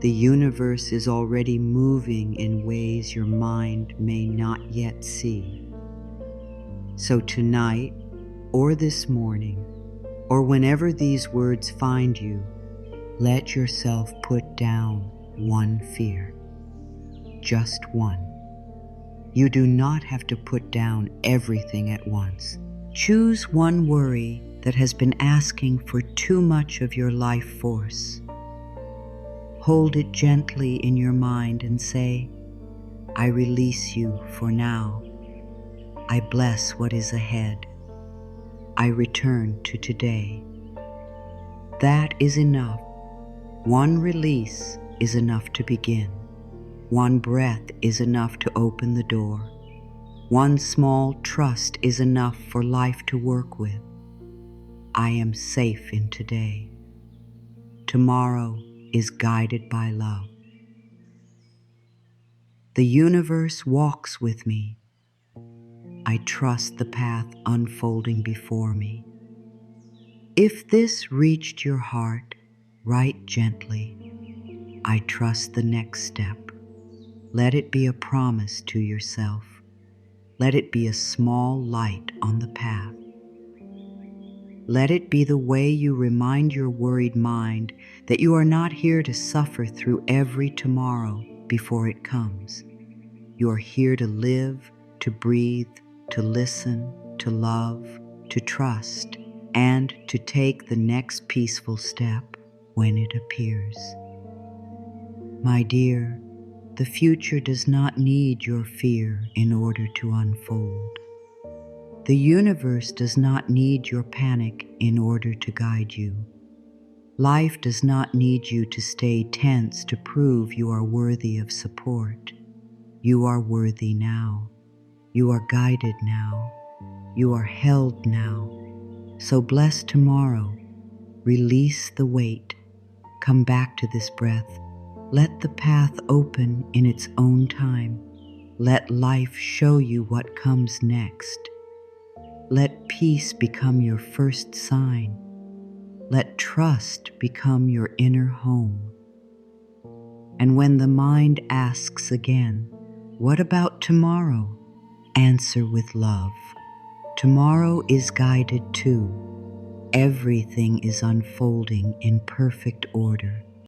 S1: The universe is already moving in ways your mind may not yet see. So tonight, or this morning, or whenever these words find you, let yourself put down one fear. Just one. You do not have to put down everything at once. Choose one worry that has been asking for too much of your life force. Hold it gently in your mind and say, I release you for now. I bless what is ahead. I return to today. That is enough. One release is enough to begin. One breath is enough to open the door. One small trust is enough for life to work with. I am safe in today. Tomorrow is guided by love. The universe walks with me. I trust the path unfolding before me. If this reached your heart, write gently, I trust the next step. Let it be a promise to yourself. Let it be a small light on the path. Let it be the way you remind your worried mind that you are not here to suffer through every tomorrow before it comes. You are here to live, to breathe, to listen, to love, to trust, and to take the next peaceful step when it appears. My dear, the future does not need your fear in order to unfold. The universe does not need your panic in order to guide you. Life does not need you to stay tense to prove you are worthy of support. You are worthy now. You are guided now. You are held now. So bless tomorrow. Release the weight. Come back to this breath. Let the path open in its own time. Let life show you what comes next. Let peace become your first sign. Let trust become your inner home. And when the mind asks again, what about tomorrow? Answer with love. Tomorrow is guided too. Everything is unfolding in perfect order.